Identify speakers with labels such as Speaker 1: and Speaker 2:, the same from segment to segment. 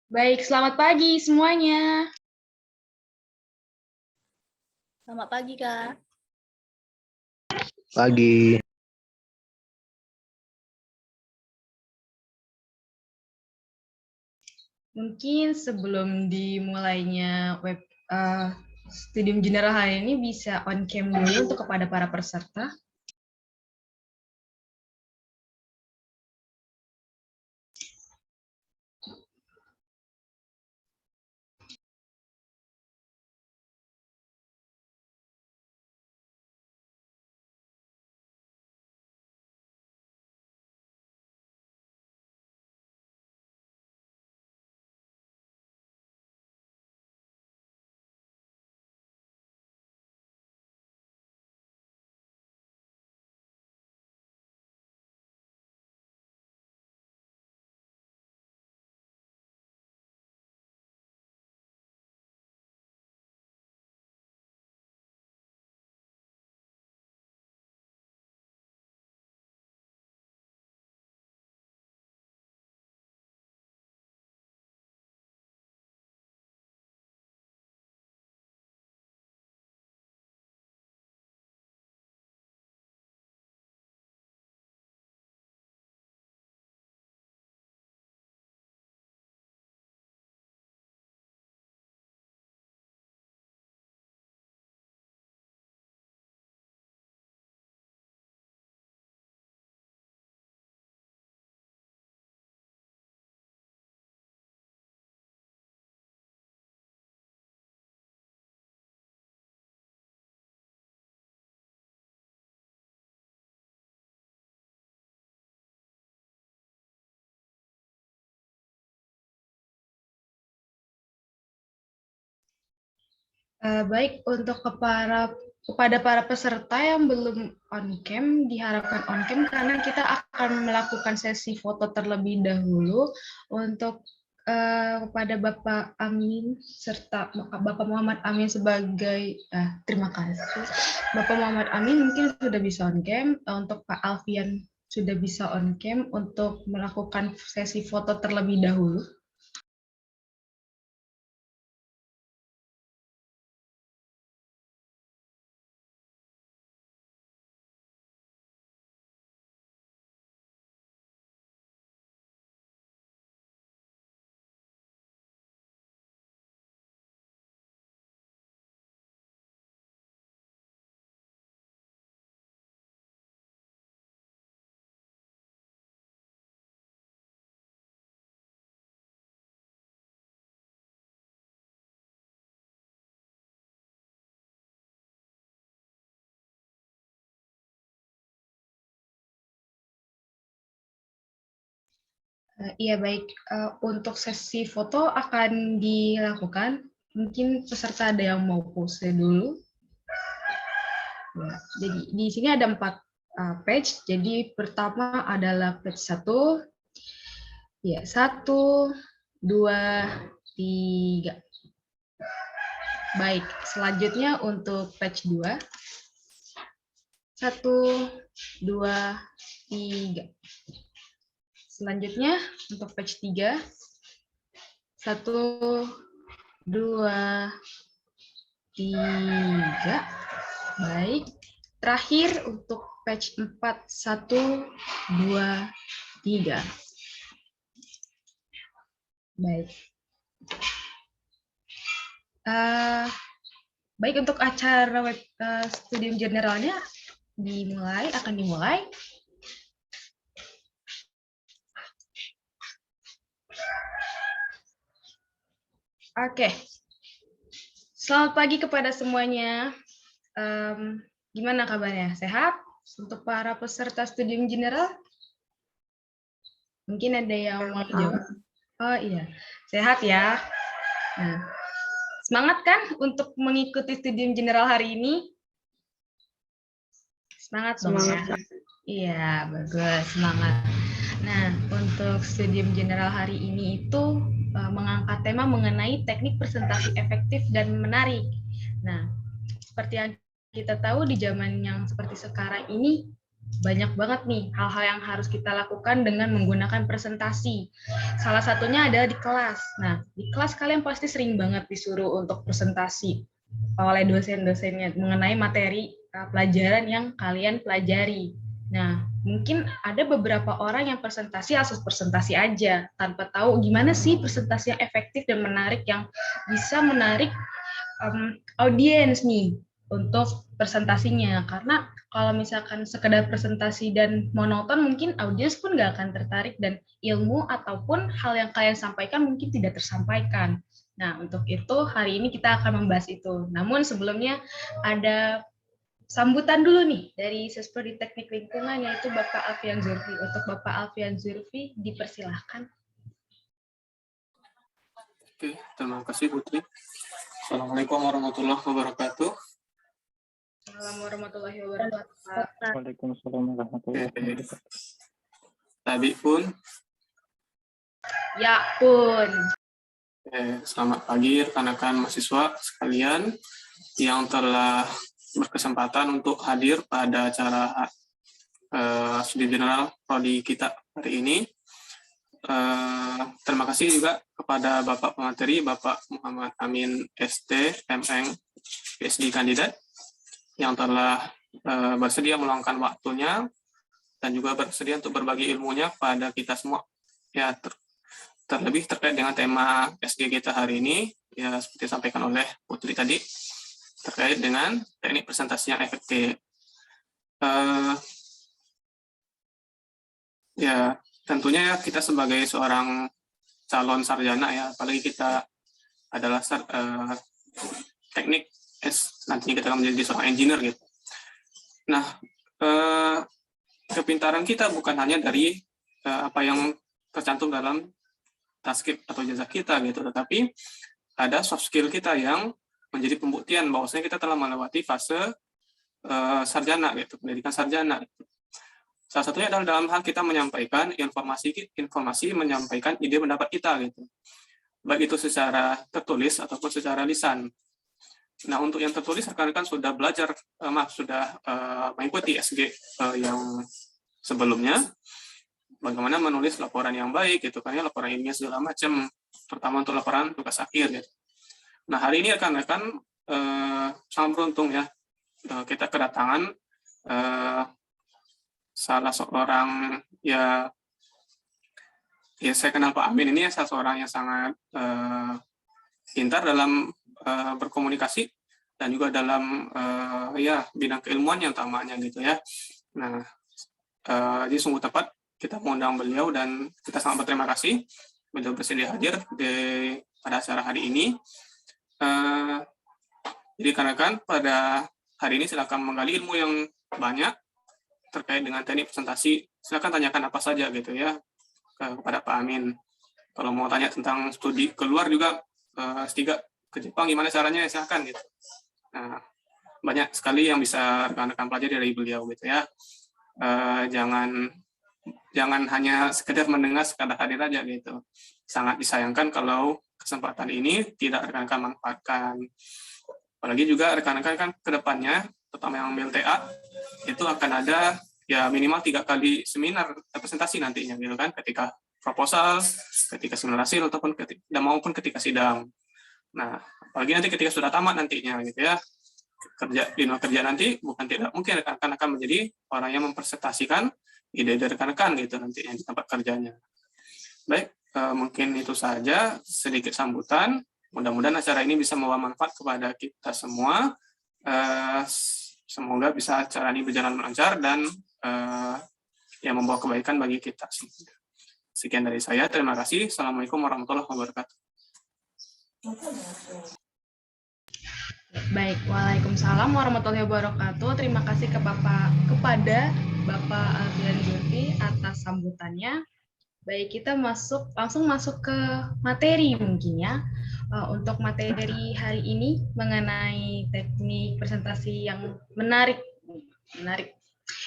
Speaker 1: Baik, selamat pagi semuanya.
Speaker 2: Selamat pagi, Kak.
Speaker 3: Pagi.
Speaker 1: Mungkin sebelum dimulainya Studium General hari ini bisa on cam dulu untuk kepada para peserta. Baik, untuk kepada para peserta yang belum on cam, diharapkan on cam karena kita akan melakukan sesi foto terlebih dahulu untuk kepada Bapak Amin serta Bapak Muhammad Amin sebagai terima kasih. Bapak Muhammad Amin mungkin sudah bisa on cam, untuk Pak Alfian sudah bisa on cam untuk melakukan sesi foto terlebih dahulu. Iya baik, untuk sesi foto akan dilakukan. Mungkin peserta ada yang mau pose dulu. Ya, jadi di sini ada 4 page. Jadi pertama adalah page 1. Ya, 1, 2, 3. Baik, selanjutnya untuk page 2. 1, 2, 3. Selanjutnya untuk page 3. 1, 2, 3. Baik. Terakhir untuk page 4, 1, 2, 3. Baik. Baik, untuk acara Studium Generalnya akan dimulai. Oke. Selamat pagi kepada semuanya. Gimana kabarnya? Sehat? Untuk para peserta Studium General? Mungkin ada yang mau jawab. Oh iya, sehat ya. Nah, semangat kan untuk mengikuti Studium General hari ini? Semangat dong ya. Iya, bagus, semangat. Nah, untuk Studium General hari ini itu mengangkat tema mengenai teknik presentasi efektif dan menarik. Nah, seperti yang kita tahu di zaman yang seperti sekarang ini, banyak banget nih hal-hal yang harus kita lakukan dengan menggunakan presentasi. Salah satunya ada di kelas. Nah, di kelas kalian pasti sering banget disuruh untuk presentasi oleh dosen-dosennya mengenai materi pelajaran yang kalian pelajari. Nah, mungkin ada beberapa orang yang presentasi asal presentasi aja, tanpa tahu gimana sih presentasi yang efektif dan menarik yang bisa menarik audiens nih untuk presentasinya. Karena kalau misalkan sekedar presentasi dan monoton, mungkin audiens pun nggak akan tertarik dan ilmu ataupun hal yang kalian sampaikan mungkin tidak tersampaikan. Nah, untuk itu hari ini kita akan membahas itu. Namun sebelumnya ada sambutan dulu nih dari Sesprodi Teknik Lingkungan yaitu Bapak Alfian Zulfi. Untuk Bapak Alfian Zulfi dipersilahkan.
Speaker 3: Oke, terima kasih Putri. Assalamualaikum warahmatullahi wabarakatuh.
Speaker 1: Assalamualaikum warahmatullahi wabarakatuh.
Speaker 4: Waalaikumsalam warahmatullahi wabarakatuh.
Speaker 3: Tadi pun.
Speaker 1: Ya pun.
Speaker 3: Selamat pagi rekan-rekan mahasiswa sekalian yang telah berkesempatan untuk hadir pada acara studi general prodi kita hari ini. Terima kasih juga kepada Bapak Pemateri, Bapak Muhammad Amin ST, MN, PhD kandidat, yang telah bersedia meluangkan waktunya dan juga bersedia untuk berbagi ilmunya pada kita semua. Ya, terlebih terkait dengan tema SG kita hari ini, ya seperti disampaikan oleh Putri tadi, terkait dengan teknik presentasi yang efektif. Ya, tentunya kita sebagai seorang calon sarjana, ya, apalagi kita adalah teknik nantinya kita akan menjadi seorang engineer gitu. Nah, kepintaran kita bukan hanya dari apa yang tercantum dalam transkrip atau ijazah kita gitu, tetapi ada soft skill kita yang menjadi pembuktian bahwasanya kita telah melewati fase sarjana gitu, pendidikan sarjana. Salah satunya adalah dalam hal kita menyampaikan informasi menyampaikan ide pendapat kita gitu, baik itu secara tertulis ataupun secara lisan. Nah, untuk yang tertulis rekan-rekan sudah belajar, sudah mengikuti SG yang sebelumnya, bagaimana menulis laporan yang baik gitu kan ya, laporan ilmiah segala macam, terutama untuk laporan tugas akhir gitu. Nah, hari ini rekan-rekan sangat beruntung ya, kita kedatangan salah seorang ya saya kenal Pak Amin ini ya, salah seorang yang sangat pintar dalam berkomunikasi dan juga dalam ya bidang keilmuan yang utamanya gitu ya. Nah, jadi sungguh tepat kita mengundang beliau dan kita sangat berterima kasih beliau bersedia hadir pada acara hari ini. Jadi rekan-rekan pada hari ini silakan menggali ilmu yang banyak terkait dengan teknik presentasi. Silakan tanyakan apa saja gitu ya kepada Pak Amin. Kalau mau tanya tentang studi keluar juga S3 ke Jepang gimana caranya, silakan gitu. Nah, banyak sekali yang bisa rekan-rekan pelajari dari beliau gitu ya. Jangan hanya sekedar mendengar, sekadar hadir aja gitu. Sangat disayangkan kalau kesempatan ini tidak rekan-rekan manfaatkan. Apalagi juga rekan-rekan kan ke depannya, terutama yang ambil TA, itu akan ada ya minimal 3 kali seminar presentasi nantinya gitu kan, ketika proposal, ketika seminar hasil ataupun maupun ketika sidang. Nah, apalagi nanti ketika sudah tamat nantinya gitu ya, di dunia kerja nanti bukan tidak mungkin rekan-rekan akan menjadi orang yang mempresentasikan ide dari rekan-rekan gitu nantinya di tempat kerjanya. Baik, mungkin itu saja sedikit sambutan. Mudah-mudahan acara ini bisa membawa manfaat kepada kita semua. Semoga bisa acara ini berjalan lancar dan yang membawa kebaikan bagi kita. Sekian dari saya. Terima kasih. Assalamualaikum warahmatullahi wabarakatuh.
Speaker 1: Baik, waalaikumsalam warahmatullahi wabarakatuh. Terima kasih kepada Bapak Alfian Zulfi atas sambutannya. Baik, kita langsung masuk ke materi mungkin ya. Untuk materi hari ini mengenai teknik presentasi yang menarik,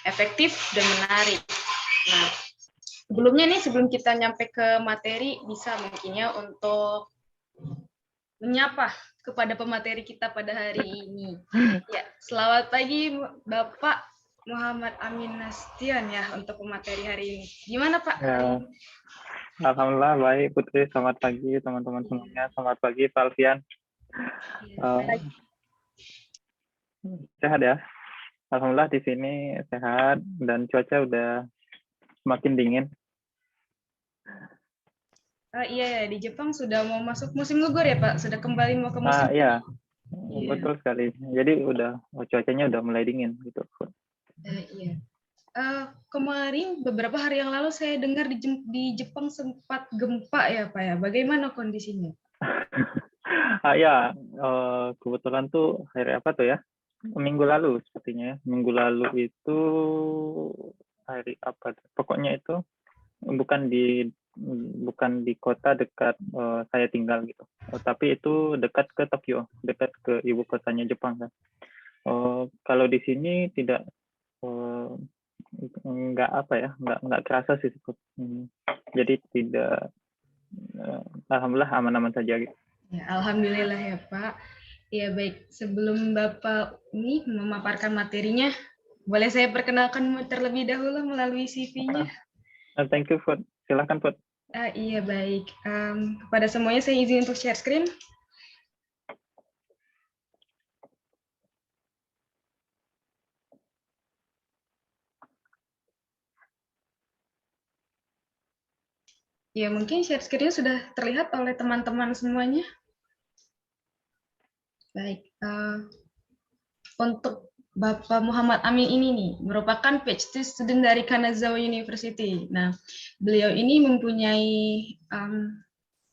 Speaker 1: efektif dan menarik. Nah, sebelum kita nyampe ke materi, bisa mungkin ya untuk menyapa kepada pemateri kita pada hari ini. Ya, selamat pagi Bapak Muhammad Amin Nastion ya untuk pemateri hari ini. Gimana Pak?
Speaker 4: Ya, Alhamdulillah baik Putri. Selamat pagi teman-teman semuanya. Selamat pagi Pak Alfian. Eh, sehat ya? Alhamdulillah di sini sehat dan cuaca udah semakin dingin.
Speaker 1: Iya ya, di Jepang sudah mau masuk musim gugur ya Pak? Sudah kembali mau ke musim.
Speaker 4: Iya,
Speaker 1: Iya.
Speaker 4: betul sekali. Jadi cuacanya udah mulai dingin gitu.
Speaker 1: Iya. Kemarin beberapa hari yang lalu saya dengar di Jepang sempat gempa ya Pak ya. Bagaimana kondisinya?
Speaker 4: Ya, kebetulan tuh hari apa tuh ya? Minggu lalu sepertinya ya. Minggu lalu itu hari apa? Pokoknya itu bukan di kota dekat saya tinggal gitu. Tapi itu dekat ke Tokyo, dekat ke ibu kotanya Jepang kan. Kalau di sini tidak nggak apa ya, nggak kerasa sih. Jadi tidak, alhamdulillah aman-aman saja gitu.
Speaker 1: Ya, alhamdulillah ya Pak. Ya baik, sebelum Bapak ini memaparkan materinya, boleh saya perkenalkan terlebih dahulu melalui CV-nya?
Speaker 4: Thank you, Fud. Silahkan, Fud.
Speaker 1: Iya baik. Kepada semuanya saya izin untuk share screen. Ya mungkin share screen sudah terlihat oleh teman-teman semuanya. Baik. Untuk Bapak Muhammad Amin ini nih merupakan PhD student dari Kanazawa University. Nah, beliau ini mempunyai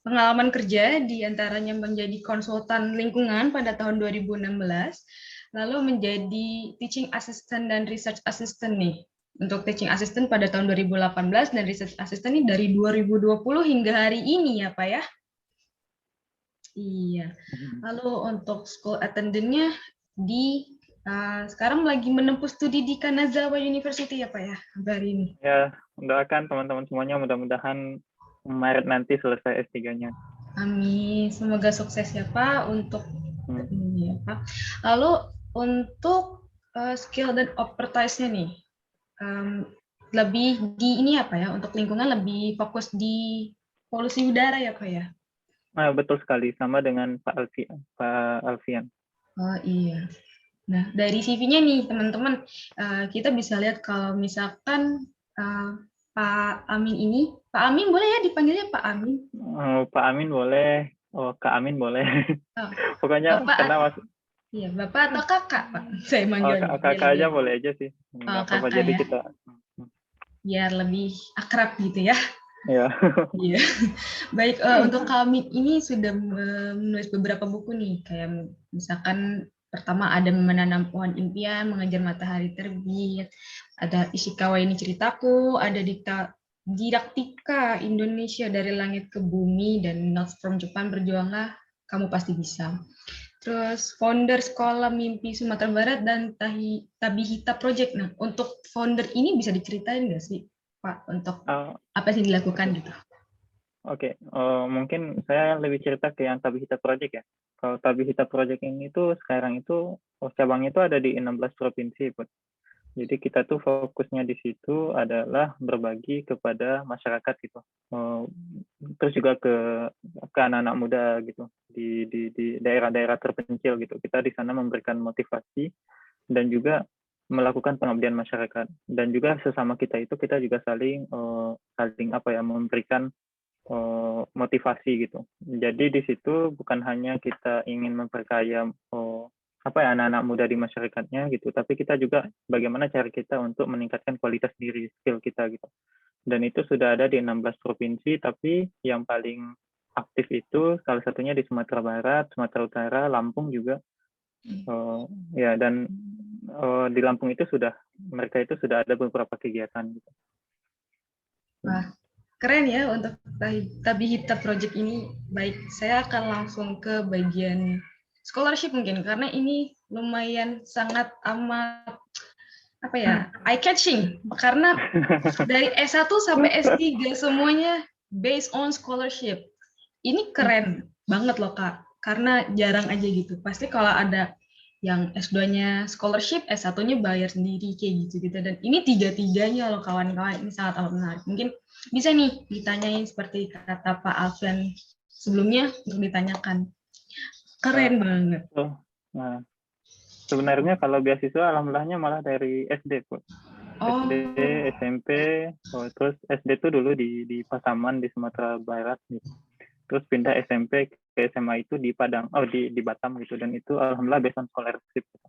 Speaker 1: pengalaman kerja di antaranya menjadi konsultan lingkungan pada tahun 2016, lalu menjadi teaching assistant dan research assistant nih. Untuk teaching assistant pada tahun 2018 dan research assistant ini dari 2020 hingga hari ini ya Pak ya. Iya. Lalu untuk school attendant-nya sekarang lagi menempuh studi di Kanazawa University ya Pak ya hari ini.
Speaker 4: Ya, doakan teman-teman semuanya mudah-mudahan Maret nanti selesai S3-nya.
Speaker 1: Amin, semoga sukses ya Pak untuk ini ya Pak. Lalu untuk skill dan expertise-nya nih, lebih di ini apa ya, untuk lingkungan lebih fokus di polusi udara ya Pak ya?
Speaker 4: Betul sekali, sama dengan Pak Alfian.
Speaker 1: Oh iya. Nah, dari CV-nya nih teman-teman, kita bisa lihat kalau misalkan Pak Amin ini, Pak Amin boleh ya dipanggilnya Pak Amin?
Speaker 4: Pak Amin boleh, Kak Amin boleh.
Speaker 1: Oh,
Speaker 4: Pokoknya
Speaker 1: Bapak,
Speaker 4: karena
Speaker 1: iya, Bapak atau kakak Pak? Saya manggilnya.
Speaker 4: kakak aja boleh aja sih. Nggak apa-apa,
Speaker 1: Kakak
Speaker 4: jadi
Speaker 1: ya.
Speaker 4: kita.
Speaker 1: Biar lebih akrab gitu ya.
Speaker 4: Ya.
Speaker 1: Iya. Baik, untuk kami ini sudah menulis beberapa buku nih, kayak misalkan pertama ada menanam pohon impian, mengejar matahari terbit, ada Ishikawa ini ceritaku, ada Didaktika Indonesia dari langit ke bumi, dan Notes from Japan berjuanglah, kamu pasti bisa. Terus founder Sekolah Mimpi Sumatera Barat dan Tabihita Project. Nah, untuk founder ini bisa diceritain nggak sih, Pak, untuk apa sih dilakukan gitu?
Speaker 4: Oke, mungkin saya lebih cerita ke yang Tabihita Project ya. Kalau Tabihita Project ini tuh sekarang itu cabangnya itu ada di 16 provinsi, Bud. Jadi kita tuh fokusnya di situ adalah berbagi kepada masyarakat gitu. Terus juga ke anak-anak muda gitu di daerah-daerah terpencil gitu. Kita di sana memberikan motivasi dan juga melakukan pengabdian masyarakat. Dan juga sesama kita itu kita juga saling apa ya, memberikan motivasi gitu. Jadi di situ bukan hanya kita ingin memperkaya anak-anak muda di masyarakatnya gitu, tapi kita juga bagaimana cara kita untuk meningkatkan kualitas diri, skill kita gitu. Dan itu sudah ada di 16 provinsi, tapi yang paling aktif itu salah satunya di Sumatera Barat, Sumatera Utara, Lampung juga. Ya, dan di Lampung itu mereka itu sudah ada beberapa kegiatan gitu.
Speaker 1: Wah, keren ya untuk Tabihita Project ini. Baik, saya akan langsung ke bagian scholarship mungkin, karena ini lumayan sangat amat apa ya, eye catching, karena dari S1 sampai S3 semuanya based on scholarship. Ini keren banget loh Kak, karena jarang aja gitu. Pasti kalau ada yang S2-nya scholarship, S1-nya bayar sendiri kayak gitu gitu. Dan ini tiga-tiganya loh kawan-kawan, ini sangat amat menarik. Mungkin bisa nih ditanyain seperti kata Pak Alfian sebelumnya untuk ditanyakan. Keren banget.
Speaker 4: Nah, sebenarnya kalau beasiswa alhamdulillahnya malah dari SD, Bu.
Speaker 1: Oh,
Speaker 4: SD, SMP, terus SD tuh dulu di Pasaman di Sumatera Barat gitu. Terus pindah SMP ke SMA itu di Padang, di Batam gitu, dan itu alhamdulillah based on scholarship gitu.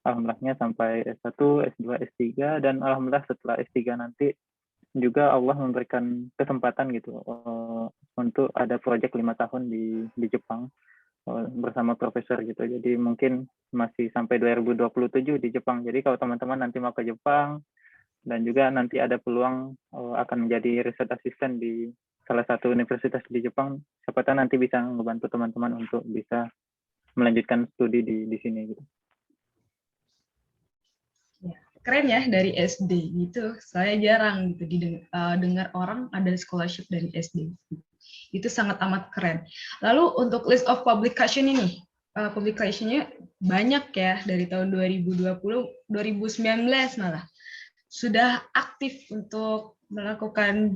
Speaker 4: Alhamdulillahnya sampai S1, S2, S3, dan alhamdulillah setelah S3 nanti juga Allah memberikan kesempatan gitu untuk ada proyek 5 tahun di Jepang bersama profesor gitu. Jadi mungkin masih sampai 2027 di Jepang. Jadi kalau teman-teman nanti mau ke Jepang dan juga nanti ada peluang akan menjadi research assistant di salah satu universitas di Jepang, siapa tahu nanti bisa membantu teman-teman untuk bisa melanjutkan studi di sini gitu.
Speaker 1: Keren ya dari SD gitu. Saya jarang gitu dengar orang ada scholarship dari SD. Itu sangat amat keren. Lalu untuk list of publication ini, publication-nya banyak ya dari tahun 2020, 2019 malah. Sudah aktif untuk melakukan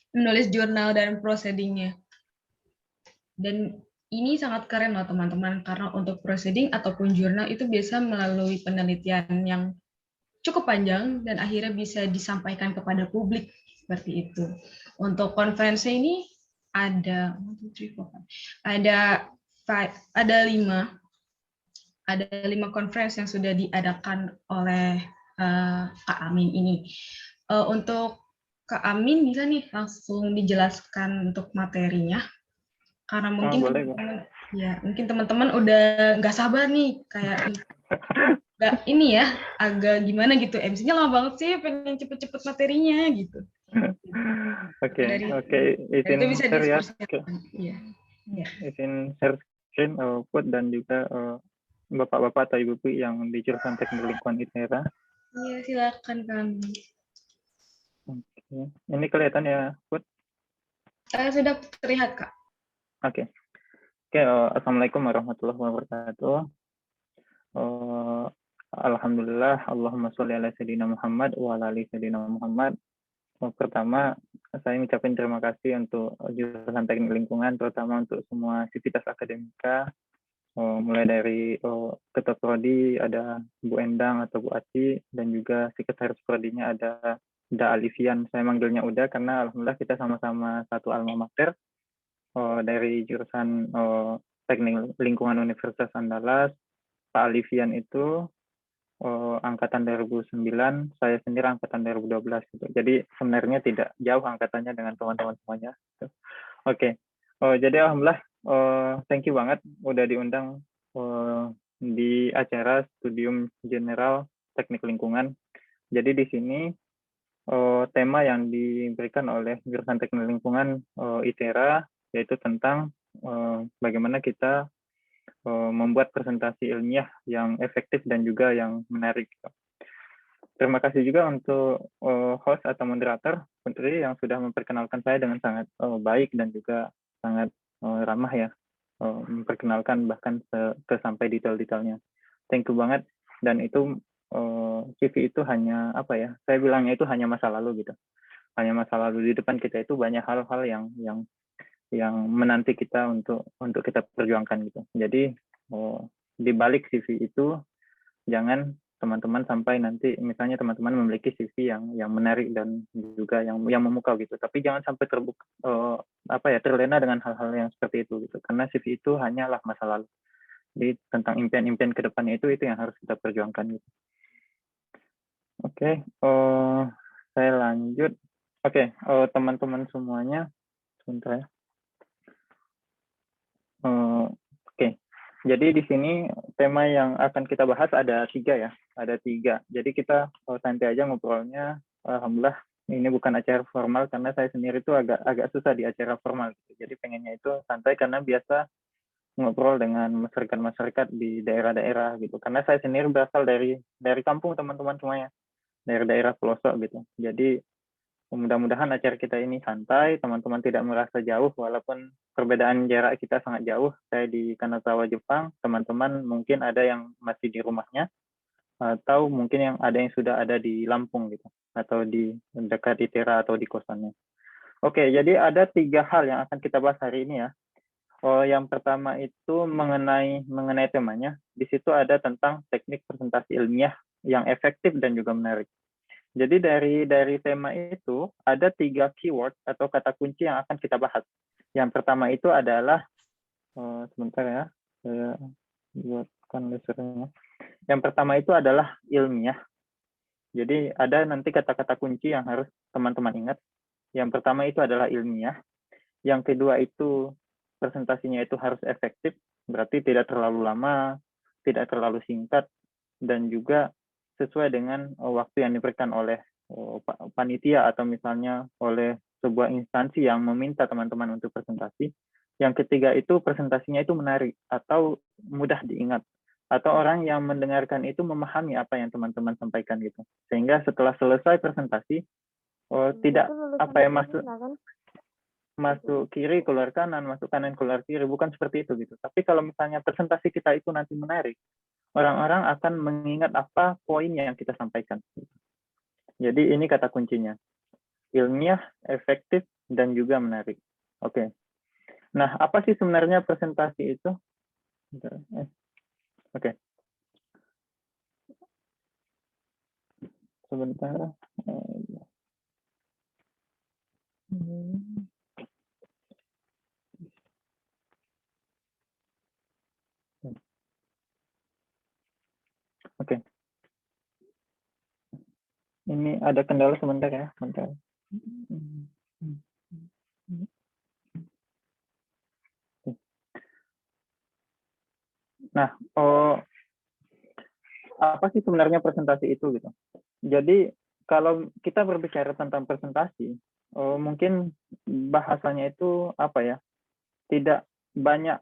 Speaker 1: menulis jurnal dan proceeding-nya. Dan ini sangat keren loh teman-teman, karena untuk proceeding ataupun jurnal itu biasa melalui penelitian yang cukup panjang dan akhirnya bisa disampaikan kepada publik seperti itu. Untuk konferensi ini ada 5 conference yang sudah diadakan oleh Kak Amin ini. Untuk Kak Amin bisa nih langsung dijelaskan untuk materinya, karena mungkin teman-teman udah nggak sabar nih kayak nggak ini ya, agak gimana gitu, MC-nya lama banget sih, pengen cepet-cepet materinya gitu.
Speaker 4: Oke,
Speaker 1: itu bisa
Speaker 4: share ya. Izin share screen Put dan juga bapak-bapak atau ibu-ibu yang di jurusan Teknik Lingkungan ITERA.
Speaker 1: Iya, silakan kami.
Speaker 4: Oke, ini kelihatan ya, Put?
Speaker 1: Sudah terlihat, Kak.
Speaker 4: Oke, assalamualaikum warahmatullahi wabarakatuh. Alhamdulillah, Allahumma sholli ala sayyidina Muhammad wa ala ali sayyidina Muhammad. Pertama, saya mengucapkan terima kasih untuk jurusan Teknik Lingkungan, terutama untuk semua sivitas akademika, mulai dari Ketua Prodi, ada Bu Endang atau Bu Aci, dan juga Sekretaris Prodinya ada Da Alifian. Saya manggilnya Uda karena alhamdulillah kita sama-sama satu alma mater dari jurusan Teknik Lingkungan Universitas Andalas. Pak Alifian itu angkatan 2009, saya sendiri angkatan 2012 gitu. Jadi sebenarnya tidak jauh angkatannya dengan teman-teman semuanya. Oke. Jadi alhamdulillah thank you banget udah diundang di acara Studium General Teknik Lingkungan. Jadi di sini tema yang diberikan oleh jurusan Teknik Lingkungan ITERA yaitu tentang bagaimana kita membuat presentasi ilmiah yang efektif dan juga yang menarik. Terima kasih juga untuk host atau moderator Putri yang sudah memperkenalkan saya dengan sangat baik dan juga sangat ramah ya, memperkenalkan bahkan sampai detail-detailnya. Thank you banget. Dan itu CV itu hanya apa ya? Saya bilangnya itu hanya masa lalu gitu. Hanya masa lalu. Di depan kita itu banyak hal-hal yang menanti kita untuk kita perjuangkan gitu. Jadi di balik CV itu jangan teman-teman sampai nanti misalnya teman-teman memiliki CV yang menarik dan juga yang memukau gitu. Tapi jangan sampai terlena dengan hal-hal yang seperti itu gitu. Karena CV itu hanyalah masa lalu. Jadi tentang impian-impian ke depannya itu yang harus kita perjuangkan gitu. Oke, saya lanjut. Oke, teman-teman semuanya sebentar ya. Oke, jadi di sini tema yang akan kita bahas ada 3 ya, ada 3. Jadi kita santai aja ngobrolnya. Alhamdulillah ini bukan acara formal karena saya sendiri itu agak susah di acara formal. Gitu. Jadi pengennya itu santai karena biasa ngobrol dengan masyarakat di daerah-daerah gitu. Karena saya sendiri berasal dari kampung teman-teman semuanya, dari daerah pelosok gitu. Jadi Mudah-mudahan acara kita ini santai, teman-teman tidak merasa jauh, walaupun perbedaan jarak kita sangat jauh. Saya di Kanazawa, Jepang, teman-teman mungkin ada yang masih di rumahnya, atau mungkin yang sudah ada di Lampung gitu, atau di dekat Itera atau di kosannya. Oke, jadi ada 3 hal yang akan kita bahas hari ini ya. Yang pertama itu mengenai temanya. Di situ ada tentang teknik presentasi ilmiah yang efektif dan juga menarik. Jadi dari tema itu ada 3 keyword atau kata kunci yang akan kita bahas. Yang pertama itu adalah sebentar ya, saya buatkan lasernya. Yang pertama itu adalah ilmiah. Jadi ada nanti kata-kata kunci yang harus teman-teman ingat. Yang pertama itu adalah ilmiah. Yang kedua itu presentasinya itu harus efektif, berarti tidak terlalu lama, tidak terlalu singkat, dan juga sesuai dengan waktu yang diberikan oleh panitia atau misalnya oleh sebuah instansi yang meminta teman-teman untuk presentasi. Yang ketiga itu presentasinya itu menarik atau mudah diingat, atau orang yang mendengarkan itu memahami apa yang teman-teman sampaikan gitu. Sehingga setelah selesai presentasi tidak masuk kiri keluar kanan, masuk kanan keluar kiri, bukan seperti itu gitu. Tapi kalau misalnya presentasi kita itu nanti menarik, orang-orang akan mengingat apa poin yang kita sampaikan. Jadi ini kata kuncinya. Ilmiah, efektif, dan juga menarik. Oke. Nah, apa sih sebenarnya presentasi itu? Oke. Sebentar. Oke. Ini ada kendala sebentar ya, sebentar. Nah, apa sih sebenarnya presentasi itu gitu? Jadi kalau kita berbicara tentang presentasi, mungkin bahasanya itu apa ya? Tidak banyak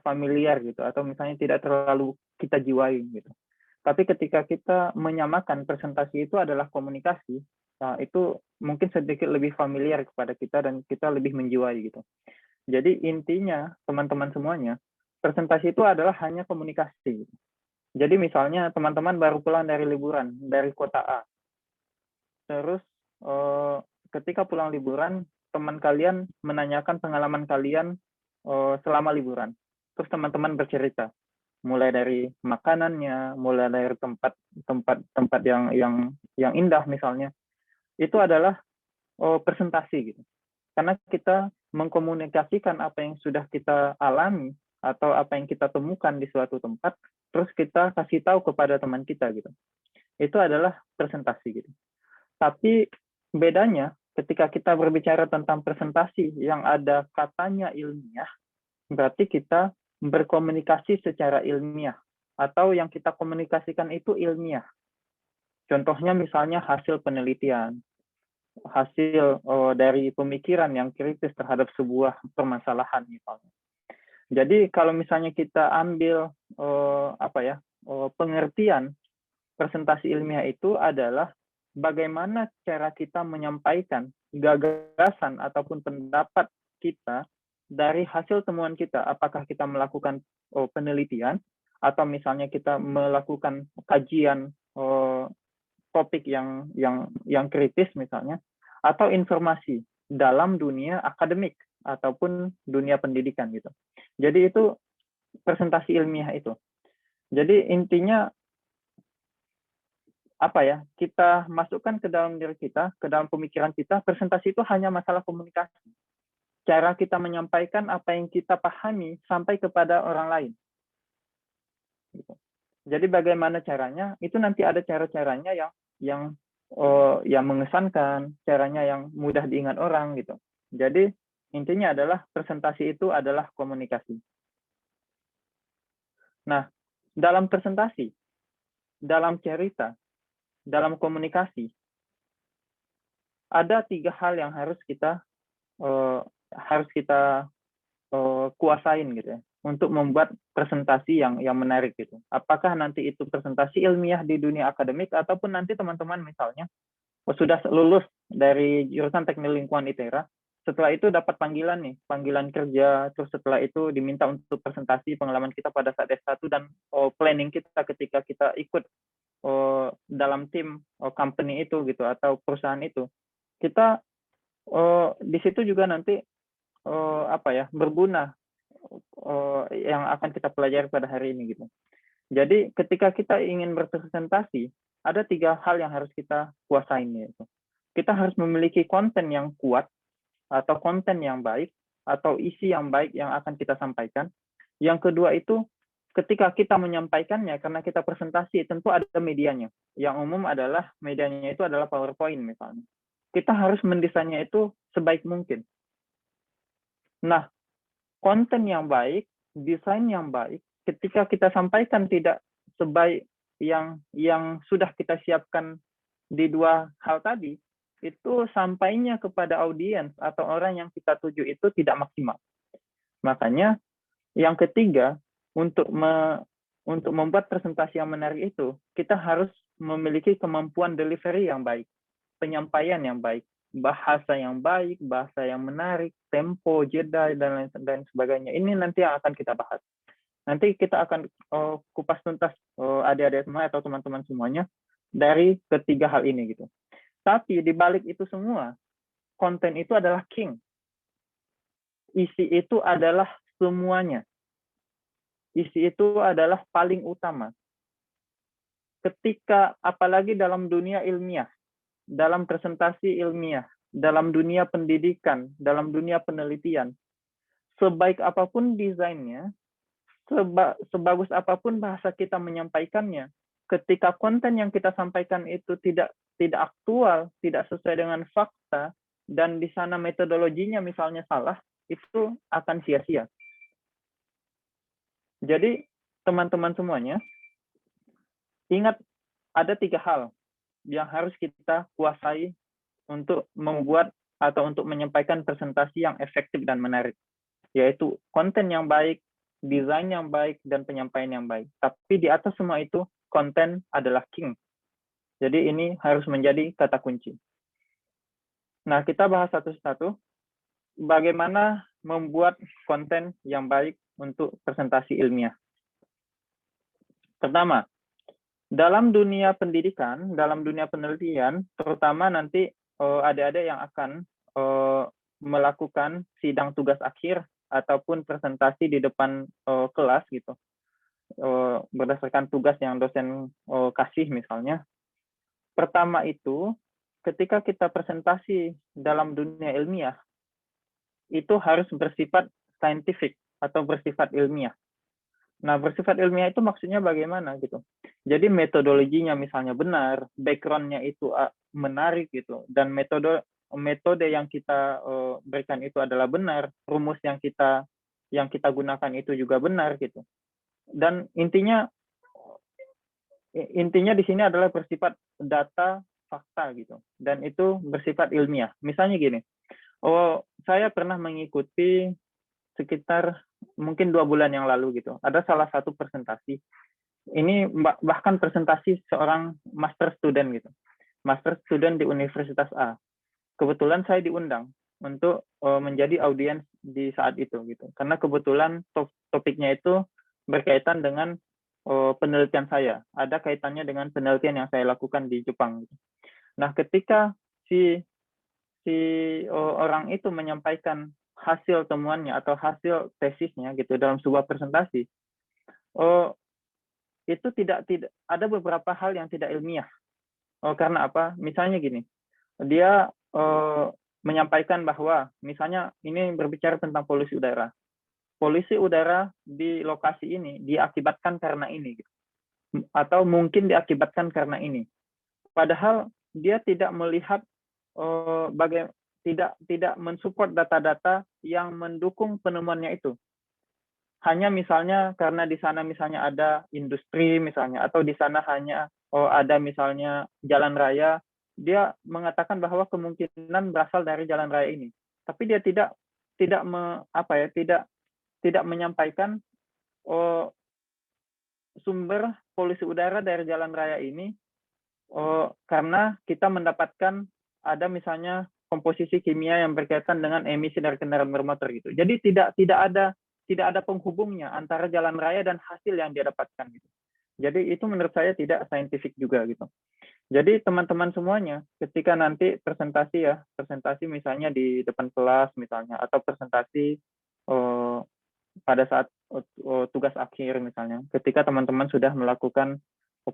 Speaker 4: familiar gitu, atau misalnya tidak terlalu kita jiwai gitu. Tapi ketika kita menyamakan presentasi itu adalah komunikasi, nah itu mungkin sedikit lebih familiar kepada kita dan kita lebih menjiwai gitu. Jadi intinya teman-teman semuanya, presentasi itu adalah hanya komunikasi. Jadi misalnya teman-teman baru pulang dari liburan dari kota A, terus ketika pulang liburan teman kalian menanyakan pengalaman kalian selama liburan, terus teman-teman bercerita mulai dari makanannya, mulai dari tempat yang indah misalnya, itu adalah presentasi gitu. Karena kita mengkomunikasikan apa yang sudah kita alami atau apa yang kita temukan di suatu tempat, terus kita kasih tahu kepada teman kita gitu. Itu adalah presentasi gitu. Tapi bedanya ketika kita berbicara tentang presentasi yang ada katanya ilmiah, berarti kita berkomunikasi secara ilmiah, atau yang kita komunikasikan itu ilmiah. Contohnya misalnya hasil penelitian, hasil dari pemikiran yang kritis terhadap sebuah permasalahan misalnya. Jadi kalau misalnya kita ambil pengertian presentasi ilmiah itu adalah bagaimana cara kita menyampaikan gagasan ataupun pendapat kita dari hasil temuan kita, apakah kita melakukan penelitian atau misalnya kita melakukan kajian topik yang kritis misalnya, atau informasi dalam dunia akademik ataupun dunia pendidikan gitu. Jadi itu presentasi ilmiah itu. Jadi intinya apa ya? Kita masukkan ke dalam diri kita, ke dalam pemikiran kita, presentasi itu hanya masalah komunikasi. Cara kita menyampaikan apa yang kita pahami sampai kepada orang lain. Jadi bagaimana caranya? Itu nanti ada cara-caranya yang mengesankan, caranya yang mudah diingat orang gitu. Jadi intinya adalah presentasi itu adalah komunikasi. Nah, dalam presentasi, dalam cerita, dalam komunikasi, ada 3 hal yang harus kita kuasain gitu ya, untuk membuat presentasi yang menarik gitu. Apakah nanti itu presentasi ilmiah di dunia akademik ataupun nanti teman-teman misalnya sudah lulus dari jurusan teknik lingkungan ITERA. Setelah itu dapat panggilan nih, panggilan kerja, terus setelah itu diminta untuk presentasi pengalaman kita pada saat S1 dan planning kita ketika kita ikut dalam tim company itu gitu atau perusahaan itu. Kita di situ juga nanti berguna yang akan kita pelajari pada hari ini gitu. Jadi ketika kita ingin berpresentasi, ada 3 hal yang harus kita kuasain yaitu. Kita harus memiliki konten yang kuat atau konten yang baik atau isi yang baik yang akan kita sampaikan. Yang kedua itu ketika kita menyampaikannya karena kita presentasi tentu ada medianya. Yang umum adalah medianya itu adalah PowerPoint misalnya. Kita harus mendesainnya itu sebaik mungkin. Nah, konten yang baik, desain yang baik, ketika kita sampaikan tidak sebaik yang sudah kita siapkan di 2 hal tadi, itu sampainya kepada audiens atau orang yang kita tuju itu tidak maksimal. Makanya yang ketiga, untuk membuat presentasi yang menarik itu, kita harus memiliki kemampuan delivery yang baik, penyampaian yang baik, bahasa yang baik, bahasa yang menarik, tempo, jeda, dan lain sebagainya. Ini nanti yang akan kita bahas. Nanti kita akan kupas tuntas adik-adik semua atau teman-teman semuanya dari ketiga hal ini gitu. Tapi di balik itu semua, konten itu adalah king. Isi itu adalah semuanya. Isi itu adalah paling utama. Ketika, apalagi dalam dunia ilmiah, dalam presentasi ilmiah, dalam dunia pendidikan, dalam dunia penelitian, sebaik apapun desainnya, sebagus apapun bahasa kita menyampaikannya, ketika konten yang kita sampaikan itu tidak aktual, tidak sesuai dengan fakta, dan di sana metodologinya misalnya salah, itu akan sia-sia. Jadi, teman-teman semuanya, ingat ada 3 hal yang harus kita kuasai untuk membuat atau untuk menyampaikan presentasi yang efektif dan menarik, yaitu konten yang baik, desain yang baik, dan penyampaian yang baik. Tapi di atas semua itu, konten adalah king. Jadi ini harus menjadi kata kunci. Nah, kita bahas satu-satu bagaimana membuat konten yang baik untuk presentasi ilmiah. Pertama, dalam dunia pendidikan, dalam dunia penelitian, terutama nanti adik-adik yang akan melakukan sidang tugas akhir ataupun presentasi di depan kelas gitu, berdasarkan tugas yang dosen kasih misalnya. Pertama itu, ketika kita presentasi dalam dunia ilmiah, itu harus bersifat saintifik atau bersifat ilmiah. Nah, bersifat ilmiah itu maksudnya bagaimana gitu. Jadi metodologinya misalnya benar, background-nya itu menarik gitu, dan metode yang kita berikan itu adalah benar, rumus yang kita gunakan itu juga benar gitu. Dan intinya di sini adalah bersifat data fakta gitu, dan itu bersifat ilmiah. Misalnya gini, saya pernah mengikuti sekitar mungkin 2 bulan yang lalu gitu, ada salah satu presentasi, ini bahkan presentasi seorang master student gitu, master student di Universitas A. Kebetulan saya diundang untuk menjadi audiens di saat itu gitu, karena kebetulan topiknya itu berkaitan dengan penelitian saya, ada kaitannya dengan penelitian yang saya lakukan di Jepang. Nah, ketika si orang itu menyampaikan hasil temuannya atau hasil tesisnya gitu dalam sebuah presentasi, itu tidak ada beberapa hal yang tidak ilmiah. Karena apa? Misalnya gini, dia menyampaikan bahwa misalnya ini berbicara tentang polusi udara. Polusi udara di lokasi ini diakibatkan karena ini, gitu. Atau mungkin diakibatkan karena ini. Padahal dia tidak melihat tidak mensupport data-data yang mendukung penemuannya itu. Hanya misalnya karena di sana misalnya ada industri misalnya, atau di sana hanya ada misalnya jalan raya, dia mengatakan bahwa kemungkinan berasal dari jalan raya ini. Tapi dia tidak menyampaikan sumber polusi udara dari jalan raya ini karena kita mendapatkan ada misalnya komposisi kimia yang berkaitan dengan emisi dari kendaraan bermotor gitu. Jadi tidak ada penghubungnya antara jalan raya dan hasil yang dia dapatkan gitu. Jadi itu menurut saya tidak saintifik juga gitu. Jadi teman-teman semuanya ketika nanti presentasi misalnya di depan kelas misalnya, atau presentasi pada saat tugas akhir misalnya, ketika teman-teman sudah melakukan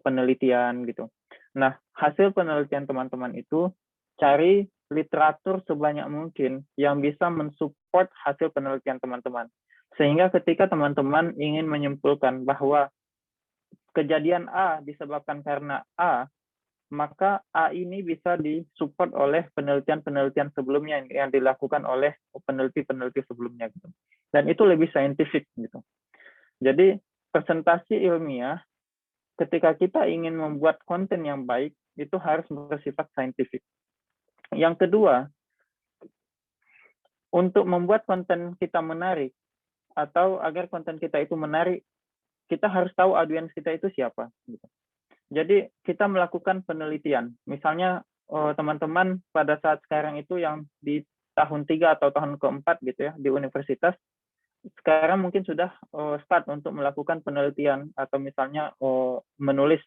Speaker 4: penelitian gitu. Nah, hasil penelitian teman-teman itu cari literatur sebanyak mungkin yang bisa mensupport hasil penelitian teman-teman. Sehingga ketika teman-teman ingin menyimpulkan bahwa kejadian A disebabkan karena A, maka A ini bisa disupport oleh penelitian-penelitian sebelumnya yang dilakukan oleh peneliti-peneliti sebelumnya gitu. Dan itu lebih saintifik gitu. Jadi presentasi ilmiah ketika kita ingin membuat konten yang baik itu harus bersifat saintifik. Yang kedua, untuk membuat konten kita menarik atau agar konten kita itu menarik, kita harus tahu audiens kita itu siapa gitu. Jadi kita melakukan penelitian. Misalnya teman-teman pada saat sekarang itu yang di tahun 3 atau tahun keempat gitu ya di universitas, sekarang mungkin sudah start untuk melakukan penelitian atau misalnya menulis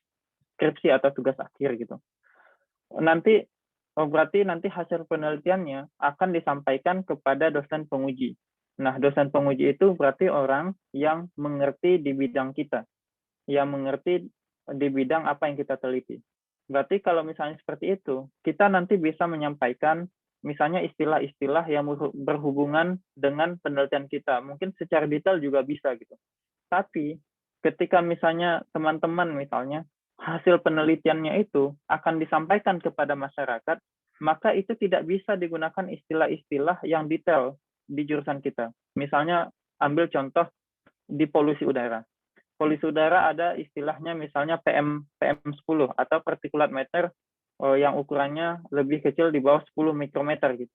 Speaker 4: skripsi atau tugas akhir gitu. Nanti berarti nanti hasil penelitiannya akan disampaikan kepada dosen penguji. Nah, dosen penguji itu berarti orang yang mengerti di bidang kita, yang mengerti di bidang apa yang kita teliti. Berarti kalau misalnya seperti itu, kita nanti bisa menyampaikan misalnya istilah-istilah yang berhubungan dengan penelitian kita. Mungkin secara detail juga bisa gitu. Tapi ketika misalnya teman-teman misalnya hasil penelitiannya itu akan disampaikan kepada masyarakat, maka itu tidak bisa digunakan istilah-istilah yang detail di jurusan kita. Misalnya ambil contoh di polusi udara. Polusi udara ada istilahnya misalnya PM10 atau partikulat matter yang ukurannya lebih kecil di bawah 10 mikrometer gitu.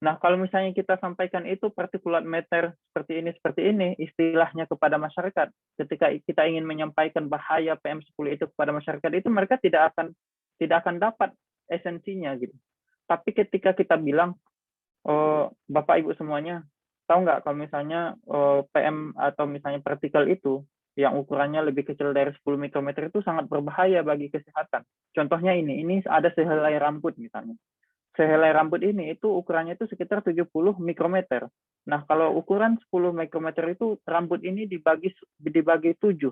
Speaker 4: Nah, kalau misalnya kita sampaikan itu partikulat matter seperti ini istilahnya kepada masyarakat, ketika kita ingin menyampaikan bahaya PM10 itu kepada masyarakat, itu mereka tidak akan dapat esensinya gitu. Tapi ketika kita bilang, Bapak Ibu semuanya, tahu nggak kalau misalnya PM atau misalnya partikel itu yang ukurannya lebih kecil dari 10 mikrometer itu sangat berbahaya bagi kesehatan. Contohnya ini ada sehelai rambut misalnya. Sehelai rambut ini itu ukurannya itu sekitar 70 mikrometer. Nah, kalau ukuran 10 mikrometer itu rambut ini dibagi 7.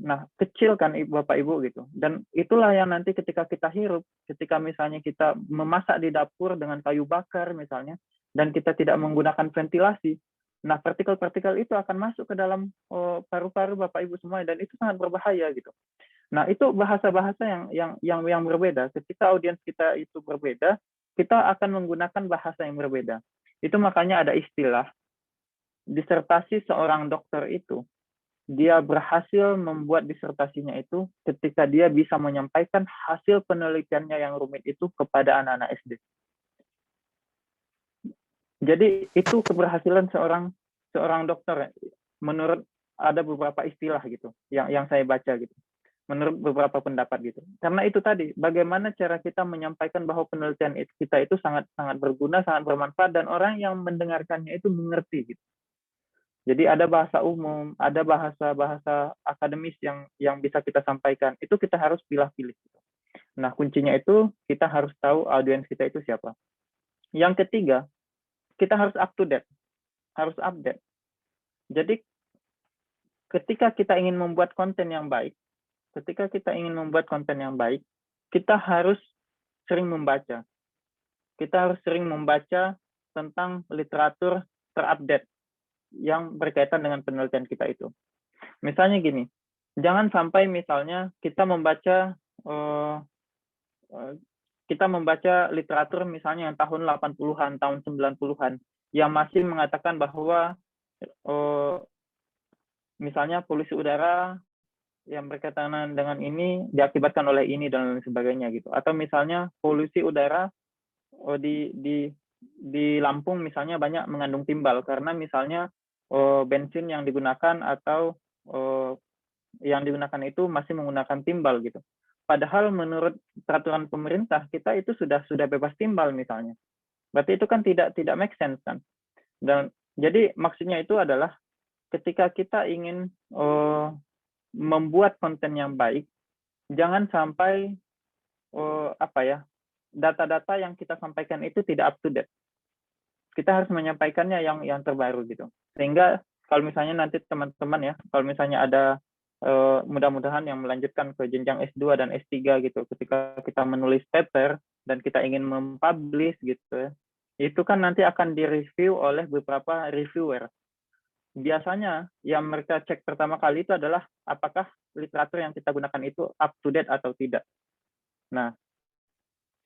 Speaker 4: Nah, kecil kan Bapak Ibu gitu. Dan itulah yang nanti ketika kita hirup, ketika misalnya kita memasak di dapur dengan kayu bakar misalnya, dan kita tidak menggunakan ventilasi, nah partikel-partikel itu akan masuk ke dalam paru-paru Bapak Ibu semua, dan itu sangat berbahaya gitu. Nah, itu bahasa-bahasa yang berbeda. Ketika audiens kita itu berbeda, kita akan menggunakan bahasa yang berbeda. Itu makanya ada istilah disertasi seorang dokter itu. Dia berhasil membuat disertasinya itu ketika dia bisa menyampaikan hasil penelitiannya yang rumit itu kepada anak-anak SD. Jadi itu keberhasilan seorang dokter menurut ada beberapa istilah gitu yang saya baca gitu. Menurut beberapa pendapat gitu. Karena itu tadi, bagaimana cara kita menyampaikan bahwa penelitian kita itu sangat berguna, sangat bermanfaat, dan orang yang mendengarkannya itu mengerti gitu. Jadi ada bahasa umum, ada bahasa akademis yang bisa kita sampaikan. Itu kita harus pilih-pilih. Gitu. Nah, kuncinya itu kita harus tahu audiens kita itu siapa. Yang ketiga, kita harus up to date, harus update. Jadi ketika kita ingin membuat konten yang baik, kita harus sering membaca. Kita harus sering membaca tentang literatur terupdate yang berkaitan dengan penelitian kita itu. Misalnya gini, jangan sampai misalnya kita membaca literatur misalnya yang tahun 80-an, tahun 90-an, yang masih mengatakan bahwa misalnya polusi udara yang berkaitan dengan ini diakibatkan oleh ini dan lain sebagainya gitu. Atau misalnya polusi udara di Lampung misalnya banyak mengandung timbal karena misalnya bensin yang digunakan atau yang digunakan itu masih menggunakan timbal gitu. Padahal menurut peraturan pemerintah kita itu sudah bebas timbal misalnya. Berarti itu kan tidak make sense kan. Dan jadi maksudnya itu adalah ketika kita ingin membuat konten yang baik, jangan sampai data-data yang kita sampaikan itu tidak up to date. Kita harus menyampaikannya yang terbaru gitu. Sehingga kalau misalnya nanti teman-teman ya, kalau misalnya ada mudah-mudahan yang melanjutkan ke jenjang S2 dan S3 gitu, ketika kita menulis paper dan kita ingin mempublish gitu ya, itu kan nanti akan direview oleh beberapa reviewer. Biasanya yang mereka cek pertama kali itu adalah apakah literatur yang kita gunakan itu up to date atau tidak. Nah,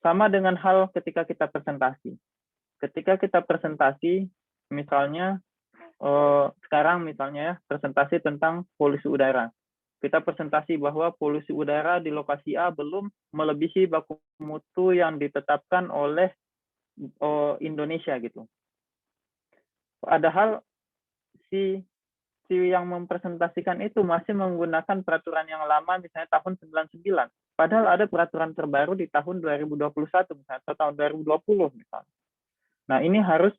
Speaker 4: sama dengan hal ketika kita presentasi. Ketika kita presentasi, misalnya sekarang misalnya ya, presentasi tentang polusi udara. Kita presentasi bahwa polusi udara di lokasi A belum melebihi baku mutu yang ditetapkan oleh Indonesia gitu. Padahal si yang mempresentasikan itu masih menggunakan peraturan yang lama misalnya tahun 99. Padahal ada peraturan terbaru di tahun 2021 misalnya atau tahun 2020 misalnya. Nah, ini harus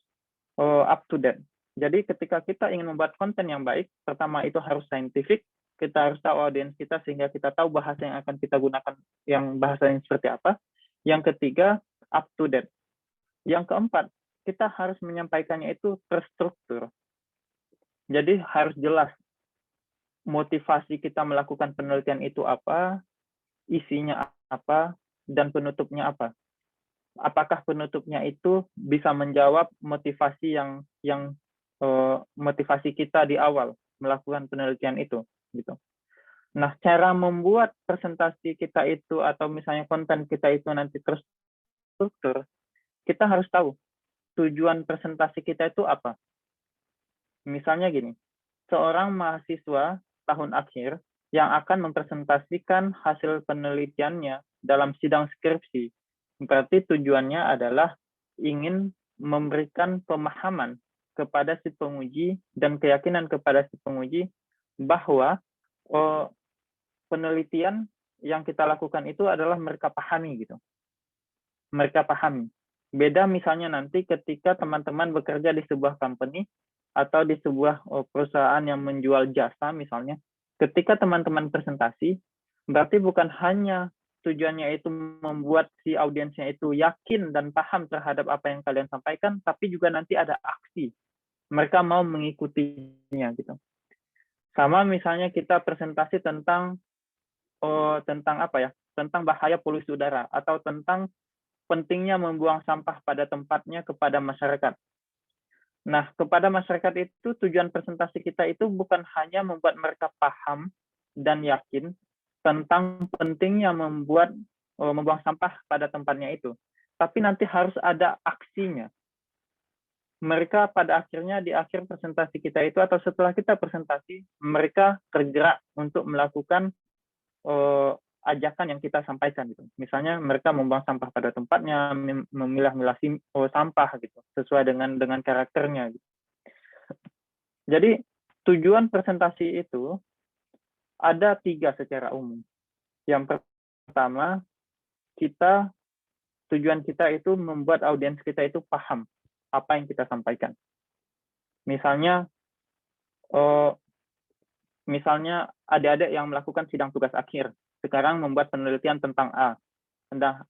Speaker 4: up to date. Jadi ketika kita ingin membuat konten yang baik, pertama itu harus saintifik, kita harus tahu audiens kita sehingga kita tahu bahasa yang akan kita gunakan yang bahasa yang seperti apa. Yang ketiga, up to date. Yang keempat, kita harus menyampaikannya itu terstruktur. Jadi harus jelas motivasi kita melakukan penelitian itu apa, isinya apa, dan penutupnya apa. Apakah penutupnya itu bisa menjawab motivasi yang motivasi kita di awal melakukan penelitian itu, gitu. Nah, cara membuat presentasi kita itu atau misalnya konten kita itu nanti terstruktur, kita harus tahu tujuan presentasi kita itu apa. Misalnya gini, seorang mahasiswa tahun akhir yang akan mempresentasikan hasil penelitiannya dalam sidang skripsi. Berarti tujuannya adalah ingin memberikan pemahaman kepada si penguji dan keyakinan kepada si penguji bahwa penelitian yang kita lakukan itu adalah mereka pahami gitu. Mereka pahami. Beda misalnya nanti ketika teman-teman bekerja di sebuah company atau di sebuah perusahaan yang menjual jasa misalnya, ketika teman-teman presentasi, berarti bukan hanya tujuannya itu membuat si audiensnya itu yakin dan paham terhadap apa yang kalian sampaikan, tapi juga nanti ada aksi. Mereka mau mengikutinya gitu. Sama misalnya kita presentasi tentang apa ya? Tentang bahaya polusi udara atau tentang pentingnya membuang sampah pada tempatnya kepada masyarakat. Nah, kepada masyarakat itu tujuan presentasi kita itu bukan hanya membuat mereka paham dan yakin tentang pentingnya membuang sampah pada tempatnya itu, tapi nanti harus ada aksinya. Mereka pada akhirnya di akhir presentasi kita itu atau setelah kita presentasi, mereka tergerak untuk melakukan ajakan yang kita sampaikan gitu. Misalnya mereka membuang sampah pada tempatnya, memilah-milah sampah gitu, sesuai dengan karakternya gitu. Jadi tujuan presentasi itu ada 3 secara umum. Yang pertama, tujuan kita itu membuat audiens kita itu paham apa yang kita sampaikan. Misalnya adik-adik yang melakukan sidang tugas akhir sekarang membuat penelitian tentang A,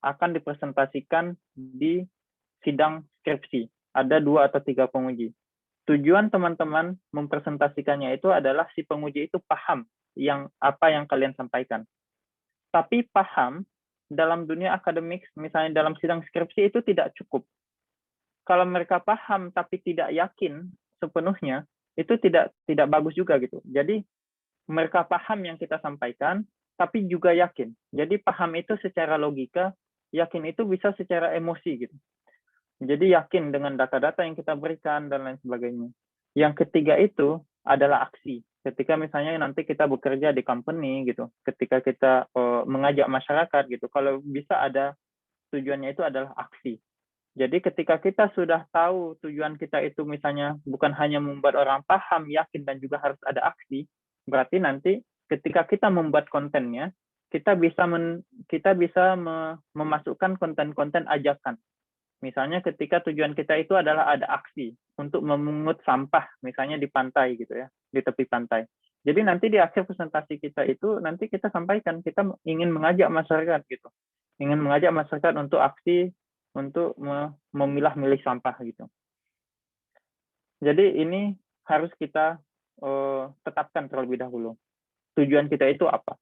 Speaker 4: akan dipresentasikan di sidang skripsi. Ada 2 atau 3 penguji. Tujuan teman-teman mempresentasikannya itu adalah si penguji itu paham apa yang kalian sampaikan. Tapi paham dalam dunia akademik, misalnya dalam sidang skripsi itu tidak cukup. Kalau mereka paham tapi tidak yakin sepenuhnya, itu tidak bagus juga gitu. Jadi mereka paham yang kita sampaikan, tapi juga yakin. Jadi paham itu secara logika, yakin itu bisa secara emosi gitu. Jadi yakin dengan data-data yang kita berikan dan lain sebagainya. Yang ketiga itu adalah aksi. Ketika misalnya nanti kita bekerja di company gitu, ketika kita mengajak masyarakat gitu, kalau bisa ada tujuannya itu adalah aksi. Jadi ketika kita sudah tahu tujuan kita itu misalnya bukan hanya membuat orang paham, yakin, dan juga harus ada aksi, berarti nanti ketika kita membuat kontennya, kita bisa memasukkan konten-konten ajakan. Misalnya ketika tujuan kita itu adalah ada aksi untuk memungut sampah, misalnya di pantai gitu ya, di tepi pantai. Jadi nanti di akhir presentasi kita itu nanti kita sampaikan kita ingin mengajak masyarakat gitu, ingin mengajak masyarakat untuk aksi untuk memilah-milih sampah gitu. Jadi ini harus kita tetapkan terlebih dahulu. Tujuan kita itu apa?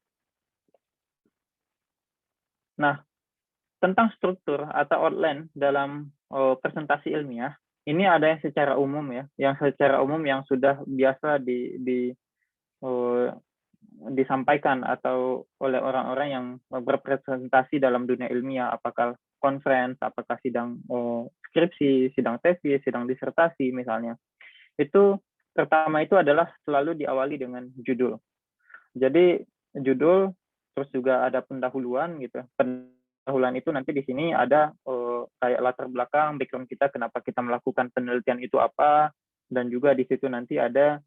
Speaker 4: Nah, tentang struktur atau outline dalam presentasi ilmiah, ini ada yang secara umum ya, yang secara umum yang sudah biasa disampaikan atau oleh orang-orang yang berpresentasi dalam dunia ilmiah, apakah conference, apakah sidang skripsi, sidang tesis, sidang disertasi misalnya. Itu pertama itu adalah selalu diawali dengan judul. Jadi judul, terus juga ada pendahuluan gitu. Pendahuluan itu nanti di sini ada kayak latar belakang, background kita, kenapa kita melakukan penelitian itu apa, dan juga di situ nanti ada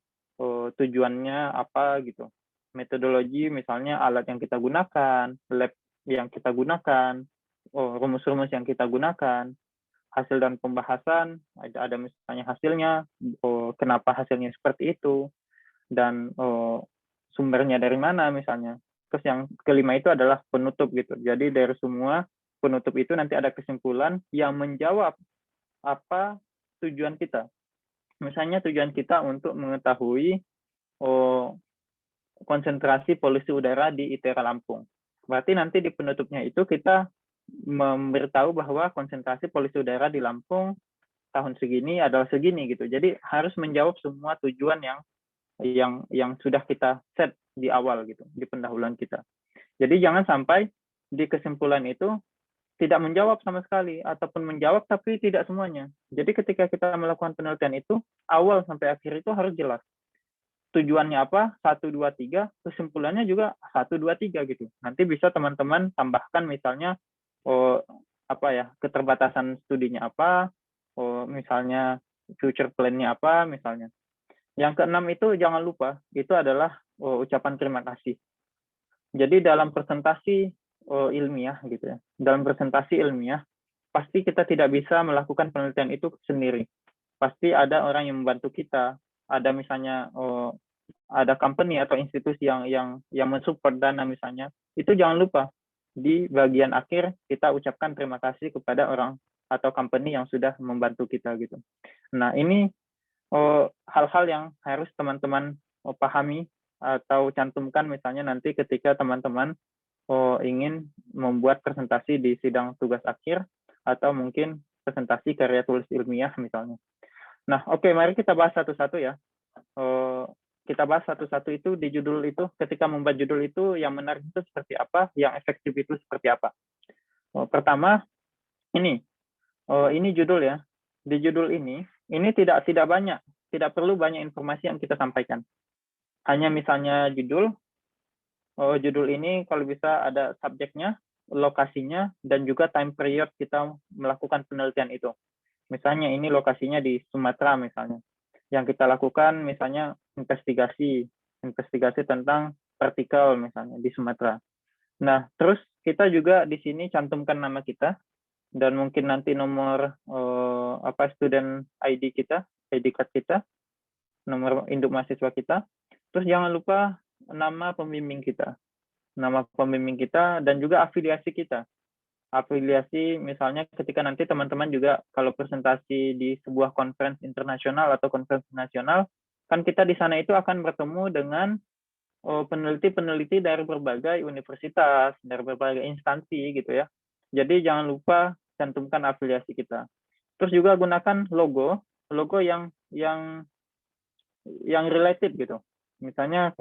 Speaker 4: tujuannya apa gitu. Metodologi, misalnya alat yang kita gunakan, lab yang kita gunakan, rumus-rumus yang kita gunakan, hasil dan pembahasan, ada misalnya hasilnya, kenapa hasilnya seperti itu, dan sumbernya dari mana misalnya. Terus yang kelima itu adalah penutup gitu. Jadi dari semua penutup itu nanti ada kesimpulan yang menjawab apa tujuan kita. Misalnya tujuan kita untuk mengetahui konsentrasi polusi udara di ITERA Lampung. Berarti nanti di penutupnya itu kita memberitahu bahwa konsentrasi polusi udara di Lampung tahun segini adalah segini gitu. Jadi harus menjawab semua tujuan yang sudah kita set di awal gitu, di pendahuluan kita. Jadi jangan sampai di kesimpulan itu tidak menjawab sama sekali ataupun menjawab tapi tidak semuanya. Jadi ketika kita melakukan penelitian itu awal sampai akhir itu harus jelas. Tujuannya apa? 1 2 3, kesimpulannya juga 1 2 3 gitu. Nanti bisa teman-teman tambahkan misalnya keterbatasan studinya apa, misalnya future plan-nya apa misalnya. Yang keenam itu jangan lupa, itu adalah ucapan terima kasih. Jadi dalam presentasi ilmiah gitu ya, dalam presentasi ilmiah pasti kita tidak bisa melakukan penelitian itu sendiri. Pasti ada orang yang membantu kita, ada misalnya ada company atau institusi yang mensupport dana misalnya. Itu jangan lupa di bagian akhir kita ucapkan terima kasih kepada orang atau company yang sudah membantu kita gitu. Nah ini hal-hal yang harus teman-teman pahami atau cantumkan misalnya nanti ketika teman-teman ingin membuat presentasi di sidang tugas akhir atau mungkin presentasi karya tulis ilmiah misalnya. Nah, oke, mari kita bahas satu-satu ya. Kita bahas satu-satu itu di judul itu, ketika membuat judul itu yang menarik itu seperti apa, yang efektif itu seperti apa. Pertama, ini judul ya. Di judul ini tidak banyak, tidak perlu banyak informasi yang kita sampaikan. Hanya misalnya judul ini kalau bisa ada subjeknya, lokasinya, dan juga time period kita melakukan penelitian itu. Misalnya ini lokasinya di Sumatera misalnya. Yang kita lakukan misalnya investigasi tentang partikel misalnya di Sumatera. Nah, terus kita juga di sini cantumkan nama kita, dan mungkin nanti nomor student ID kita, ID card kita, nomor induk mahasiswa kita. Terus jangan lupa nama pembimbing kita, dan juga afiliasi kita. Afiliasi misalnya ketika nanti teman-teman juga kalau presentasi di sebuah conference internasional atau conference nasional, kan kita di sana itu akan bertemu dengan peneliti-peneliti dari berbagai universitas, dari berbagai instansi gitu ya. Jadi jangan lupa cantumkan afiliasi kita. Terus juga gunakan logo yang related gitu. Misalnya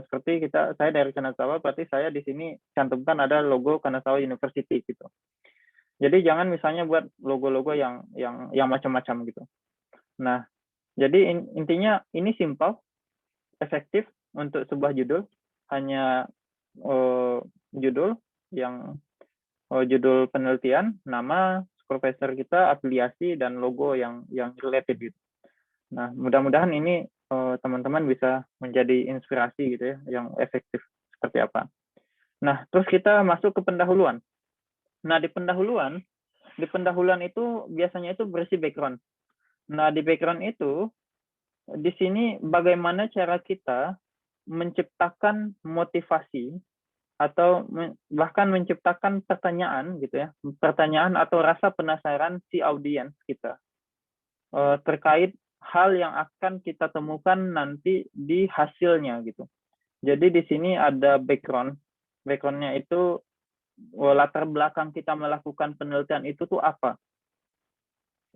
Speaker 4: seperti saya dari Kanazawa, berarti saya di sini cantumkan ada logo Kanazawa University gitu. Jadi jangan misalnya buat logo-logo yang macam-macam gitu. Nah, jadi intinya ini simple, efektif untuk sebuah judul, hanya judul yang judul penelitian, nama, profesor kita, afiliasi, dan logo yang related gitu. Nah, mudah-mudahan ini teman-teman bisa menjadi inspirasi gitu ya, yang efektif seperti apa. Nah, terus kita masuk ke pendahuluan. Nah, di pendahuluan itu biasanya itu berisi background. Nah, di background itu, di sini bagaimana cara kita menciptakan motivasi atau bahkan menciptakan pertanyaan gitu ya, pertanyaan atau rasa penasaran si audiens kita terkait hal yang akan kita temukan nanti di hasilnya gitu. Jadi di sini ada backgroundnya itu latar belakang kita melakukan penelitian itu tuh apa.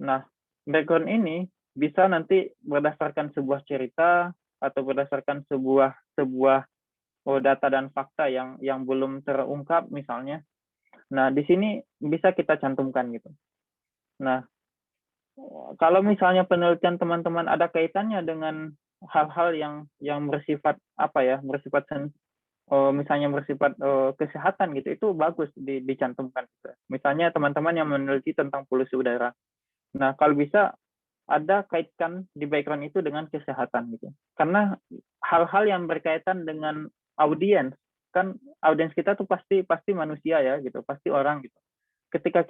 Speaker 4: Nah, background ini bisa nanti berdasarkan sebuah cerita atau berdasarkan sebuah data dan fakta yang belum terungkap misalnya. Nah, di sini bisa kita cantumkan gitu. Nah, kalau misalnya penelitian teman-teman ada kaitannya dengan hal-hal yang bersifat apa ya, misalnya bersifat kesehatan gitu, itu bagus dicantumkan. Misalnya teman-teman yang meneliti tentang polusi udara. Nah, kalau bisa ada kaitkan di background itu dengan kesehatan gitu. Karena hal-hal yang berkaitan dengan audiens, kan audiens kita tuh pasti manusia ya gitu, pasti orang gitu. Ketika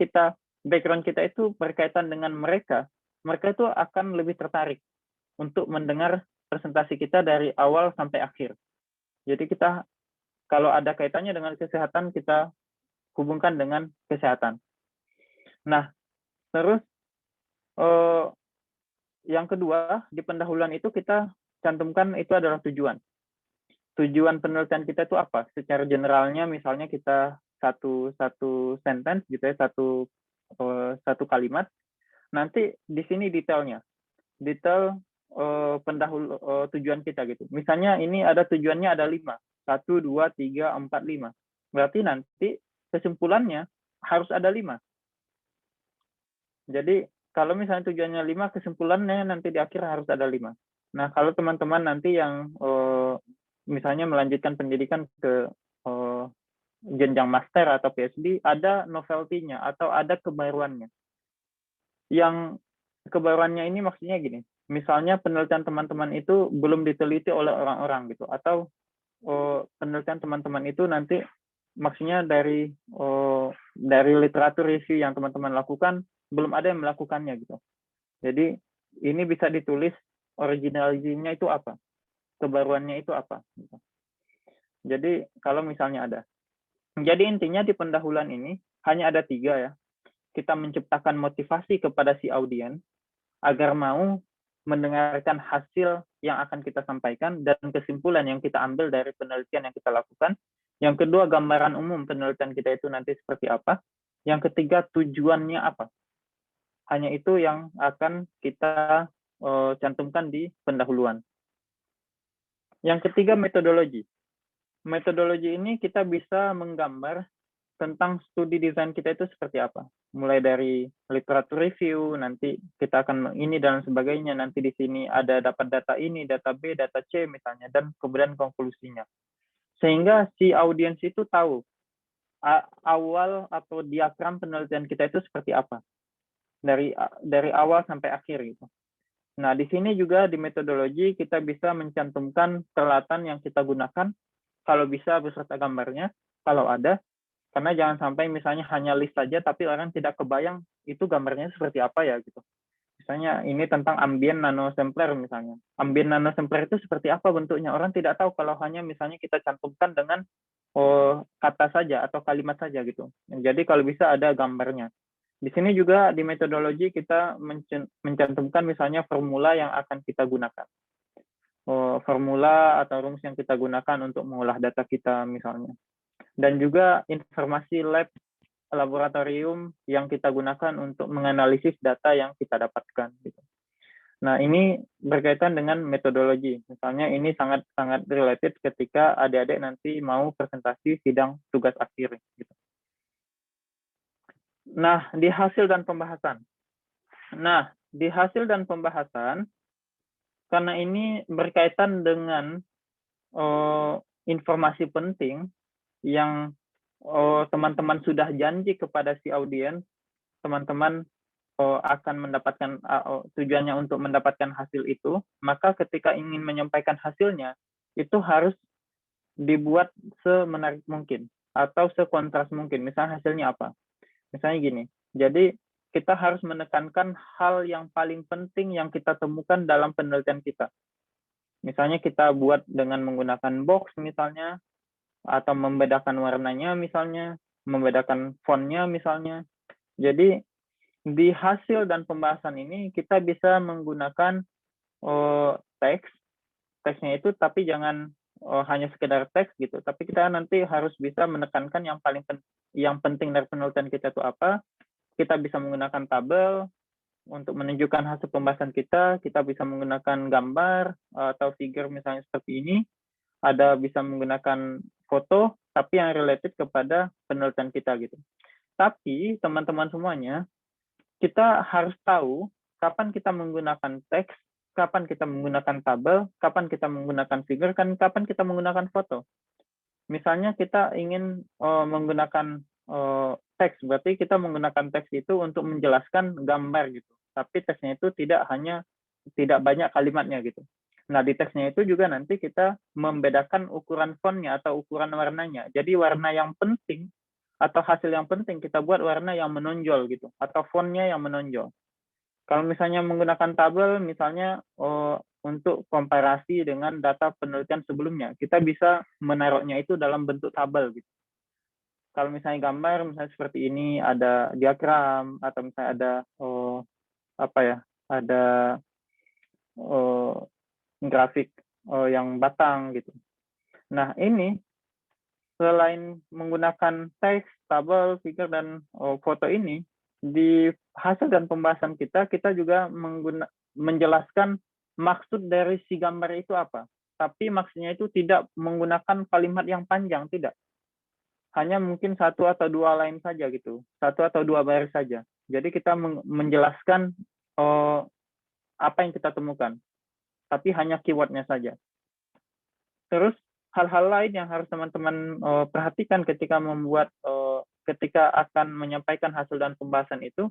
Speaker 4: background kita itu berkaitan dengan mereka itu akan lebih tertarik untuk mendengar presentasi kita dari awal sampai akhir. Jadi kita kalau ada kaitannya dengan kesehatan, kita hubungkan dengan kesehatan. Nah, terus yang kedua, di pendahuluan itu kita cantumkan itu adalah tujuan. Tujuan penelitian kita itu apa? Secara generalnya misalnya kita satu sentence gitu ya, satu kalimat. Nanti di sini detailnya. Detail tujuan kita gitu. Misalnya ini ada tujuannya ada 5. 1, 2, 3, 4, 5. Berarti nanti kesimpulannya harus ada 5. Jadi kalau misalnya tujuannya 5, kesimpulannya nanti di akhir harus ada 5. Nah, kalau teman-teman nanti yang misalnya melanjutkan pendidikan ke jenjang master atau PhD, ada novelty-nya atau ada kebaruannya. Yang kebaruannya ini maksudnya gini, misalnya penelitian teman-teman itu belum diteliti oleh orang-orang gitu, atau penelitian teman-teman itu nanti maksudnya dari literatur review yang teman-teman lakukan belum ada yang melakukannya gitu. Jadi ini bisa ditulis originality-nya itu apa, kebaruannya itu apa. Gitu. Jadi kalau misalnya ada. Jadi intinya di pendahuluan ini hanya ada 3 ya. Kita menciptakan motivasi kepada si audiens agar mau mendengarkan hasil yang akan kita sampaikan dan kesimpulan yang kita ambil dari penelitian yang kita lakukan. Yang kedua, gambaran umum penelitian kita itu nanti seperti apa. Yang ketiga, tujuannya apa. Hanya itu yang akan kita cantumkan di pendahuluan. Yang ketiga, metodologi. Metodologi ini kita bisa menggambar tentang studi desain kita itu seperti apa. Mulai dari literatur review, nanti kita akan ini dan sebagainya. Nanti di sini ada dapat data ini, data B, data C misalnya, dan kemudian konklusinya. Sehingga si audiens itu tahu awal atau diagram penelitian kita itu seperti apa. Dari awal sampai akhir gitu. Nah, di sini juga di metodologi kita bisa mencantumkan peralatan yang kita gunakan, kalau bisa beserta gambarnya, kalau ada. Karena jangan sampai misalnya hanya list saja, tapi orang tidak kebayang itu gambarnya seperti apa ya gitu. Misalnya ini tentang ambient nanosampler misalnya. Ambient nanosampler itu seperti apa bentuknya? Orang tidak tahu kalau hanya misalnya kita cantumkan dengan kata saja atau kalimat saja gitu. Jadi kalau bisa ada gambarnya. Di sini juga di metodologi kita mencantumkan misalnya formula yang akan kita gunakan. Formula atau rumus yang kita gunakan untuk mengolah data kita misalnya. Dan juga informasi laboratorium yang kita gunakan untuk menganalisis data yang kita dapatkan. Gitu. Nah, ini berkaitan dengan metodologi. Misalnya ini sangat related ketika adik-adik nanti mau presentasi sidang tugas akhir. Gitu. Nah, di hasil dan pembahasan. Karena ini berkaitan dengan informasi penting yang teman-teman sudah janji kepada si audiens, teman-teman akan mendapatkan tujuannya untuk mendapatkan hasil itu, maka ketika ingin menyampaikan hasilnya, itu harus dibuat semenarik mungkin. atau sekontras mungkin. Misalnya hasilnya apa? Misalnya gini, jadi kita harus menekankan hal yang paling penting yang kita temukan dalam penelitian kita. Misalnya kita buat dengan menggunakan box misalnya, atau membedakan warnanya misalnya, membedakan fontnya misalnya. Jadi di hasil dan pembahasan ini kita bisa menggunakan teks, teksnya itu tapi jangan hanya sekedar teks gitu, tapi kita nanti harus bisa menekankan yang penting dari penelitian kita itu apa. Kita bisa menggunakan tabel untuk menunjukkan hasil pembahasan kita bisa menggunakan gambar atau figure misalnya seperti ini, ada bisa menggunakan foto, tapi yang related kepada penelitian kita gitu. Tapi teman-teman semuanya, kita harus tahu kapan kita menggunakan teks, kapan kita menggunakan tabel, kapan kita menggunakan figure, kan kapan kita menggunakan foto. Misalnya kita ingin menggunakan teks, berarti kita menggunakan teks itu untuk menjelaskan gambar gitu. Tapi teksnya itu tidak banyak kalimatnya gitu. Nah, di teksnya itu juga nanti kita membedakan ukuran fontnya atau ukuran warnanya. Jadi warna yang penting atau hasil yang penting kita buat warna yang menonjol gitu, atau fontnya yang menonjol. Kalau misalnya menggunakan tabel, misalnya untuk komparasi dengan data penelitian sebelumnya, kita bisa menaruhnya itu dalam bentuk tabel gitu. Kalau misalnya gambar, misalnya seperti ini, ada diagram, atau misalnya ada ada grafik yang batang gitu. Nah, ini selain menggunakan teks, tabel, figure, dan foto ini, di hasil dan pembahasan kita juga menjelaskan maksud dari si gambar itu apa. Tapi maksudnya itu tidak menggunakan kalimat yang panjang, tidak. Hanya mungkin 1 atau 2 line saja gitu, 1 atau 2 baris saja. Jadi kita menjelaskan apa yang kita temukan, tapi hanya keywordnya saja. Terus hal-hal lain yang harus teman-teman perhatikan ketika ketika akan menyampaikan hasil dan pembahasan itu,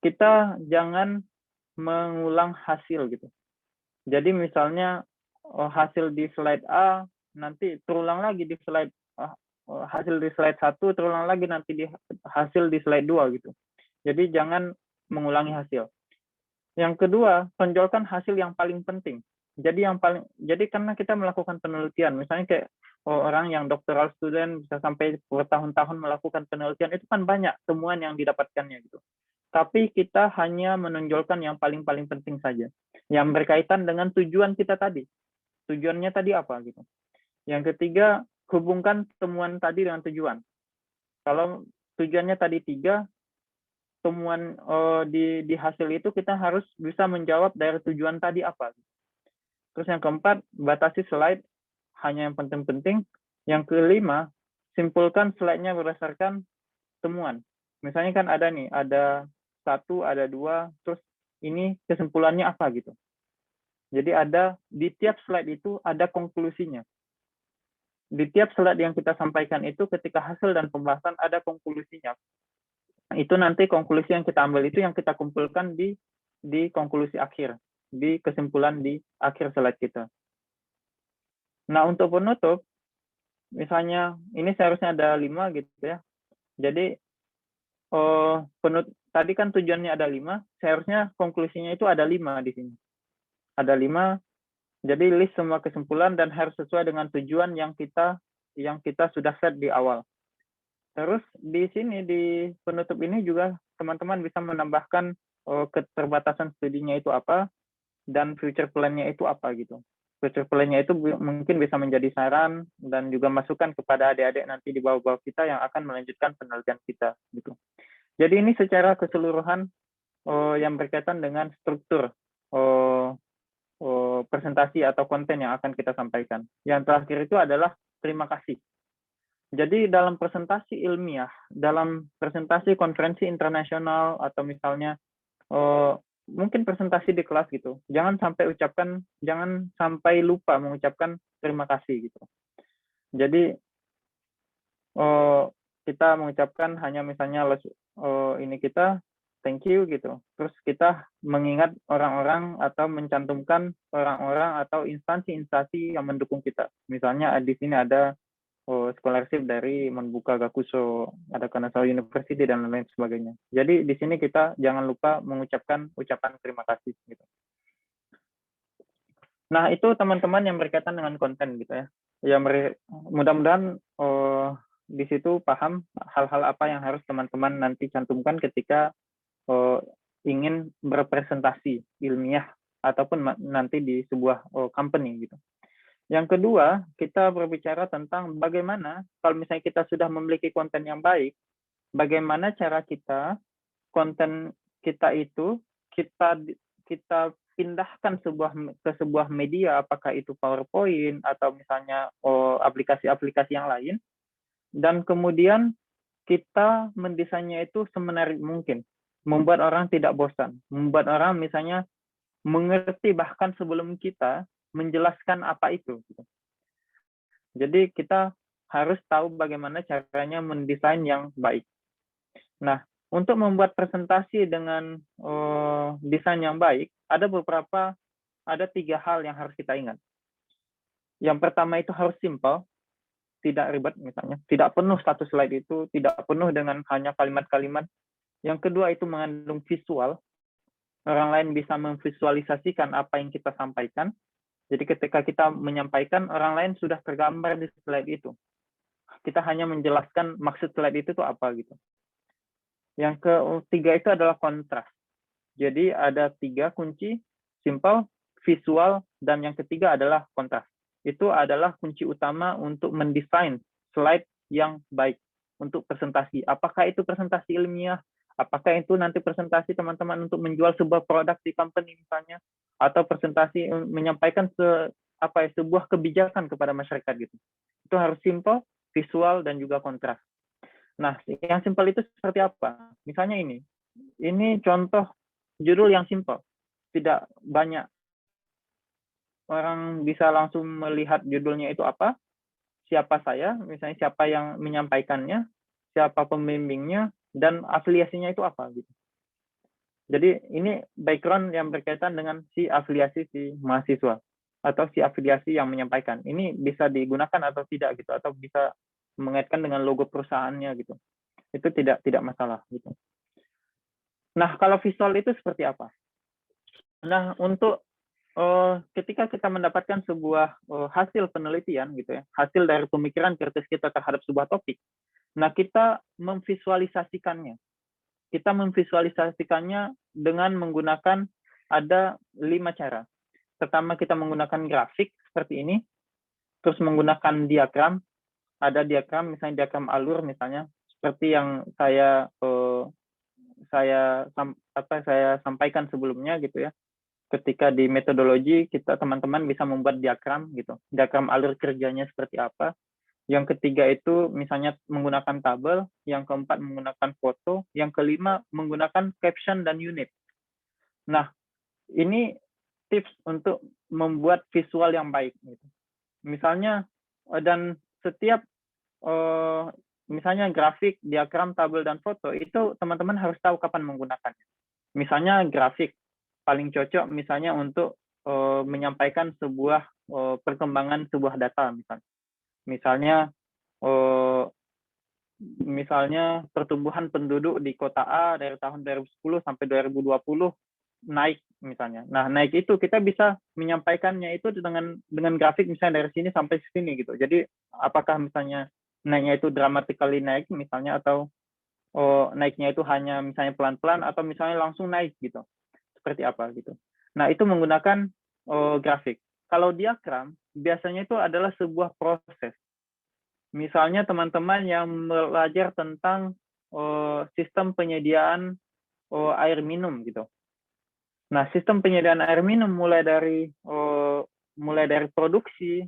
Speaker 4: kita jangan mengulang hasil gitu. Jadi misalnya hasil di slide A nanti terulang lagi di slide hasil di slide 1 terulang lagi nanti di hasil di slide 2 gitu. Jadi jangan mengulangi hasil. Yang kedua, tonjolkan hasil yang paling penting. Jadi karena kita melakukan penelitian, misalnya kayak orang yang doctoral student bisa sampai bertahun-tahun melakukan penelitian, itu kan banyak temuan yang didapatkannya gitu. Tapi kita hanya menonjolkan yang paling penting saja, yang berkaitan dengan tujuan kita tadi. Tujuannya tadi apa gitu. Yang ketiga, hubungkan temuan tadi dengan tujuan. Kalau tujuannya tadi 3, temuan di hasil itu kita harus bisa menjawab dari tujuan tadi apa. Terus yang keempat, batasi slide hanya yang penting-penting. Yang kelima, simpulkan slide-nya berdasarkan temuan. Misalnya kan ada 1, ada 2, terus ini kesimpulannya apa gitu. Jadi di tiap slide itu ada konklusinya. Di tiap slide yang kita sampaikan itu ketika hasil dan pembahasan ada konklusinya. Itu nanti konklusi yang kita ambil itu yang kita kumpulkan di konklusi akhir, di kesimpulan di akhir slide kita. Nah, untuk penutup, misalnya ini seharusnya ada 5 gitu ya. Jadi tadi kan tujuannya ada 5, seharusnya konklusinya itu ada 5 di sini. Ada 5. Jadi list semua kesimpulan dan harus sesuai dengan tujuan yang kita sudah set di awal. Terus di sini di penutup ini juga teman-teman bisa menambahkan keterbatasan studinya itu apa dan future plan-nya itu apa gitu. Future plan-nya itu mungkin bisa menjadi saran dan juga masukan kepada adik-adik nanti di bawah-bawah kita yang akan melanjutkan penelitian kita gitu. Jadi ini secara keseluruhan yang berkaitan dengan struktur presentasi atau konten yang akan kita sampaikan. Yang terakhir itu adalah terima kasih. Jadi dalam presentasi ilmiah, dalam presentasi konferensi internasional atau misalnya mungkin presentasi di kelas gitu, jangan sampai lupa mengucapkan terima kasih gitu. Jadi kita mengucapkan hanya misalnya ini kita thank you gitu. Terus kita mengingat orang-orang atau mencantumkan orang-orang atau instansi-instansi yang mendukung kita. Misalnya di sini ada scholarship dari Monbuka Gakuso, ada Kanazawa University dan lain sebagainya. Jadi di sini kita jangan lupa mengucapkan ucapan terima kasih gitu. Nah, itu teman-teman yang berkaitan dengan konten gitu ya. Ya mudah-mudahan di situ paham hal-hal apa yang harus teman-teman nanti cantumkan ketika ingin berpresentasi ilmiah ataupun nanti di sebuah company gitu. Yang kedua, kita berbicara tentang bagaimana kalau misalnya kita sudah memiliki konten yang baik, bagaimana cara kita konten kita itu kita pindahkan ke sebuah media, apakah itu PowerPoint atau misalnya aplikasi-aplikasi yang lain, dan kemudian kita mendesainnya itu semenarik mungkin, membuat orang tidak bosan, membuat orang misalnya mengerti bahkan sebelum kita menjelaskan apa itu. Jadi kita harus tahu bagaimana caranya mendesain yang baik. Nah, untuk membuat presentasi dengan desain yang baik, ada 3 hal yang harus kita ingat. Yang pertama itu harus simple, tidak ribet misalnya, tidak penuh satu slide itu, tidak penuh dengan hanya kalimat-kalimat. Yang kedua itu mengandung visual, orang lain bisa memvisualisasikan apa yang kita sampaikan. Jadi ketika kita menyampaikan, orang lain sudah tergambar di slide itu. Kita hanya menjelaskan maksud slide itu tuh apa gitu. Yang ketiga itu adalah kontras. Jadi ada 3 kunci, simple, visual, dan yang ketiga adalah kontras. Itu adalah kunci utama untuk mendesain slide yang baik untuk presentasi. Apakah itu presentasi ilmiah? Apakah itu nanti presentasi teman-teman untuk menjual sebuah produk di company misalnya? Atau presentasi menyampaikan sebuah kebijakan kepada masyarakat gitu. Itu harus simple, visual, dan juga kontras. Nah, yang simple itu seperti apa? Misalnya ini contoh judul yang simple, tidak banyak orang bisa langsung melihat judulnya itu apa, siapa saya, misalnya siapa yang menyampaikannya, siapa pembimbingnya, dan afiliasinya itu apa gitu. Jadi ini background yang berkaitan dengan si afiliasi si mahasiswa atau si afiliasi yang menyampaikan. Ini bisa digunakan atau tidak gitu, atau bisa mengaitkan dengan logo perusahaannya gitu. Itu tidak masalah gitu. Nah, kalau visual itu seperti apa? Nah, untuk ketika kita mendapatkan sebuah hasil penelitian gitu ya, hasil dari pemikiran kritis kita terhadap sebuah topik, nah kita memvisualisasikannya. Kita memvisualisasikannya dengan menggunakan ada 5 cara. Pertama, kita menggunakan grafik seperti ini, terus menggunakan diagram. Ada diagram, misalnya diagram alur misalnya, seperti yang saya sampaikan sebelumnya gitu ya. Ketika di metodologi kita teman-teman bisa membuat diagram gitu. Diagram alur kerjanya seperti apa. Yang ketiga itu misalnya menggunakan tabel, yang keempat menggunakan foto, yang kelima menggunakan caption dan unit. Nah, ini tips untuk membuat visual yang baik. Gitu. Misalnya, dan setiap misalnya grafik, diagram, tabel, dan foto, itu teman-teman harus tahu kapan menggunakannya. Misalnya grafik, paling cocok misalnya untuk menyampaikan sebuah perkembangan sebuah data misalnya. Misalnya pertumbuhan penduduk di kota A dari tahun 2010 sampai 2020 naik misalnya. Nah, naik itu kita bisa menyampaikannya itu dengan grafik misalnya dari sini sampai sini gitu. Jadi apakah misalnya naiknya itu dramatically naik misalnya, atau naiknya itu hanya misalnya pelan-pelan, atau misalnya langsung naik gitu. Seperti apa gitu. Nah, itu menggunakan grafik. Kalau diagram biasanya itu adalah sebuah proses. Misalnya teman-teman yang belajar tentang sistem penyediaan air minum gitu. Nah, sistem penyediaan air minum mulai dari produksi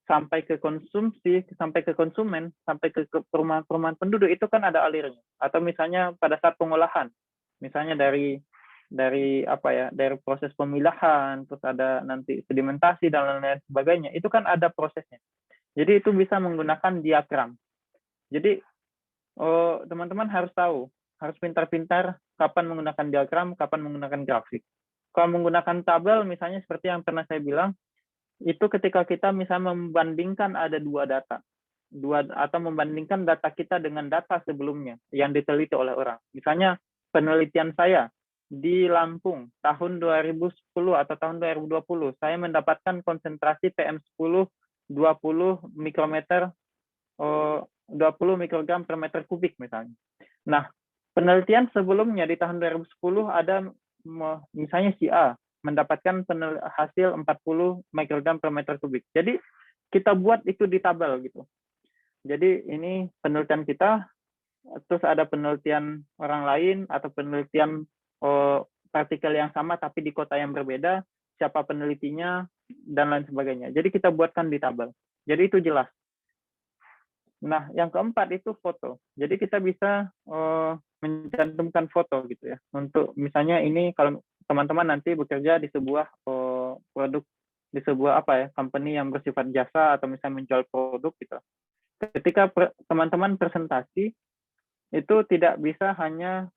Speaker 4: sampai ke konsumsi, sampai ke konsumen, sampai ke perumahan penduduk, itu kan ada alirnya. Atau misalnya pada saat pengolahan, misalnya dari proses pemilahan, terus ada nanti sedimentasi dan lain-lain sebagainya, itu kan ada prosesnya. Jadi itu bisa menggunakan diagram. Jadi teman-teman harus tahu, harus pintar-pintar kapan menggunakan diagram, kapan menggunakan grafik. Kalau menggunakan tabel, misalnya seperti yang pernah saya bilang, itu ketika kita misalnya membandingkan ada 2 data. atau membandingkan data kita dengan data sebelumnya yang diteliti oleh orang. Misalnya penelitian saya di Lampung tahun 2010 atau tahun 2020, saya mendapatkan konsentrasi PM10 20 mikrometer 20 mikrogram per meter kubik misalnya. Nah, penelitian sebelumnya di tahun 2010 ada misalnya si A mendapatkan hasil 40 mikrogram per meter kubik. Jadi kita buat itu di tabel gitu. Jadi ini penelitian kita, terus ada penelitian orang lain atau penelitian partikel yang sama tapi di kota yang berbeda, siapa penelitinya dan lain sebagainya. Jadi kita buatkan di tabel. Jadi itu jelas. Nah, yang keempat itu foto. Jadi kita bisa mencantumkan foto gitu ya. Untuk misalnya ini kalau teman-teman nanti bekerja di sebuah produk, di sebuah company yang bersifat jasa atau misalnya menjual produk gitu. Ketika teman-teman presentasi itu tidak bisa hanya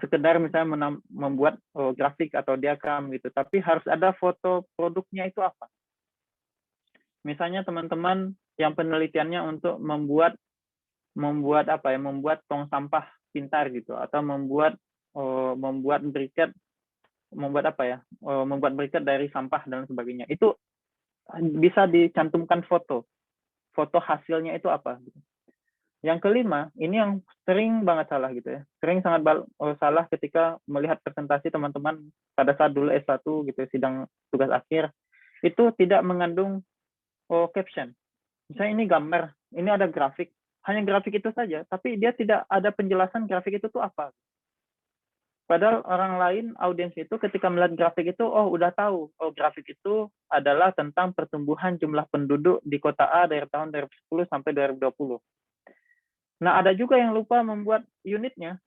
Speaker 4: sekedar misalnya membuat grafik atau diagram gitu, tapi harus ada foto produknya itu apa. Misalnya teman-teman yang penelitiannya untuk membuat tong sampah pintar gitu, atau membuat briket, membuat briket dari sampah dan sebagainya. Itu bisa dicantumkan foto hasilnya itu apa. Yang kelima, ini yang sering banget salah gitu ya, sering sangat salah ketika melihat presentasi teman-teman pada saat dulu S1 gitu, sidang tugas akhir, itu tidak mengandung caption. Misalnya ini gambar, ini ada grafik, hanya grafik itu saja, tapi dia tidak ada penjelasan grafik itu tuh apa. Padahal orang lain, audiens itu ketika melihat grafik itu, udah tahu, grafik itu adalah tentang pertumbuhan jumlah penduduk di kota A dari tahun 2010 sampai 2020. Nah, ada juga yang lupa membuat unitnya.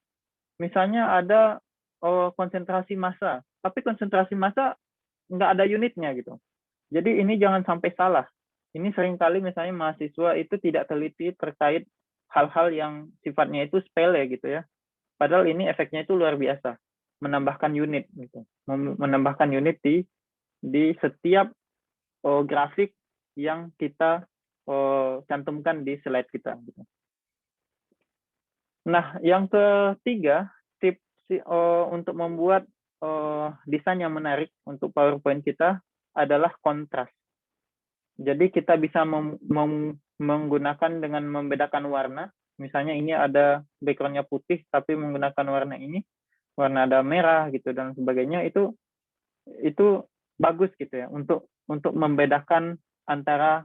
Speaker 4: Misalnya ada konsentrasi massa, tapi konsentrasi massa nggak ada unitnya gitu. Jadi ini jangan sampai salah. Ini seringkali misalnya mahasiswa itu tidak teliti terkait hal-hal yang sifatnya itu sepele gitu ya. Padahal ini efeknya itu luar biasa, menambahkan unit gitu, menambahkan unit di setiap grafik yang kita cantumkan di slide kita. Gitu. Nah, yang ketiga, tips untuk membuat desain yang menarik untuk PowerPoint kita adalah kontras. Jadi kita bisa menggunakan dengan membedakan warna. Misalnya ini ada background-nya putih, tapi menggunakan warna ini, warna ada merah gitu dan sebagainya, itu bagus gitu ya untuk membedakan antara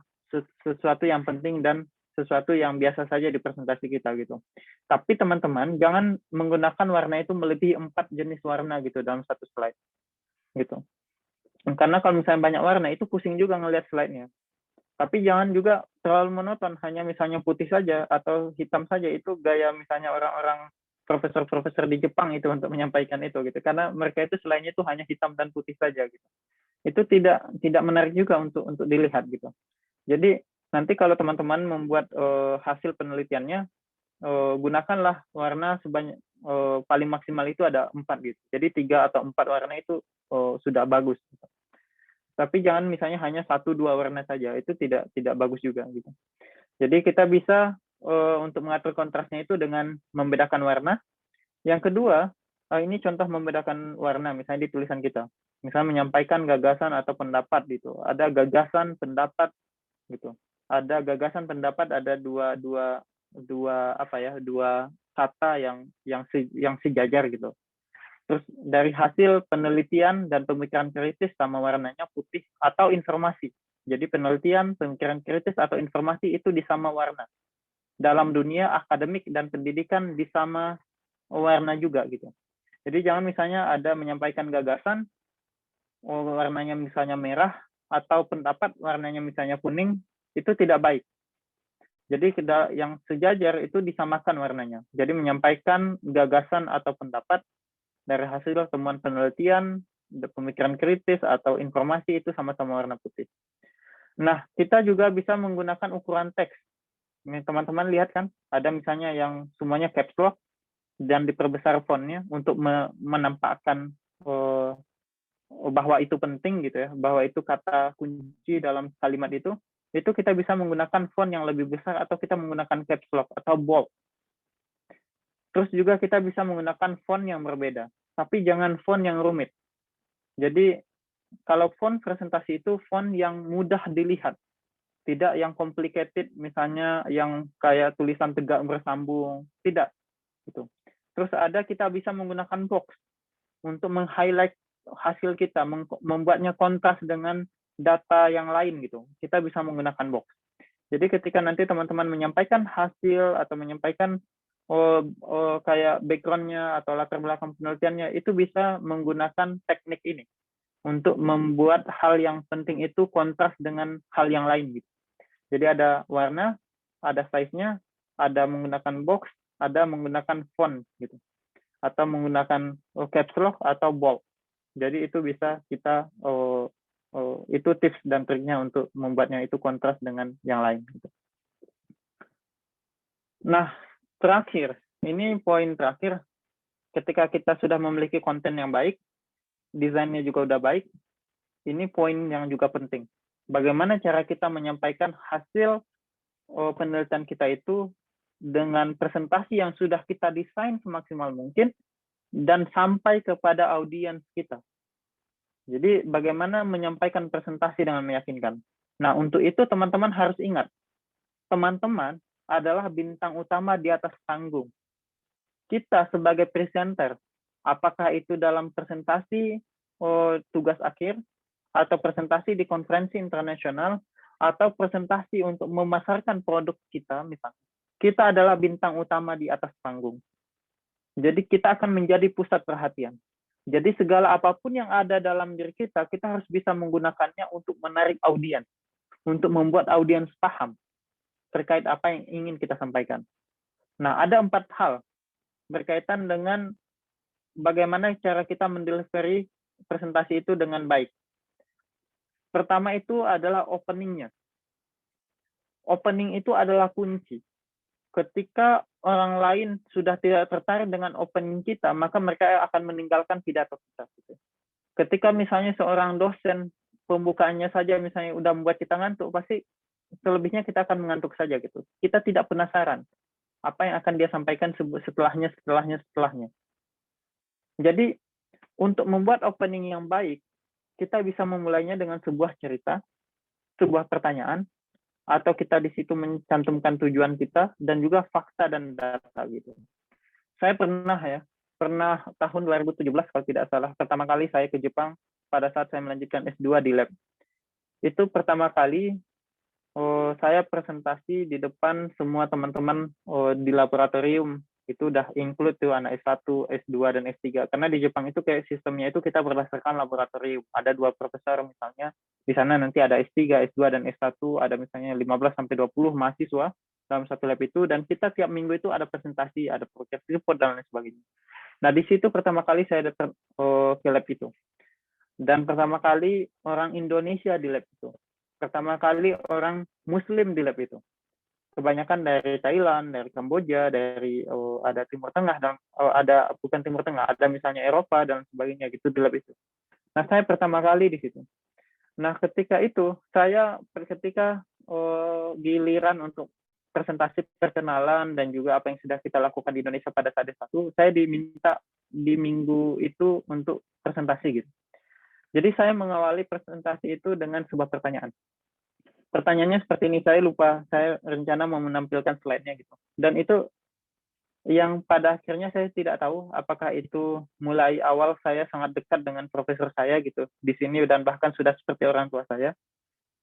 Speaker 4: sesuatu yang penting dan sesuatu yang biasa saja di presentasi kita gitu. Tapi teman-teman jangan menggunakan warna itu melebihi 4 jenis warna gitu dalam satu slide gitu. Karena kalau misalnya banyak warna itu pusing juga ngelihat slide-nya. Tapi jangan juga terlalu monoton, hanya misalnya putih saja atau hitam saja, itu gaya misalnya orang-orang profesor-profesor di Jepang itu untuk menyampaikan itu gitu. Karena mereka itu slide-nya itu hanya hitam dan putih saja gitu. Itu tidak menarik juga untuk dilihat gitu. Jadi nanti kalau teman-teman membuat hasil penelitiannya, gunakanlah warna sebanyak paling maksimal itu ada 4 gitu. Jadi 3 atau 4 warna itu sudah bagus. Gitu. Tapi jangan misalnya hanya 1-2 warna saja, itu tidak bagus juga gitu. Jadi kita bisa untuk mengatur kontrasnya itu dengan membedakan warna. Yang kedua, ini contoh membedakan warna misalnya di tulisan kita. Misalnya menyampaikan gagasan atau pendapat gitu. Ada gagasan, pendapat gitu. Ada gagasan, pendapat, ada dua kata yang sejajar gitu. Terus dari hasil penelitian dan pemikiran kritis sama warnanya putih atau informasi. Jadi penelitian, pemikiran kritis atau informasi itu di sama warna. Dalam dunia akademik dan pendidikan di sama warna juga gitu. Jadi jangan misalnya ada menyampaikan gagasan, warnanya misalnya merah, atau pendapat warnanya misalnya kuning, itu tidak baik. Jadi yang sejajar itu disamakan warnanya. Jadi menyampaikan gagasan atau pendapat dari hasil temuan penelitian, pemikiran kritis, atau informasi itu sama-sama warna putih. Nah, kita juga bisa menggunakan ukuran teks. Teman-teman lihat kan, ada misalnya yang semuanya caps lock, dan diperbesar fontnya untuk menampakkan bahwa itu penting gitu ya, bahwa itu kata kunci dalam kalimat itu itu kita bisa menggunakan font yang lebih besar atau kita menggunakan caps lock atau bold. Terus juga kita bisa menggunakan font yang berbeda, tapi jangan font yang rumit. Jadi kalau font presentasi itu font yang mudah dilihat, tidak yang complicated, misalnya yang kayak tulisan tegak bersambung, tidak. Gitu. Terus kita bisa menggunakan box untuk meng-highlight hasil kita, membuatnya kontras dengan data yang lain gitu. Kita bisa menggunakan box. Jadi ketika nanti teman-teman menyampaikan hasil atau menyampaikan kayak background-nya atau latar belakang penelitiannya, itu bisa menggunakan teknik ini untuk membuat hal yang penting itu kontras dengan hal yang lain gitu. Jadi ada warna, ada size-nya, ada menggunakan box, ada menggunakan font gitu. Atau menggunakan caps lock atau bold. Jadi itu bisa kita itu tips dan triknya untuk membuatnya itu kontras dengan yang lain gitu. Nah, terakhir, ini poin terakhir, ketika kita sudah memiliki konten yang baik, desainnya juga udah baik, ini poin yang juga penting. Bagaimana cara kita menyampaikan hasil penelitian kita itu dengan presentasi yang sudah kita desain semaksimal mungkin dan sampai kepada audiens kita. Jadi bagaimana menyampaikan presentasi dengan meyakinkan. Nah, untuk itu teman-teman harus ingat, teman-teman adalah bintang utama di atas panggung. Kita sebagai presenter, apakah itu dalam presentasi tugas akhir, atau presentasi di konferensi internasional, atau presentasi untuk memasarkan produk kita, misalnya. Kita adalah bintang utama di atas panggung. Jadi kita akan menjadi pusat perhatian. Jadi segala apapun yang ada dalam diri kita, kita harus bisa menggunakannya untuk menarik audiens, untuk membuat audiens paham terkait apa yang ingin kita sampaikan. Nah, ada 4 hal berkaitan dengan bagaimana cara kita mendelivery presentasi itu dengan baik. Pertama itu adalah opening-nya. Opening itu adalah kunci. Ketika orang lain sudah tidak tertarik dengan opening kita, maka mereka akan meninggalkan pidato kita. Ketika misalnya seorang dosen, pembukaannya saja misalnya udah membuat kita ngantuk, pasti selebihnya kita akan mengantuk saja gitu. Kita tidak penasaran apa yang akan dia sampaikan setelahnya. Jadi untuk membuat opening yang baik, kita bisa memulainya dengan sebuah cerita, sebuah pertanyaan, atau kita di situ mencantumkan tujuan kita dan juga fakta dan data gitu. Saya pernah tahun 2017 kalau tidak salah, pertama kali saya ke Jepang pada saat saya melanjutkan S2 di lab. Itu pertama kali saya presentasi di depan semua teman-teman di laboratorium. Itu udah include tuh anak S1, S2, dan S3. Karena di Jepang itu kayak sistemnya itu kita berdasarkan laboratorium. Ada 2 profesor misalnya, di sana nanti ada S3, S2, dan S1, ada misalnya 15-20 mahasiswa dalam satu lab itu, dan kita tiap minggu itu ada presentasi, ada project report, dan lain sebagainya. Nah, di situ pertama kali saya datang ke lab itu. Dan pertama kali orang Indonesia di lab itu. Pertama kali orang Muslim di lab itu. Kebanyakan dari Thailand, dari Kamboja, dari ada Timur Tengah, dan ada bukan Timur Tengah, ada misalnya Eropa dan sebagainya gitu di lab itu. Nah, saya pertama kali di situ. Nah, ketika itu saya ketika giliran untuk presentasi perkenalan dan juga apa yang sudah kita lakukan di Indonesia pada saat itu, saya diminta di minggu itu untuk presentasi gitu. Jadi saya mengawali presentasi itu dengan sebuah pertanyaan. Pertanyaannya seperti ini, saya lupa, saya rencana mau menampilkan slide-nya gitu. Dan itu yang pada akhirnya saya tidak tahu apakah itu mulai awal saya sangat dekat dengan profesor saya gitu di sini dan bahkan sudah seperti orang tua saya.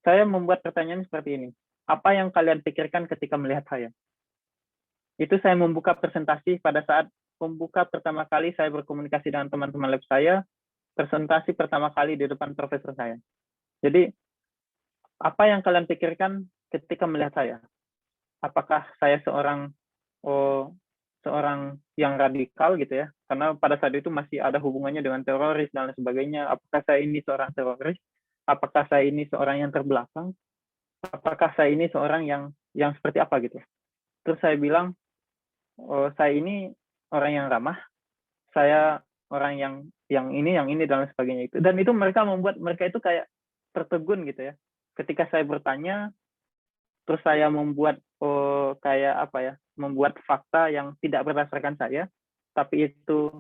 Speaker 4: Saya membuat pertanyaan seperti ini. Apa yang kalian pikirkan ketika melihat saya? Itu saya membuka presentasi pada saat membuka pertama kali saya berkomunikasi dengan teman-teman lab saya, presentasi pertama kali di depan profesor saya. Jadi apa yang kalian pikirkan ketika melihat saya? Apakah saya seorang yang radikal gitu ya? Karena pada saat itu masih ada hubungannya dengan teroris dan lain sebagainya. Apakah saya ini seorang teroris? Apakah saya ini seorang yang terbelakang? Apakah saya ini seorang yang seperti apa gitu? Terus saya bilang, saya ini orang yang ramah. Saya orang yang ini dan lain sebagainya itu. Dan itu mereka membuat mereka itu kayak tertegun gitu ya. Ketika saya bertanya, terus saya membuat kayak apa ya, membuat fakta yang tidak berdasarkan saya, tapi itu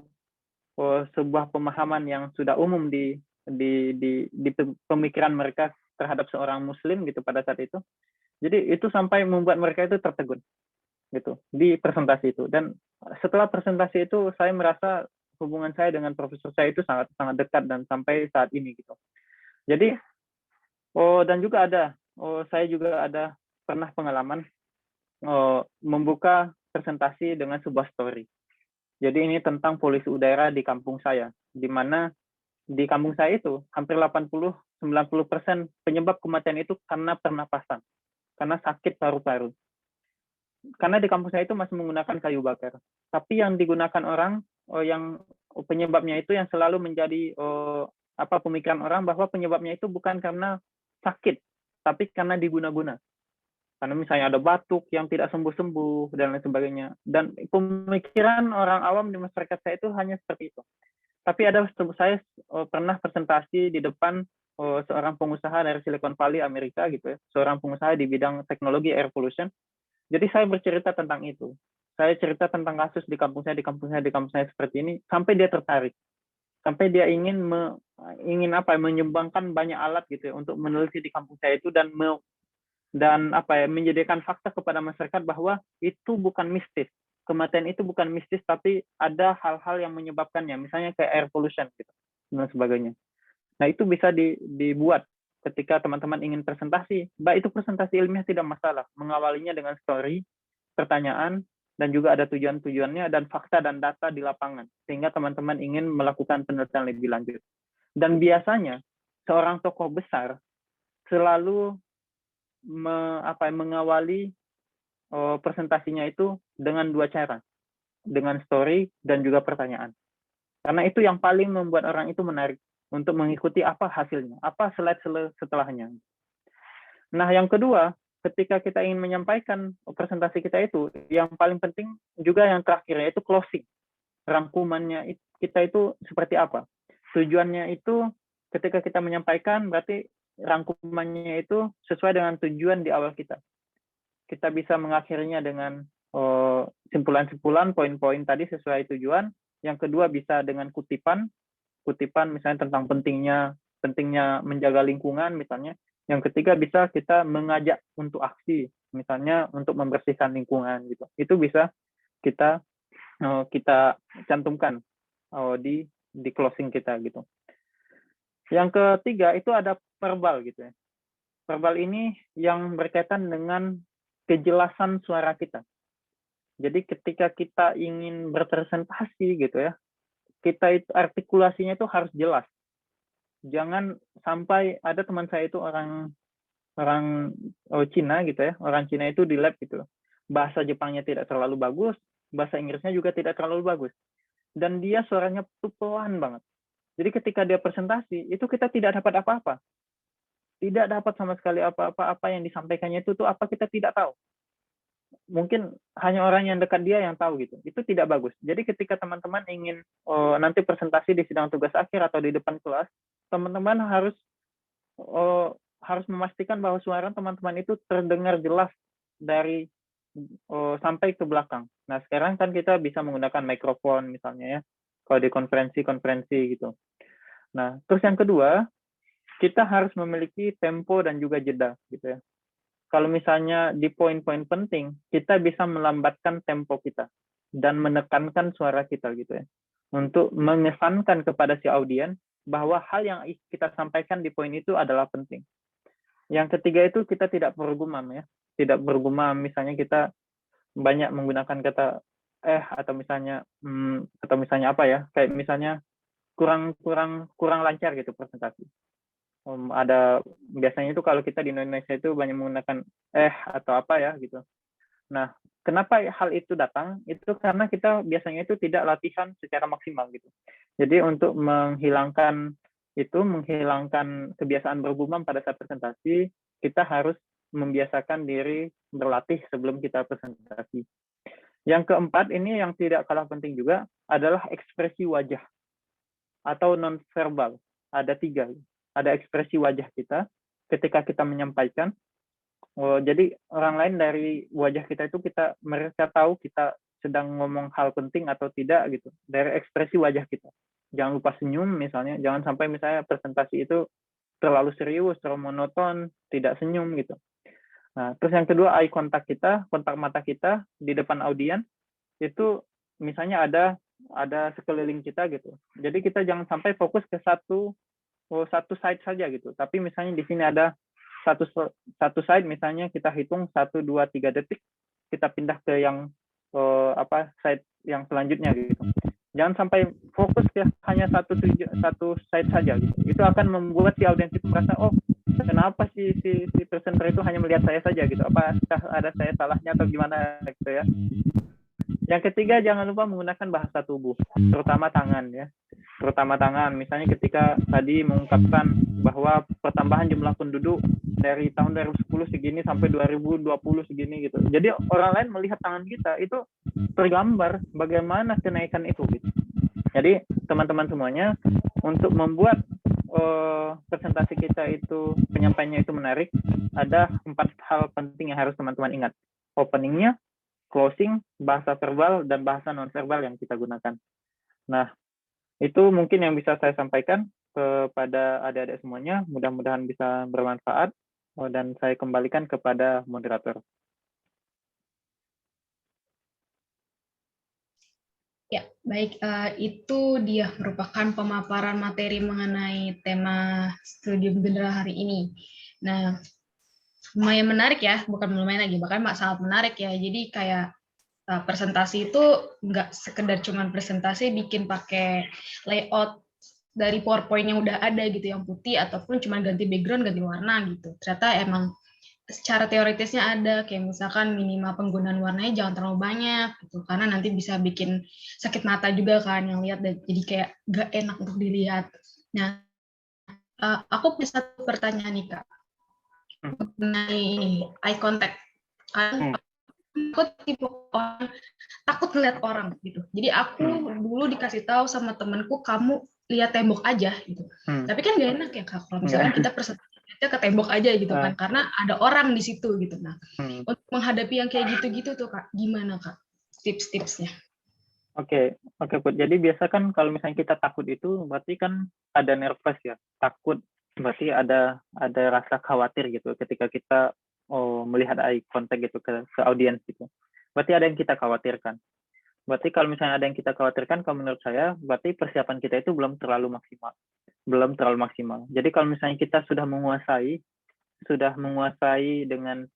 Speaker 4: sebuah pemahaman yang sudah umum di pemikiran mereka terhadap seorang Muslim gitu pada saat itu. Jadi itu sampai membuat mereka itu tertegun gitu di presentasi itu. Dan setelah presentasi itu saya merasa hubungan saya dengan profesor saya itu sangat sangat dekat dan sampai saat ini gitu. Jadi dan juga saya juga ada pernah pengalaman membuka presentasi dengan sebuah story. Jadi ini tentang polusi udara di kampung saya, di mana di kampung saya itu hampir 80-90% penyebab kematian itu karena pernapasan, karena sakit paru-paru. Karena di kampung saya itu masih menggunakan kayu bakar. Tapi yang digunakan orang, yang penyebabnya itu yang selalu menjadi pemikiran orang bahwa penyebabnya itu bukan karena sakit, tapi karena diguna-guna. Karena misalnya ada batuk yang tidak sembuh-sembuh dan lain sebagainya. Dan pemikiran orang awam di masyarakat saya itu hanya seperti itu. Tapi saya pernah presentasi di depan seorang pengusaha dari Silicon Valley Amerika gitu ya, seorang pengusaha di bidang teknologi air pollution. Jadi saya bercerita tentang itu. Saya cerita tentang kasus di kampung saya seperti ini, sampai dia tertarik, sampai dia ingin menyumbangkan banyak alat gitu ya untuk meneliti di kampung saya itu dan menyediakan fakta kepada masyarakat bahwa itu bukan mistis. Kematian itu bukan mistis, tapi ada hal-hal yang menyebabkannya, misalnya kayak air pollution gitu dan sebagainya. Nah, itu bisa dibuat ketika teman-teman ingin presentasi. Baik itu presentasi ilmiah tidak masalah, mengawalinya dengan story, pertanyaan, dan juga ada tujuan-tujuannya dan fakta dan data di lapangan, sehingga teman-teman ingin melakukan penelitian lebih lanjut. Dan biasanya seorang tokoh besar selalu mengawali presentasinya itu dengan dua cara, dengan story dan juga pertanyaan. Karena itu yang paling membuat orang itu menarik untuk mengikuti apa hasilnya, apa slide setelahnya. Nah, yang kedua, ketika kita ingin menyampaikan presentasi kita itu, yang paling penting juga yang terakhir, yaitu closing. Rangkumannya kita itu seperti apa? Tujuannya itu ketika kita menyampaikan, berarti rangkumannya itu sesuai dengan tujuan di awal kita. Kita bisa mengakhirinya dengan simpulan-simpulan, poin-poin tadi sesuai tujuan. Yang kedua bisa dengan kutipan misalnya tentang pentingnya menjaga lingkungan misalnya. Yang ketiga bisa kita mengajak untuk aksi, misalnya untuk membersihkan lingkungan gitu. Itu bisa kita cantumkan di closing kita gitu. Yang ketiga itu ada verbal gitu ya. Verbal ini yang berkaitan dengan kejelasan suara kita. Jadi ketika kita ingin berpresentasi gitu ya, kita itu artikulasinya itu harus jelas. Jangan sampai ada teman saya itu orang Cina gitu ya, orang Cina itu di lab gitu. Bahasa Jepangnya tidak terlalu bagus, bahasa Inggrisnya juga tidak terlalu bagus. Dan dia suaranya tuh pelan banget. Jadi ketika dia presentasi, itu kita tidak dapat apa-apa. Tidak dapat sama sekali apa yang disampaikannya itu tuh apa kita tidak tahu. Mungkin hanya orang yang dekat dia yang tahu gitu. Itu tidak bagus. Jadi ketika teman-teman ingin nanti presentasi di sidang tugas akhir atau di depan kelas, teman-teman harus memastikan bahwa suara teman-teman itu terdengar jelas dari sampai ke belakang. Nah, sekarang kan kita bisa menggunakan mikrofon misalnya ya, kalau di konferensi gitu. Nah, terus yang kedua, kita harus memiliki tempo dan juga jeda gitu ya. Kalau misalnya di poin-poin penting, kita bisa melambatkan tempo kita dan menekankan suara kita gitu ya. Untuk mengesankan kepada si audien bahwa hal yang kita sampaikan di poin itu adalah penting. Yang ketiga itu kita tidak bergumam ya. Tidak bergumam, misalnya kita banyak menggunakan kata atau misalnya apa ya? Kayak misalnya kurang lancar gitu presentasi. Ada biasanya itu kalau kita di Indonesia itu banyak menggunakan atau apa ya gitu. Nah, kenapa hal itu datang? Itu karena kita biasanya itu tidak latihan secara maksimal gitu. Jadi untuk menghilangkan kebiasaan bergumam pada saat presentasi, kita harus membiasakan diri berlatih sebelum kita presentasi. Yang keempat ini yang tidak kalah penting juga adalah ekspresi wajah atau nonverbal. Ada 3. Ada ekspresi wajah kita ketika kita menyampaikan, jadi orang lain dari wajah kita itu mereka tahu kita sedang ngomong hal penting atau tidak gitu dari ekspresi wajah kita. Jangan lupa senyum misalnya, jangan sampai misalnya presentasi itu terlalu serius, terlalu monoton, tidak senyum gitu. Nah, terus yang kedua eye contact kita, kontak mata kita di depan audien itu misalnya ada sekeliling kita gitu. Jadi kita jangan sampai fokus ke satu side saja gitu. Tapi misalnya di sini ada satu side misalnya kita hitung 1, 2, 3 detik, kita pindah ke yang side yang selanjutnya gitu. Jangan sampai fokus ke hanya satu side saja gitu. Itu akan membuat si audiens itu merasa, oh kenapa si presenter itu hanya melihat saya saja gitu, apakah ada saya salahnya atau gimana gitu ya. Yang ketiga, jangan lupa menggunakan bahasa tubuh, terutama tangan ya. Terutama tangan, misalnya ketika tadi mengungkapkan bahwa pertambahan jumlah penduduk dari tahun 2010 segini sampai 2020 segini gitu. Jadi orang lain melihat tangan kita itu tergambar bagaimana kenaikan itu gitu. Jadi teman-teman semuanya untuk membuat presentasi kita itu penyampaiannya itu menarik, ada 4 hal penting yang harus teman-teman ingat. Openingnya, closing, bahasa verbal, dan bahasa non-verbal yang kita gunakan. Nah, itu mungkin yang bisa saya sampaikan kepada adik-adik semuanya. Mudah-mudahan bisa bermanfaat, dan saya kembalikan kepada moderator.
Speaker 1: Ya, baik. Itu dia merupakan pemaparan materi mengenai tema studium general hari ini. Nah, lumayan menarik ya, bukan lumayan lagi, bahkan sangat menarik ya. Jadi kayak presentasi itu nggak sekedar cuman presentasi bikin pakai layout dari PowerPoint yang udah ada gitu, yang putih, ataupun cuma ganti background, ganti warna gitu. Ternyata emang secara teoritisnya ada, kayak misalkan minimal penggunaan warnanya jangan terlalu banyak gitu, karena nanti bisa bikin sakit mata juga kan yang lihat, jadi kayak gak enak untuk dilihat. Nah, aku punya satu pertanyaan nih Kak, mengenai eye contact. Kan aku tipe orang takut ngeliat orang gitu, jadi aku dulu dikasih tahu sama temenku, kamu lihat tembok aja gitu. Tapi kan gak enak ya Kak, kalau misalkan kita presentasi ke tembok aja gitu kan, karena ada orang di situ gitu. Nah, untuk menghadapi yang kayak gitu-gitu tuh Kak, gimana Kak tips-tipsnya?
Speaker 4: Oke, Put. Jadi biasa kan kalau misalnya kita takut itu berarti kan ada nervous ya. Takut berarti ada rasa khawatir gitu ketika kita melihat eye contact gitu ke audiens gitu. Berarti ada yang kita khawatirkan. Berarti kalau misalnya ada yang kita khawatirkan, kalau menurut saya berarti persiapan kita itu belum terlalu maksimal. Jadi kalau misalnya kita sudah menguasai dengan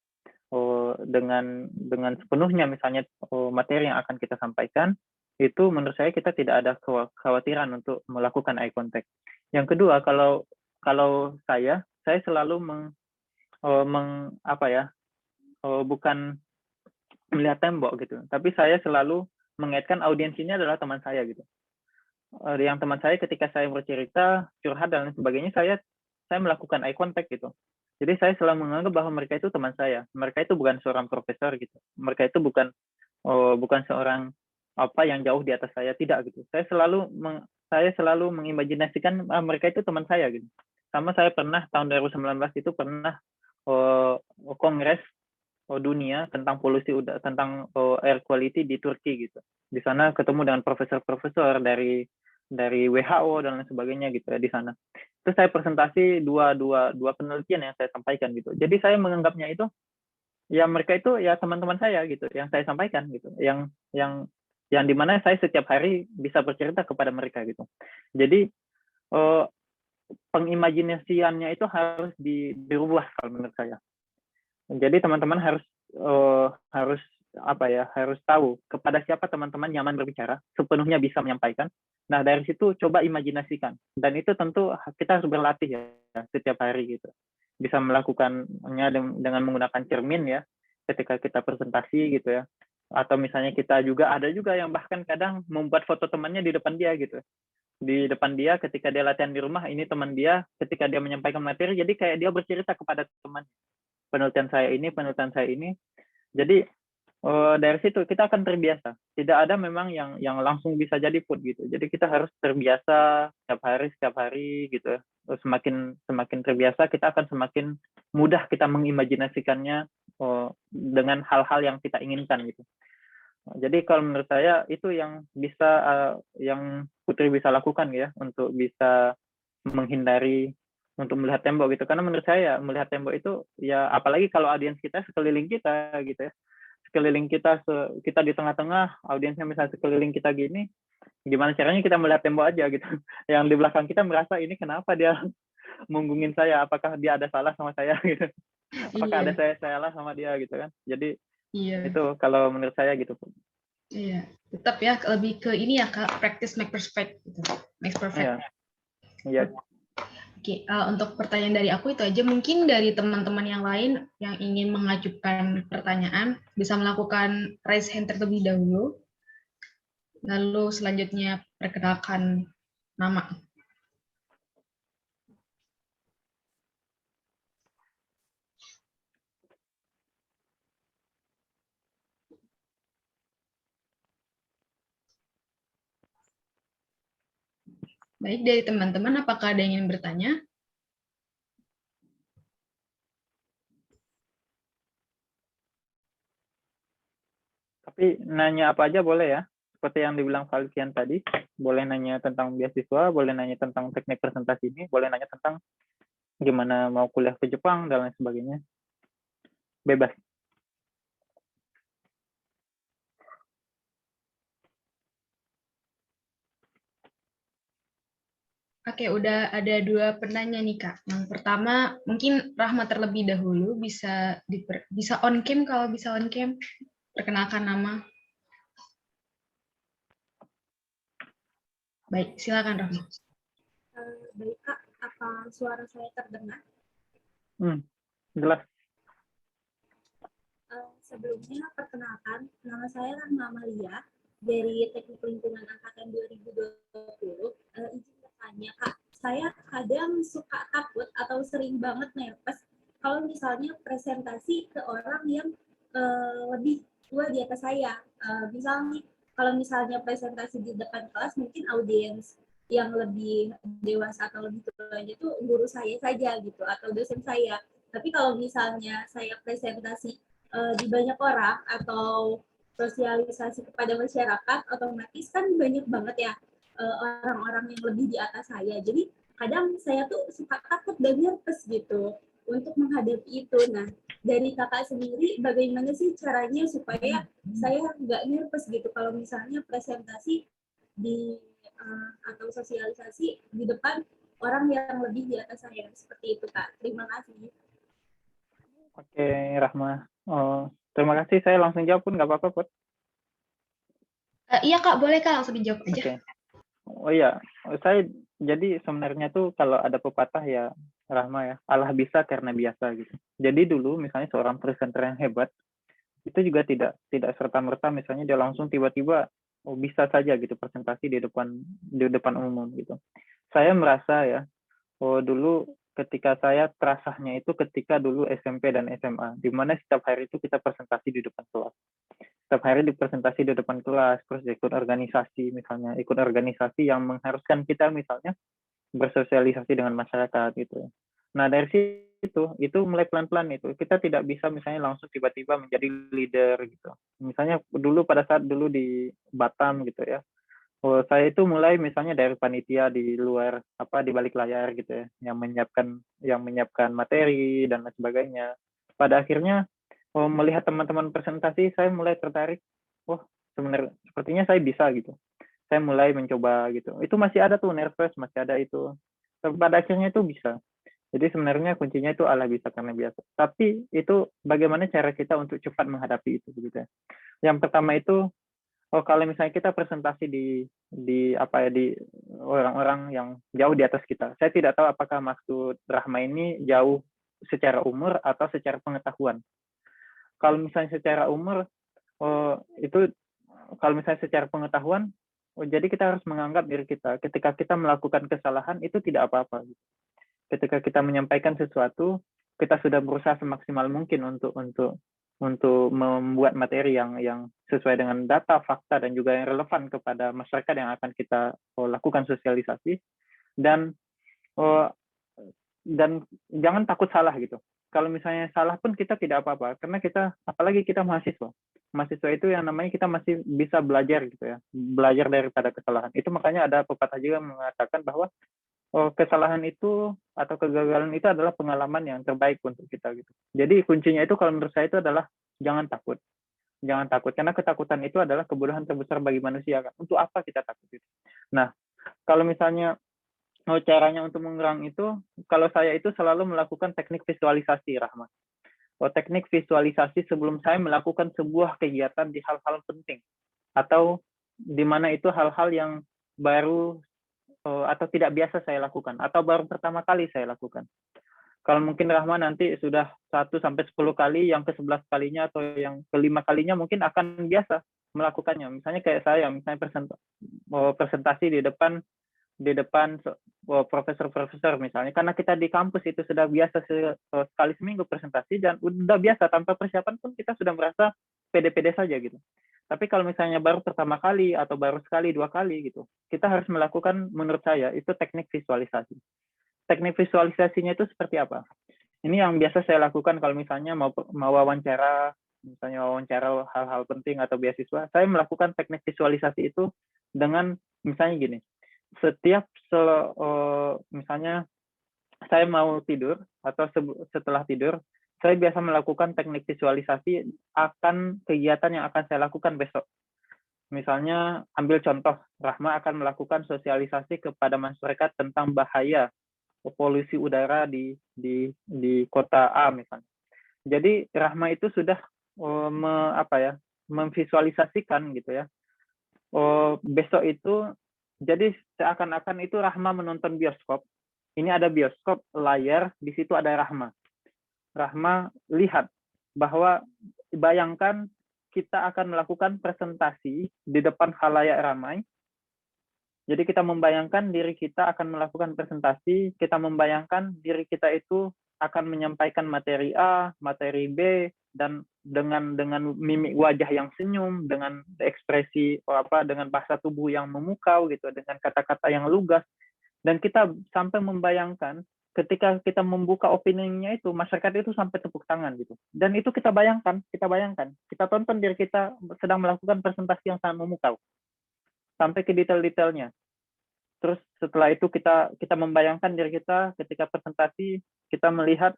Speaker 4: sepenuhnya misalnya materi yang akan kita sampaikan, itu menurut saya kita tidak ada kekhawatiran untuk melakukan eye contact. Yang kedua, kalau saya selalu bukan melihat tembok gitu, tapi saya selalu mengaitkan audiens ini adalah teman saya gitu. Yang teman saya ketika saya bercerita, curhat dan sebagainya, saya melakukan eye contact gitu. Jadi saya selalu menganggap bahwa mereka itu teman saya. Mereka itu bukan seorang profesor gitu. Mereka itu bukan seorang yang jauh di atas saya, tidak gitu. Saya selalu mengimajinasikan mereka itu teman saya gitu. Sama saya pernah tahun 2019 itu pernah kongres dunia tentang polusi udara, tentang air quality di Turki gitu. Di sana ketemu dengan profesor-profesor dari WHO dan lain sebagainya gitu ya di sana. Terus saya presentasi dua penelitian yang saya sampaikan gitu. Jadi saya menganggapnya itu ya mereka itu ya teman-teman saya gitu yang saya sampaikan gitu. Yang dimana saya setiap hari bisa bercerita kepada mereka gitu. Jadi pengimajinasiannya itu harus dirubah kalau menurut saya. Jadi teman-teman harus tahu kepada siapa teman-teman nyaman berbicara, sepenuhnya bisa menyampaikan. Nah, dari situ coba imajinasikan. Dan itu tentu kita harus berlatih ya setiap hari gitu. Bisa melakukannya dengan menggunakan cermin ya ketika kita presentasi gitu ya. Atau misalnya kita ada juga yang bahkan kadang membuat foto temannya di depan dia gitu. Di depan dia ketika dia latihan di rumah, ini teman dia ketika dia menyampaikan materi, jadi kayak dia bercerita kepada teman, penelitian saya ini. Jadi dari situ kita akan terbiasa. Tidak ada memang yang langsung bisa jadi put gitu. Jadi kita harus terbiasa setiap hari gitu. Semakin terbiasa kita akan semakin mudah kita mengimajinasikannya dengan hal-hal yang kita inginkan gitu. Jadi kalau menurut saya itu yang bisa yang Putri bisa lakukan ya untuk bisa menghindari untuk melihat tembok gitu. Karena menurut saya melihat tembok itu ya apalagi kalau audiens kita sekeliling kita gitu ya. Sekeliling kita kita di tengah-tengah, audiensnya misalnya sekeliling kita gini, gimana caranya kita melihat tembok aja gitu. Yang di belakang kita merasa ini kenapa dia munggungin saya, apakah dia ada salah sama saya gitu. Apakah ada
Speaker 1: Iya,
Speaker 4: saya salah sama dia gitu kan. Jadi
Speaker 1: iya,
Speaker 4: itu kalau menurut saya gitu.
Speaker 1: iya. Tetap ya lebih ke ini ya Kak, practice make perfect gitu. Make perfect.
Speaker 4: Iya. Iya.
Speaker 1: Oke, untuk pertanyaan dari aku itu aja. Mungkin dari teman-teman yang lain yang ingin mengajukan pertanyaan bisa melakukan raise hand terlebih dahulu. Lalu selanjutnya perkenalkan nama. Baik, dari teman-teman apakah ada yang ingin bertanya?
Speaker 4: Tapi nanya apa aja boleh ya. Seperti yang dibilang Valvian tadi, boleh nanya tentang beasiswa, boleh nanya tentang teknik presentasi ini, boleh nanya tentang gimana mau kuliah ke Jepang, dan lain sebagainya. Bebas.
Speaker 1: Oke, udah ada 2 penanya nih, Kak. Yang pertama, mungkin Rahma terlebih dahulu, bisa on cam kalau bisa on cam. Perkenalkan nama. Baik, silakan Rahma.
Speaker 2: Baik Kak, apa suara saya terdengar?
Speaker 4: Jelas.
Speaker 2: Sebelumnya perkenalkan, nama saya Rahma Amalia dari Teknik Lingkungan Angkatan 2020. Izin bertanya Kak, saya kadang suka takut atau sering banget nervous kalau misalnya presentasi ke orang yang lebih tua di atas saya. Misalnya kalau misalnya presentasi di depan kelas, mungkin audiens yang lebih dewasa atau lebih tuanya itu guru saya saja gitu atau dosen saya. Tapi kalau misalnya saya presentasi di banyak orang atau sosialisasi kepada masyarakat, otomatis kan banyak banget ya orang-orang yang lebih di atas saya. Jadi kadang saya tuh suka takut dan nervous gitu untuk menghadapi itu. Nah, dari kakak sendiri, bagaimana sih caranya supaya saya nggak nervous gitu kalau misalnya presentasi di atau sosialisasi di depan orang yang lebih di atas saya seperti itu Kak. Terima kasih.
Speaker 4: Oke, Rahma. Terima kasih. Saya langsung jawab pun nggak apa-apa, Put.
Speaker 1: Iya Kak, boleh Kak, langsung dijawab aja.
Speaker 4: Oke. Oh iya, saya jadi sebenarnya tuh kalau ada pepatah ya, Rahma ya, Allah bisa karena biasa gitu. Jadi dulu misalnya seorang presenter yang hebat, itu juga tidak serta-merta misalnya dia langsung tiba-tiba bisa saja gitu presentasi di depan umum gitu. Saya merasa ya, dulu ketika saya terasanya itu ketika dulu SMP dan SMA, di mana setiap hari itu kita presentasi di depan kelas. Setiap hari dipresentasi di depan kelas, terus ikut organisasi misalnya, ikut organisasi yang mengharuskan kita misalnya bersosialisasi dengan masyarakat gitu. Nah dari situ itu mulai pelan-pelan itu kita tidak bisa misalnya langsung tiba-tiba menjadi leader gitu. Misalnya dulu pada saat dulu di Batam gitu ya, saya itu mulai misalnya dari panitia di luar di balik layar gitu ya, yang menyiapkan materi dan lain sebagainya. Pada akhirnya melihat teman-teman presentasi, saya mulai tertarik. Wah, sebenarnya sepertinya saya bisa gitu. Saya mulai mencoba gitu. Itu masih ada tuh nervous, masih ada itu. Tapi pada akhirnya itu bisa. Jadi sebenarnya kuncinya itu Allah bisa karena biasa. Tapi itu bagaimana cara kita untuk cepat menghadapi itu begitu ya. Yang pertama itu kalau misalnya kita presentasi di orang-orang yang jauh di atas kita. Saya tidak tahu apakah maksud Rahma ini jauh secara umur atau secara pengetahuan. Kalau misalnya secara umur, itu kalau misalnya secara pengetahuan, jadi kita harus menganggap diri kita ketika kita melakukan kesalahan itu tidak apa-apa. Ketika kita menyampaikan sesuatu, kita sudah berusaha semaksimal mungkin untuk membuat materi yang sesuai dengan data, fakta, dan juga yang relevan kepada masyarakat yang akan kita lakukan sosialisasi. Dan jangan takut salah gitu. kalau misalnya salah pun kita tidak apa-apa, karena kita, apalagi kita mahasiswa. Mahasiswa itu yang namanya kita masih bisa belajar gitu ya, belajar daripada kesalahan. Itu makanya ada pepatah juga mengatakan bahwa kesalahan itu atau kegagalan itu adalah pengalaman yang terbaik untuk kita gitu. Jadi kuncinya itu kalau menurut saya itu adalah jangan takut. Jangan takut, karena ketakutan itu adalah kebodohan terbesar bagi manusia. Kan? Untuk apa kita takut itu? Nah, kalau misalnya caranya untuk mengurangi itu, kalau saya itu selalu melakukan teknik visualisasi, Rahmat. Teknik visualisasi sebelum saya melakukan sebuah kegiatan di hal-hal penting, atau di mana itu hal-hal yang baru atau tidak biasa saya lakukan, atau baru pertama kali saya lakukan. Kalau mungkin Rahma nanti sudah 1 sampai 10 kali, yang ke-11 kalinya atau yang ke-5 kalinya mungkin akan biasa melakukannya. Misalnya kayak saya, misalnya presentasi di depan profesor-profesor misalnya, karena kita di kampus itu sudah biasa sekali seminggu presentasi dan udah biasa, tanpa persiapan pun kita sudah merasa pede-pede saja gitu. Tapi kalau misalnya baru pertama kali atau baru sekali 2 kali gitu, kita harus melakukan, menurut saya itu teknik visualisasi. Teknik visualisasinya itu seperti apa? Ini yang biasa saya lakukan kalau misalnya mau wawancara, misalnya wawancara hal-hal penting atau beasiswa, saya melakukan teknik visualisasi itu dengan misalnya gini, setiap misalnya saya mau tidur atau setelah tidur, saya biasa melakukan teknik visualisasi akan kegiatan yang akan saya lakukan besok. Misalnya ambil contoh, Rahma akan melakukan sosialisasi kepada masyarakat tentang bahaya polusi udara di kota A misalnya. Jadi Rahma itu sudah memvisualisasikan gitu ya. Besok itu jadi seakan-akan itu Rahma menonton bioskop. Ini ada bioskop layar, di situ ada Rahma. Rahma lihat bahwa bayangkan kita akan melakukan presentasi di depan khalayak ramai. Jadi kita membayangkan diri kita akan melakukan presentasi, kita membayangkan diri kita itu akan menyampaikan materi A, materi B, dan dengan mimik wajah yang senyum, dengan ekspresi dengan bahasa tubuh yang memukau gitu, dengan kata-kata yang lugas, dan kita sampai membayangkan ketika kita membuka openingnya itu, masyarakat itu sampai tepuk tangan gitu. Dan itu kita bayangkan, kita tonton diri kita sedang melakukan presentasi yang sangat memukau. Sampai ke detail-detailnya. Terus setelah itu kita membayangkan diri kita ketika presentasi, kita melihat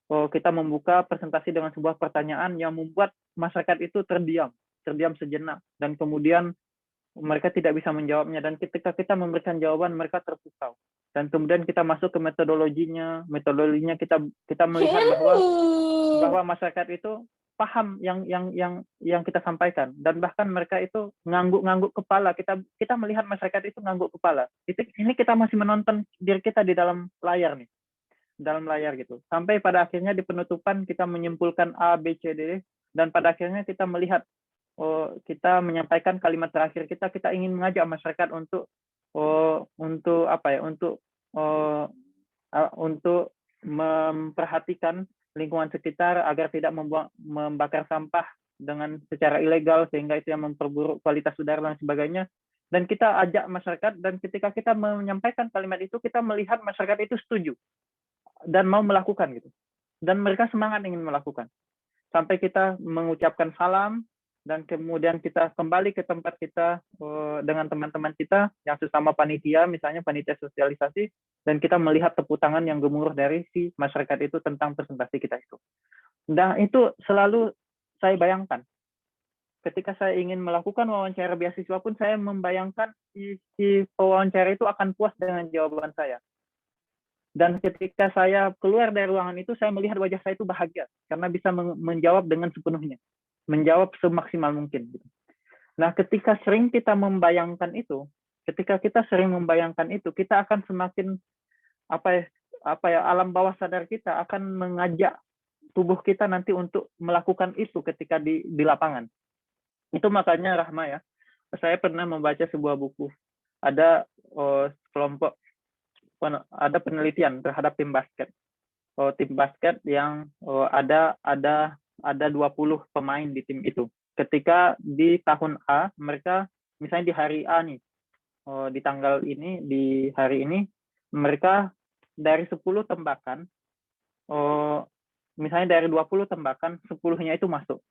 Speaker 4: kita membuka presentasi dengan sebuah pertanyaan yang membuat masyarakat itu terdiam sejenak, dan kemudian mereka tidak bisa menjawabnya, dan ketika kita memberikan jawaban mereka terpukau, dan kemudian kita masuk ke metodologinya kita melihat bahwa masyarakat itu paham yang kita sampaikan, dan bahkan mereka itu ngangguk kepala. Kita melihat masyarakat itu ngangguk kepala. Ini kita masih menonton diri kita di dalam layar gitu. Sampai pada akhirnya di penutupan kita menyimpulkan A, B, C, D, dan pada akhirnya kita melihat kita menyampaikan kalimat terakhir kita ingin mengajak masyarakat untuk memperhatikan lingkungan sekitar agar tidak membakar sampah dengan secara ilegal, sehingga itu yang memperburuk kualitas udara dan sebagainya. Dan kita ajak masyarakat, dan ketika kita menyampaikan kalimat itu, kita melihat masyarakat itu setuju dan mau melakukan gitu. Dan mereka semangat ingin melakukan. Sampai kita mengucapkan salam, dan kemudian kita kembali ke tempat kita dengan teman-teman kita yang sesama panitia, misalnya panitia sosialisasi, dan kita melihat tepuk tangan yang gemuruh dari si masyarakat itu tentang presentasi kita itu. Dan itu selalu saya bayangkan. Ketika saya ingin melakukan wawancara beasiswa pun, saya membayangkan si pewawancara itu akan puas dengan jawaban saya. Dan ketika saya keluar dari ruangan itu, saya melihat wajah saya itu bahagia, karena bisa menjawab dengan sepenuhnya. Menjawab semaksimal mungkin. Nah, ketika sering kita membayangkan itu, kita akan semakin alam bawah sadar kita akan mengajak tubuh kita nanti untuk melakukan itu ketika di lapangan. Itu makanya Rahma ya, saya pernah membaca sebuah buku. Ada ada penelitian terhadap tim basket. Tim basket yang ada 20 pemain di tim itu. Ketika di tahun A, mereka misalnya di hari A nih, di tanggal ini, di hari ini, mereka dari 10 tembakan, misalnya dari 20 tembakan, 10-nya itu masuk.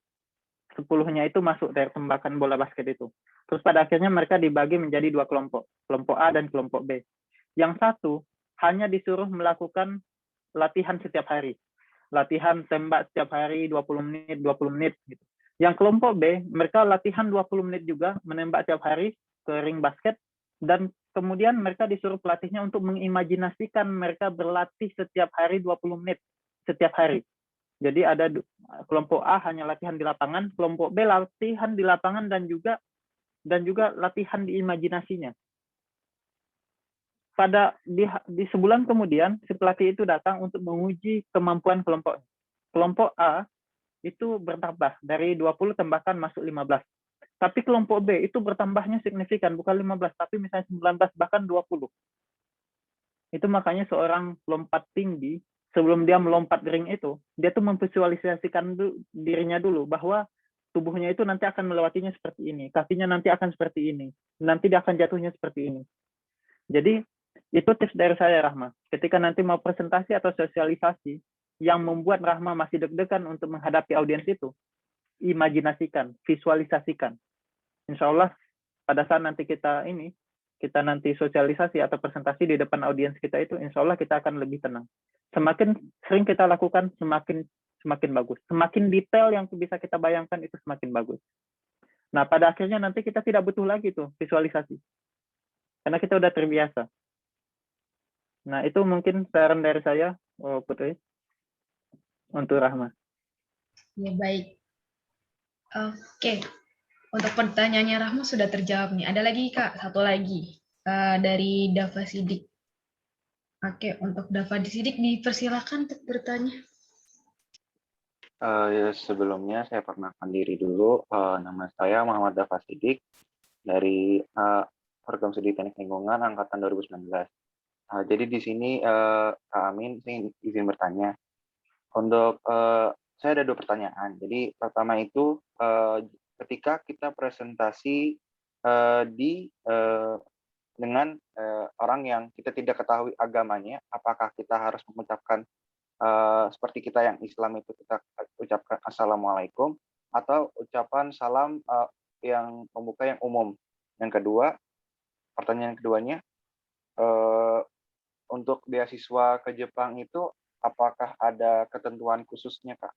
Speaker 4: 10-nya itu masuk dari tembakan bola basket itu. Terus pada akhirnya mereka dibagi menjadi 2 kelompok, kelompok A dan kelompok B. Yang satu hanya disuruh melakukan latihan setiap hari. Latihan tembak setiap hari 20 menit, 20 menit gitu. Yang kelompok B, mereka latihan 20 menit juga, menembak setiap hari ke ring basket, dan kemudian mereka disuruh pelatihnya untuk mengimajinasikan mereka berlatih setiap hari 20 menit setiap hari. Jadi ada kelompok A hanya latihan di lapangan, kelompok B latihan di lapangan dan juga latihan di imajinasinya. Di sebulan kemudian si pelatih itu datang untuk menguji kemampuan kelompok. Kelompok A itu bertambah dari 20 tembakan masuk 15. Tapi kelompok B itu bertambahnya signifikan, bukan 15 tapi misalnya 19 bahkan 20. Itu makanya seorang lompat tinggi sebelum dia melompat ring itu, dia tuh memvisualisasikan dirinya dulu bahwa tubuhnya itu nanti akan melewatinya seperti ini, kakinya nanti akan seperti ini, nanti dia akan jatuhnya seperti ini. Jadi itu tips dari saya, Rahma. Ketika nanti mau presentasi atau sosialisasi yang membuat Rahma masih deg-degan untuk menghadapi audiens itu, imajinasikan, visualisasikan. Insya Allah pada saat nanti kita nanti sosialisasi atau presentasi di depan audiens kita itu, insya Allah kita akan lebih tenang. Semakin sering kita lakukan, semakin bagus. Semakin detail yang bisa kita bayangkan itu semakin bagus. Nah, pada akhirnya nanti kita tidak butuh lagi tuh visualisasi. Karena kita udah terbiasa. Nah, itu mungkin saran dari saya, Putri, untuk Rahma.
Speaker 1: Ya, baik. Oke. Untuk pertanyaannya Rahma sudah terjawab nih. Ada lagi, Kak, satu lagi. Dari Dava Sidik. Oke, untuk Dava Sidik dipersilakan untuk bertanya.
Speaker 5: Sebelumnya saya perkenalkan diri dulu. Nama saya Muhammad Dava Sidik dari Program Studi Teknik Lingkungan angkatan 2019. Jadi di sini Kak Amin, saya izin bertanya. Untuk saya ada 2 pertanyaan. Jadi pertama itu ketika kita presentasi dengan orang yang kita tidak ketahui agamanya, apakah kita harus mengucapkan seperti kita yang Islam itu kita ucapkan Assalamualaikum, atau ucapan salam yang pembuka yang umum? Yang kedua, pertanyaan keduanya, untuk beasiswa ke Jepang itu apakah ada ketentuan khususnya, Kak?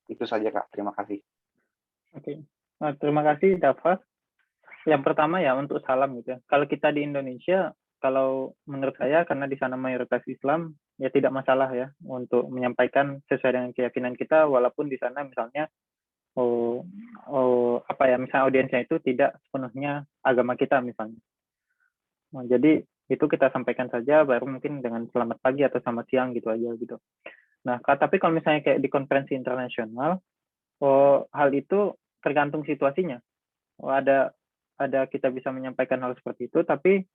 Speaker 5: Itu saja, Kak. Terima kasih.
Speaker 4: Oke. Nah, terima kasih, Dava. Yang pertama ya untuk salam gitu ya. Kalau kita di Indonesia, kalau menurut saya karena di sana mayoritas Islam, ya tidak masalah ya untuk menyampaikan sesuai dengan keyakinan kita, walaupun di sana misalnya misalnya audiensnya itu tidak sepenuhnya agama kita misalnya. Jadi itu kita sampaikan saja, baru mungkin dengan selamat pagi atau selamat siang gitu aja gitu. Nah, tapi kalau misalnya kayak di konferensi internasional, hal itu tergantung situasinya. Ada kita bisa menyampaikan hal seperti itu, tapi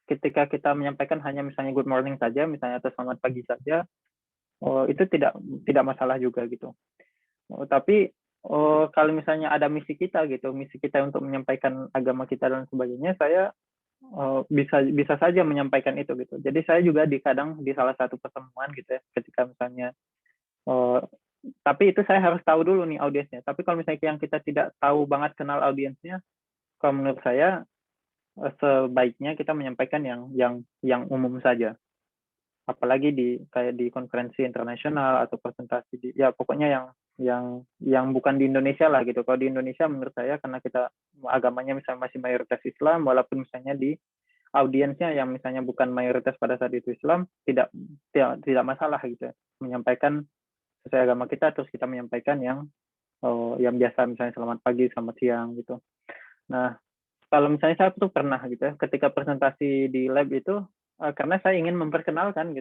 Speaker 4: ketika kita menyampaikan hanya misalnya good morning saja, misalnya atau selamat pagi saja, itu tidak masalah juga gitu. Tapi kalau misalnya ada misi kita untuk menyampaikan agama kita dan sebagainya, saya bisa saja menyampaikan itu gitu. Jadi saya juga kadang di salah satu pertemuan gitu ya, ketika misalnya tapi itu saya harus tahu dulu nih audiensnya. Tapi kalau misalnya yang kita tidak tahu banget kenal audiensnya, kalau menurut saya sebaiknya kita menyampaikan yang umum saja. Apalagi kayak di konferensi internasional atau presentasi ya pokoknya yang bukan di Indonesia lah gitu. Kalau di Indonesia menurut saya karena kita agamanya misalnya masih mayoritas Islam, walaupun misalnya di audiensnya yang misalnya bukan mayoritas pada saat itu Islam, tidak masalah gitu ya, menyampaikan sesuai agama kita, terus kita menyampaikan yang biasa misalnya selamat pagi, selamat siang gitu. Nah, kalau misalnya saya tuh pernah gitu ya, ketika presentasi di lab itu karena saya ingin memperkenalkan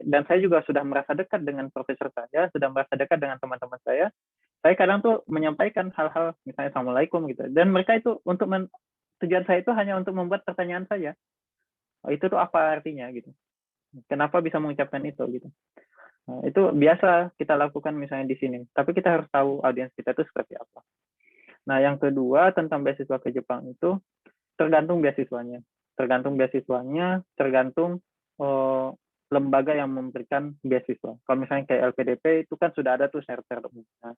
Speaker 4: dan saya juga sudah merasa dekat dengan profesor saya, sudah merasa dekat dengan teman-teman saya kadang tuh menyampaikan hal-hal misalnya Assalamualaikum gitu. Dan mereka itu tujuan saya itu hanya untuk membuat pertanyaan saya. Itu tuh apa artinya gitu. Kenapa bisa mengucapkan itu gitu. Nah, itu biasa kita lakukan misalnya di sini. Tapi kita harus tahu audiens kita itu seperti apa. Nah, yang kedua tentang beasiswa ke Jepang itu tergantung beasiswanya. Tergantung lembaga yang memberikan beasiswa. Kalau misalnya kayak LPDP itu kan sudah ada tuh syarat-syarat umumnya.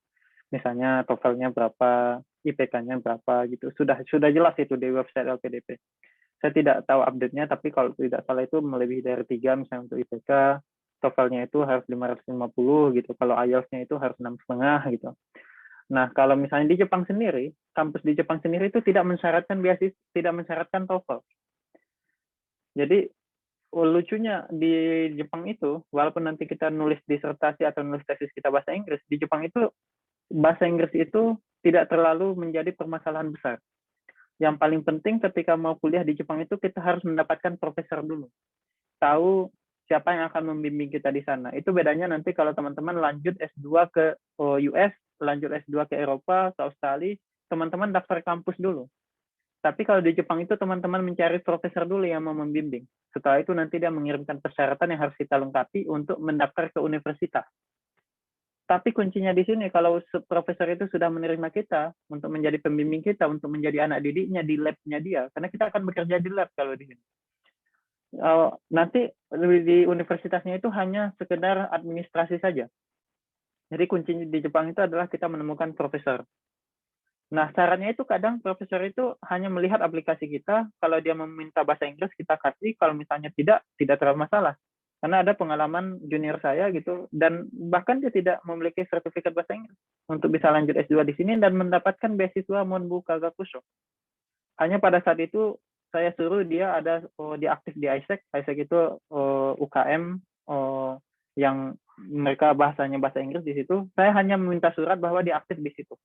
Speaker 4: Misalnya TOEFL-nya berapa, IPK-nya berapa gitu. Sudah jelas itu di website LPDP. Saya tidak tahu update-nya, tapi kalau tidak salah itu melebihi dari 3 misalnya untuk IPK, TOEFL-nya itu harus 550 gitu. Kalau IELTS-nya itu harus 6,5 gitu. Nah, kalau misalnya di Jepang sendiri, kampus di Jepang sendiri itu tidak mensyaratkan beasiswa, tidak mensyaratkan TOEFL. Jadi lucunya di Jepang itu, walaupun nanti kita nulis disertasi atau nulis tesis kita bahasa Inggris, di Jepang itu bahasa Inggris itu tidak terlalu menjadi permasalahan besar. Yang paling penting ketika mau kuliah di Jepang itu kita harus mendapatkan profesor dulu. Tahu siapa yang akan membimbing kita di sana. Itu bedanya nanti kalau teman-teman lanjut S2 ke US, lanjut S2 ke Eropa, ke Australia, teman-teman daftar kampus dulu. Tapi kalau di Jepang itu teman-teman mencari profesor dulu yang mau membimbing. Setelah itu nanti dia mengirimkan persyaratan yang harus kita lengkapi untuk mendaftar ke universitas. Tapi kuncinya di sini, kalau profesor itu sudah menerima kita untuk menjadi pembimbing kita, untuk menjadi anak didiknya di lab-nya dia, karena kita akan bekerja di lab kalau di sini. Nanti di universitasnya itu hanya sekedar administrasi saja. Jadi kuncinya di Jepang itu adalah kita menemukan profesor. Nah, syaratnya itu kadang profesor itu hanya melihat aplikasi kita, kalau dia meminta bahasa Inggris kita kasih, kalau misalnya tidak terlalu masalah. Karena ada pengalaman junior saya gitu, dan bahkan dia tidak memiliki sertifikat bahasa Inggris untuk bisa lanjut S2 di sini dan mendapatkan beasiswa Monbu Kagakusho. Hanya pada saat itu saya suruh dia ada dia aktif di ISEC. ISEC itu UKM yang mereka bahasanya bahasa Inggris di situ. Saya hanya meminta surat bahwa dia aktif di situ.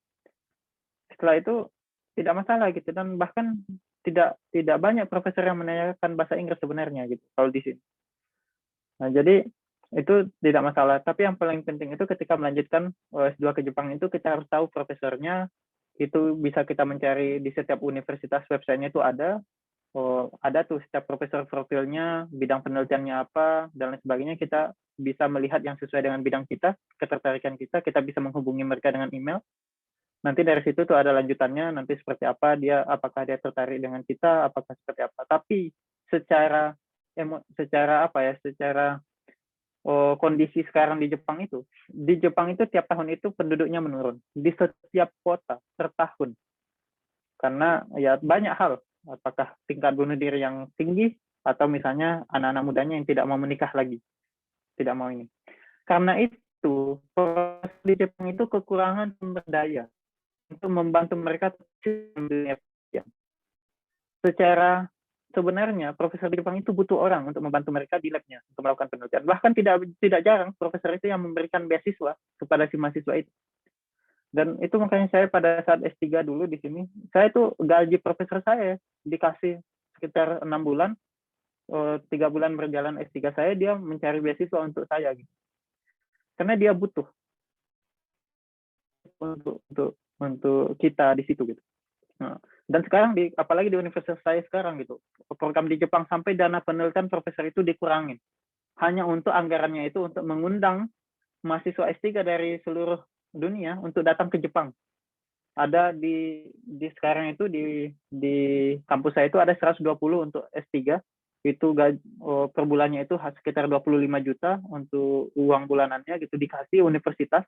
Speaker 4: Setelah itu tidak masalah gitu, dan bahkan tidak banyak profesor yang menanyakan bahasa Inggris sebenarnya gitu kalau di sini. Nah, jadi itu tidak masalah. Tapi yang paling penting itu ketika melanjutkan S2 ke Jepang itu kita harus tahu profesornya. Itu bisa kita mencari di setiap universitas, websitenya itu ada tuh setiap profesor profilnya, bidang penelitiannya apa, dan lain sebagainya. Kita bisa melihat yang sesuai dengan bidang kita, ketertarikan kita bisa menghubungi mereka dengan email. Nanti dari situ tuh ada lanjutannya, nanti seperti apa apakah dia tertarik dengan kita, apakah seperti apa. Tapi secara kondisi sekarang di Jepang itu tiap tahun itu penduduknya menurun di setiap kota per tahun. Karena ya banyak hal, apakah tingkat bunuh diri yang tinggi atau misalnya anak-anak mudanya yang tidak mau menikah lagi, tidak mau ini. Karena itu di Jepang itu kekurangan sumber daya untuk membantu mereka dunia penelitian. Secara sebenarnya profesor di Jepang itu butuh orang untuk membantu mereka di labnya untuk melakukan penelitian. Bahkan tidak jarang profesor itu yang memberikan beasiswa kepada si mahasiswa itu. Dan itu makanya saya pada saat S3 dulu di sini, saya tuh gaji profesor saya dikasih sekitar 6 bulan, 3 bulan berjalan S3 saya, dia mencari beasiswa untuk saya gitu. Karena dia butuh untuk kita di situ gitu. Nah, dan sekarang apalagi di universitas saya sekarang gitu, program di Jepang sampai dana penelitian profesor itu dikurangin. Hanya untuk anggarannya itu untuk mengundang mahasiswa S3 dari seluruh dunia untuk datang ke Jepang. Ada di sekarang itu di kampus saya itu ada 120 untuk S3. Itu per bulannya itu sekitar 25 juta untuk uang bulanannya gitu, dikasih universitas.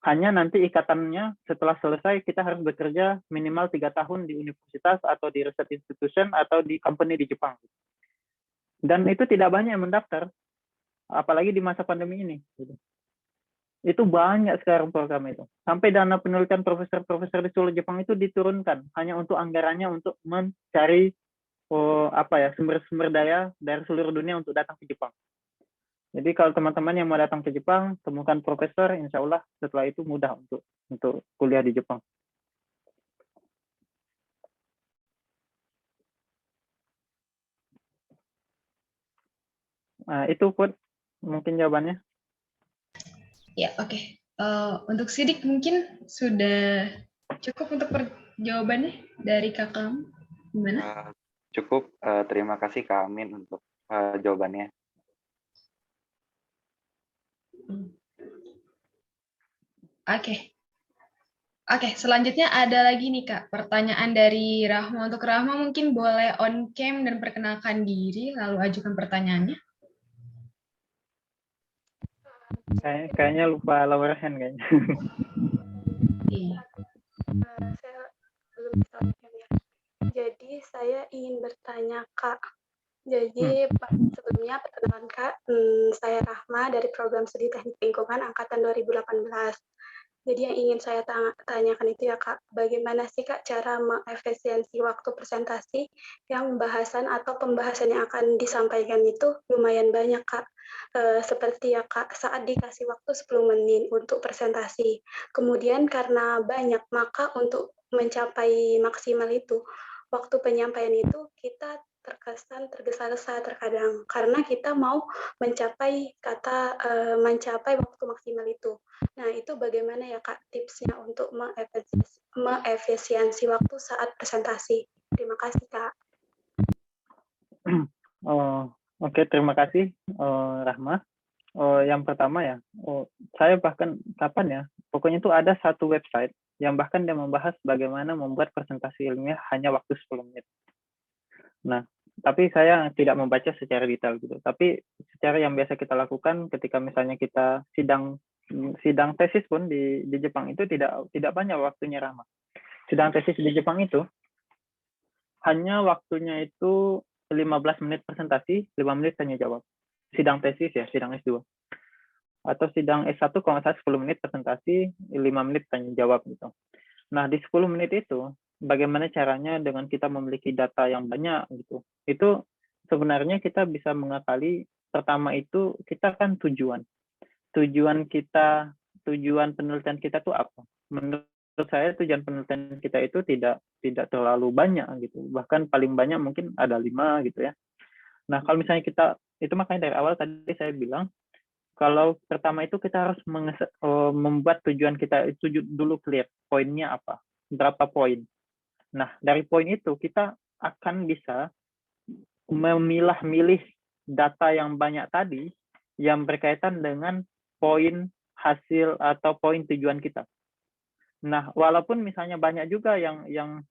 Speaker 4: Hanya nanti ikatannya setelah selesai kita harus bekerja minimal 3 tahun di universitas atau di research institution atau di company di Jepang. Dan itu tidak banyak yang mendaftar, apalagi di masa pandemi ini. Itu banyak sekarang program itu. Sampai dana penelitian profesor-profesor di seluruh Jepang itu diturunkan hanya untuk anggarannya untuk mencari sumber-sumber daya dari seluruh dunia untuk datang ke Jepang. Jadi kalau teman-teman yang mau datang ke Jepang, temukan profesor, insya Allah setelah itu mudah untuk kuliah di Jepang. Nah, itu Put, mungkin jawabannya.
Speaker 1: Ya, oke. Untuk Sidik mungkin sudah cukup untuk jawabannya dari kakak. Gimana?
Speaker 5: Cukup, terima kasih Kak Amin untuk jawabannya.
Speaker 1: Oke, selanjutnya ada lagi nih Kak, pertanyaan dari Rahma. Untuk Rahma mungkin boleh on cam dan perkenalkan diri, lalu ajukan pertanyaannya.
Speaker 4: Kayaknya lupa lower hand kayaknya.
Speaker 1: Iya.
Speaker 6: Saya belum bisa on-cam ya. Jadi saya ingin bertanya Kak. Jadi sebelumnya perkenalan Kak, saya Rahma dari program studi teknik lingkungan angkatan 2018. Jadi yang ingin saya tanyakan itu ya Kak, bagaimana sih Kak cara mengefisiensi waktu presentasi yang bahasan atau pembahasan yang akan disampaikan itu lumayan banyak Kak. Seperti ya Kak, saat dikasih waktu 10 menit untuk presentasi. Kemudian karena banyak, maka untuk mencapai maksimal itu, waktu penyampaian itu kita terkesan tergesa-gesa terkadang karena kita mau mencapai mencapai waktu maksimal itu. Nah, itu bagaimana ya Kak tipsnya untuk mengefisiensi waktu saat presentasi? Terima kasih Kak.
Speaker 4: Oke, terima kasih Rahma. Yang pertama ya, saya bahkan kapan ya, pokoknya itu ada satu website yang bahkan dia membahas bagaimana membuat presentasi ilmiah hanya waktu 10 menit. Nah, tapi saya tidak membaca secara detail gitu. Tapi secara yang biasa kita lakukan ketika misalnya kita sidang tesis pun di Jepang itu tidak banyak waktunya, Rahma. Sidang tesis di Jepang itu hanya waktunya itu 15 menit presentasi, 5 menit tanya jawab. Sidang tesis ya, sidang S2. Atau sidang S1 kalau nggak salah 10 menit presentasi, 5 menit tanya jawab gitu. Nah, di 10 menit itu bagaimana caranya dengan kita memiliki data yang banyak gitu. Itu sebenarnya kita bisa mengakali, pertama itu kita kan tujuan penelitian kita tuh apa? Menurut saya tujuan penelitian kita itu tidak terlalu banyak gitu. Bahkan paling banyak mungkin ada 5 gitu ya. Nah, kalau misalnya kita itu makanya dari awal tadi saya bilang kalau pertama itu kita harus membuat tujuan kita itu dulu clear, poinnya apa, berapa poin. Nah, dari poin itu kita akan bisa memilah-milih data yang banyak tadi yang berkaitan dengan poin hasil atau poin tujuan kita. Nah, walaupun misalnya banyak juga yang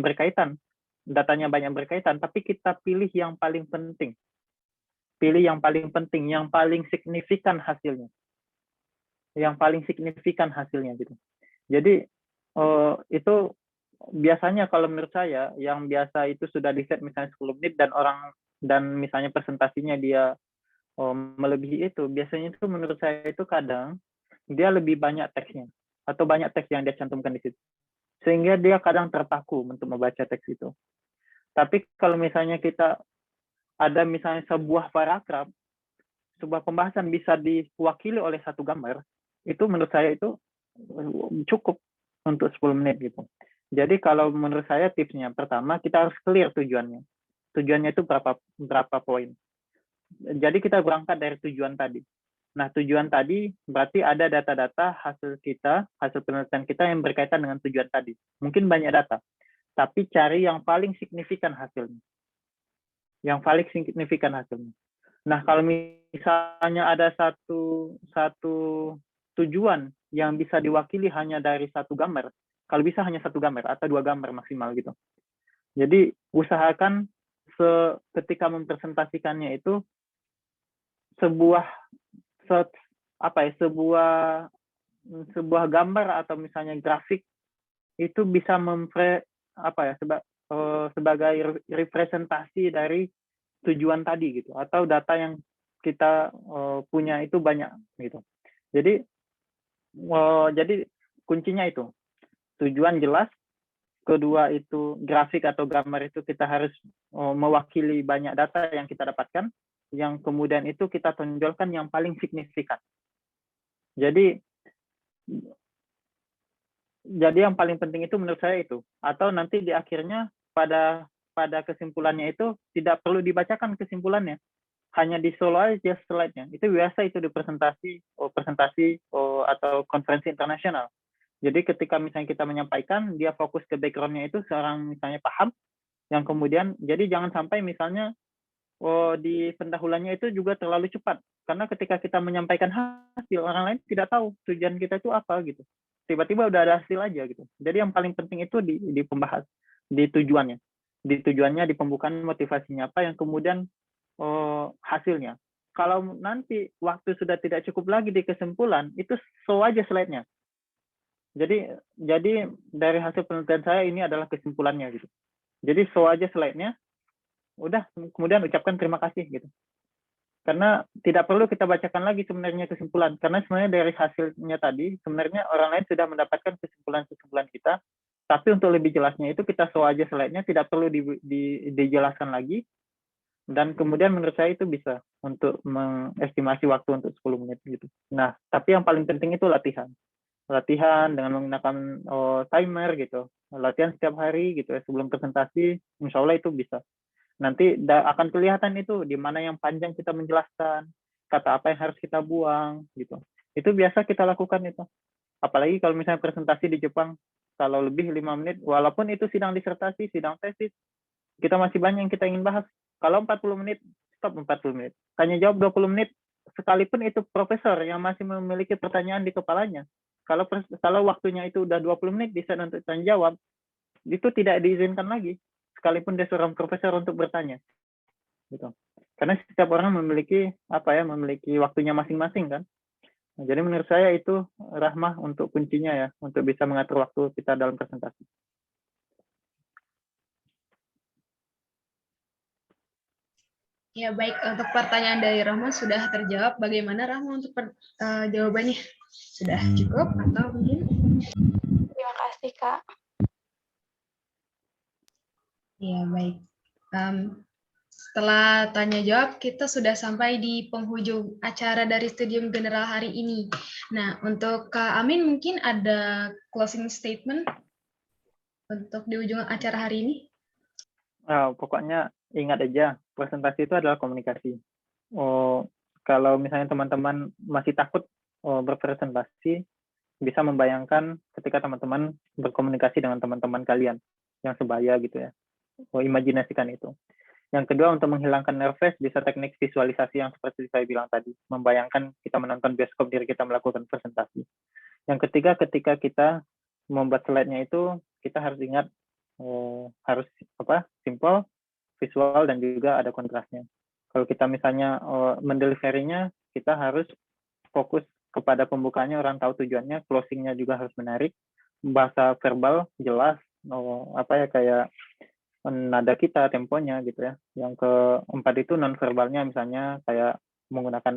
Speaker 4: berkaitan, datanya banyak berkaitan, tapi kita pilih yang paling penting. Pilih yang paling penting, yang paling signifikan hasilnya. Yang paling signifikan hasilnya gitu. Jadi itu biasanya kalau menurut saya yang biasa itu sudah di set misalnya 10 menit dan misalnya presentasinya dia melebihi itu, biasanya itu menurut saya itu kadang dia lebih banyak teksnya atau banyak teks yang dia cantumkan di situ. Sehingga dia kadang terpaku untuk membaca teks itu. Tapi kalau misalnya kita ada misalnya sebuah paragraf, sebuah pembahasan bisa diwakili oleh satu gambar, itu menurut saya itu cukup untuk 10 menit gitu. Jadi kalau menurut saya tipsnya, pertama kita harus clear tujuannya. Tujuannya itu berapa poin. Jadi kita berangkat dari tujuan tadi. Nah, tujuan tadi berarti ada data-data hasil penelitian kita yang berkaitan dengan tujuan tadi. Mungkin banyak data, tapi cari yang paling signifikan hasilnya. Yang paling signifikan hasilnya. Nah, kalau misalnya ada satu tujuan yang bisa diwakili hanya dari satu gambar, kalau bisa hanya satu gambar atau 2 gambar maksimal gitu. Jadi usahakan ketika mempresentasikannya itu sebuah gambar atau misalnya grafik itu bisa sebagai representasi dari tujuan tadi gitu, atau data yang kita punya itu banyak gitu. Jadi kuncinya itu tujuan jelas, kedua itu grafik atau gambar itu kita harus mewakili banyak data yang kita dapatkan, yang kemudian itu kita tonjolkan yang paling signifikan. Jadi yang paling penting itu menurut saya itu, atau nanti di akhirnya pada kesimpulannya itu tidak perlu dibacakan kesimpulannya, hanya di solo aja slide-nya. Itu biasa itu di presentasi atau konferensi internasional. Jadi ketika misalnya kita menyampaikan, dia fokus ke background-nya itu seorang misalnya paham, yang kemudian jadi jangan sampai misalnya di pendahuluannya itu juga terlalu cepat, karena ketika kita menyampaikan hasil, orang lain tidak tahu tujuan kita itu apa gitu. Tiba-tiba udah ada hasil aja gitu. Jadi yang paling penting itu di pembahas, di tujuannya, di pembukaan motivasinya apa, yang kemudian hasilnya. kalau nanti waktu sudah tidak cukup lagi di kesimpulan, itu show aja slide-nya. Jadi dari hasil penelitian saya ini adalah kesimpulannya gitu. Jadi show aja slide-nya, udah kemudian ucapkan terima kasih gitu. Karena tidak perlu kita bacakan lagi sebenarnya kesimpulan, karena sebenarnya dari hasilnya tadi sebenarnya orang lain sudah mendapatkan kesimpulan kita. Tapi untuk lebih jelasnya itu kita show aja slide-nya, tidak perlu dijelaskan lagi. Dan kemudian menurut saya itu bisa untuk mengestimasi waktu untuk 10 menit gitu. Nah, tapi yang paling penting itu latihan. Latihan dengan menggunakan timer gitu. Latihan setiap hari gitu ya, sebelum presentasi, insya Allah itu bisa. Nanti akan kelihatan itu di mana yang panjang kita menjelaskan, kata apa yang harus kita buang gitu. Itu biasa kita lakukan itu. Apalagi kalau misalnya presentasi di Jepang, kalau lebih 5 menit, walaupun itu sidang disertasi, sidang tesis, kita masih banyak yang kita ingin bahas. Kalau 40 menit, stop 40 menit. Tanya jawab 20 menit, sekalipun itu profesor yang masih memiliki pertanyaan di kepalanya. Kalau waktunya itu udah 20 menit bisa untuk tanya jawab, itu tidak diizinkan lagi. Sekalipun dia seorang profesor untuk bertanya. Gitu. Karena setiap orang memiliki memiliki waktunya masing-masing kan. Nah, jadi menurut saya itu rahmah untuk kuncinya ya, untuk bisa mengatur waktu kita dalam presentasi.
Speaker 1: Ya, baik. Untuk pertanyaan dari Rahma sudah terjawab. Bagaimana Rahma untuk jawabannya? Sudah cukup atau mungkin?
Speaker 6: Terima kasih, Kak.
Speaker 1: Ya, baik. Setelah tanya jawab, kita sudah sampai di penghujung acara dari Studium General hari ini. Nah, untuk Kak Amin mungkin ada closing statement untuk di ujung acara hari ini?
Speaker 4: Pokoknya ingat aja, presentasi itu adalah komunikasi. Kalau misalnya teman-teman masih takut berpresentasi, bisa membayangkan ketika teman-teman berkomunikasi dengan teman-teman kalian yang sebaya gitu ya. Imajinasikan itu. Yang kedua, untuk menghilangkan nervous, bisa teknik visualisasi yang seperti saya bilang tadi. Membayangkan kita menonton bioskop, diri kita melakukan presentasi. Yang ketiga, ketika kita membuat slide-nya itu, kita harus ingat harus simple, visual, dan juga ada kontrasnya. Kalau kita misalnya mendeliverinya, kita harus fokus kepada pembukanya, orang tahu tujuannya, closingnya juga harus menarik, bahasa verbal jelas, kayak nada kita, temponya gitu ya. Yang keempat itu non-verbalnya, misalnya kayak menggunakan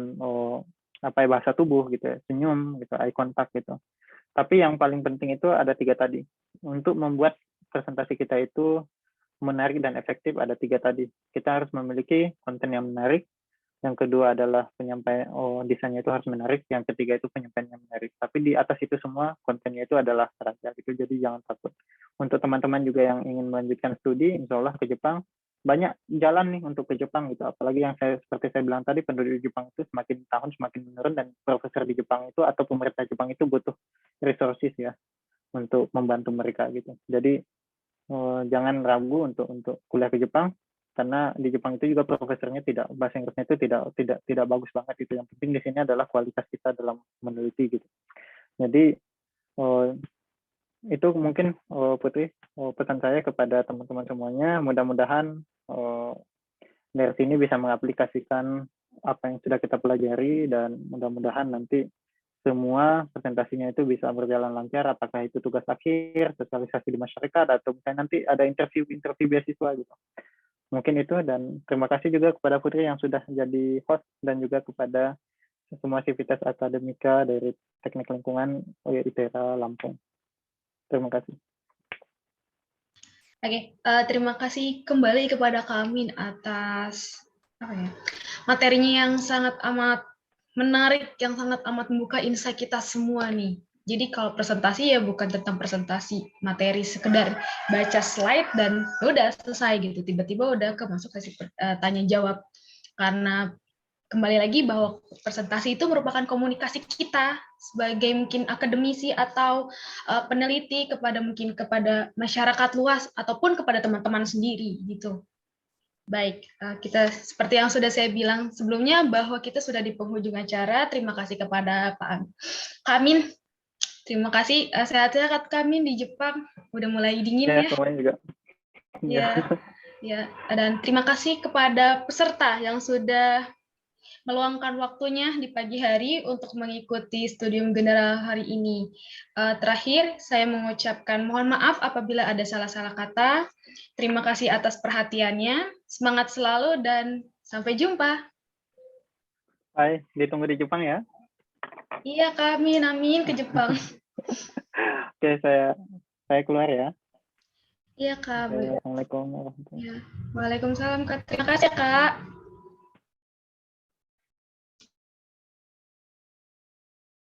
Speaker 4: bahasa tubuh gitu ya, senyum gitu, eye contact gitu. Tapi yang paling penting itu ada 3 tadi. Untuk membuat presentasi kita itu menarik dan efektif ada 3 tadi. Kita harus memiliki konten yang menarik. Yang kedua adalah penyampaian, desainnya itu harus menarik. Yang ketiga itu penyampaian yang menarik. Tapi di atas itu semua kontennya itu adalah raja gitu. Jadi jangan takut. Untuk teman-teman juga yang ingin melanjutkan studi, insya Allah ke Jepang, banyak jalan nih untuk ke Jepang gitu. Apalagi yang seperti saya bilang tadi, penduduk Jepang itu semakin tahun semakin menurun, dan profesor di Jepang itu atau pemerintah Jepang itu butuh resources ya untuk membantu mereka gitu. Jadi jangan ragu untuk kuliah ke Jepang, karena di Jepang itu juga profesornya bahasa Inggrisnya itu tidak bagus banget itu. Yang penting di sini adalah kualitas kita dalam meneliti gitu. Jadi itu mungkin Putri pesan saya kepada teman-teman semuanya. Mudah-mudahan dari sini bisa mengaplikasikan apa yang sudah kita pelajari, dan mudah-mudahan nanti semua presentasinya itu bisa berjalan lancar, apakah itu tugas akhir, sosialisasi di masyarakat, atau misalnya nanti ada interview beasiswa gitu. Mungkin itu, dan terima kasih juga kepada Putri yang sudah jadi host, dan juga kepada semua sivitas akademika dari Teknik Lingkungan ITERA Lampung. Terima kasih.
Speaker 1: Oke, terima kasih kembali kepada Kak Amin atas materinya yang sangat amat menarik, yang sangat amat membuka insight kita semua nih. Jadi kalau presentasi ya bukan tentang presentasi materi, sekedar baca slide dan udah selesai gitu. Tiba-tiba udah masuk sesi tanya jawab. Karena kembali lagi bahwa presentasi itu merupakan komunikasi kita sebagai mungkin akademisi atau peneliti kepada masyarakat luas ataupun kepada teman-teman sendiri gitu. Baik, kita seperti yang sudah saya bilang sebelumnya bahwa kita sudah di penghujung acara. Terima kasih kepada Pak Amin. Terima kasih. Sehat-sehat Kak Amin di Jepang. Udah mulai dingin ya.
Speaker 4: Semuanya juga.
Speaker 1: Ya. Dan terima kasih kepada peserta yang sudah meluangkan waktunya di pagi hari untuk mengikuti studium general hari ini. Terakhir, saya mengucapkan mohon maaf apabila ada salah-salah kata. Terima kasih atas perhatiannya. Semangat selalu dan sampai jumpa.
Speaker 4: Hai, ditunggu di Jepang ya.
Speaker 1: Iya, kami amin ke Jepang.
Speaker 4: Oke, saya keluar ya.
Speaker 1: Iya, Kak.
Speaker 4: Oke, Assalamualaikum warahmatullahi wabarakatuh.
Speaker 1: Ya. Waalaikumsalam, Kak. Terima kasih, Kak.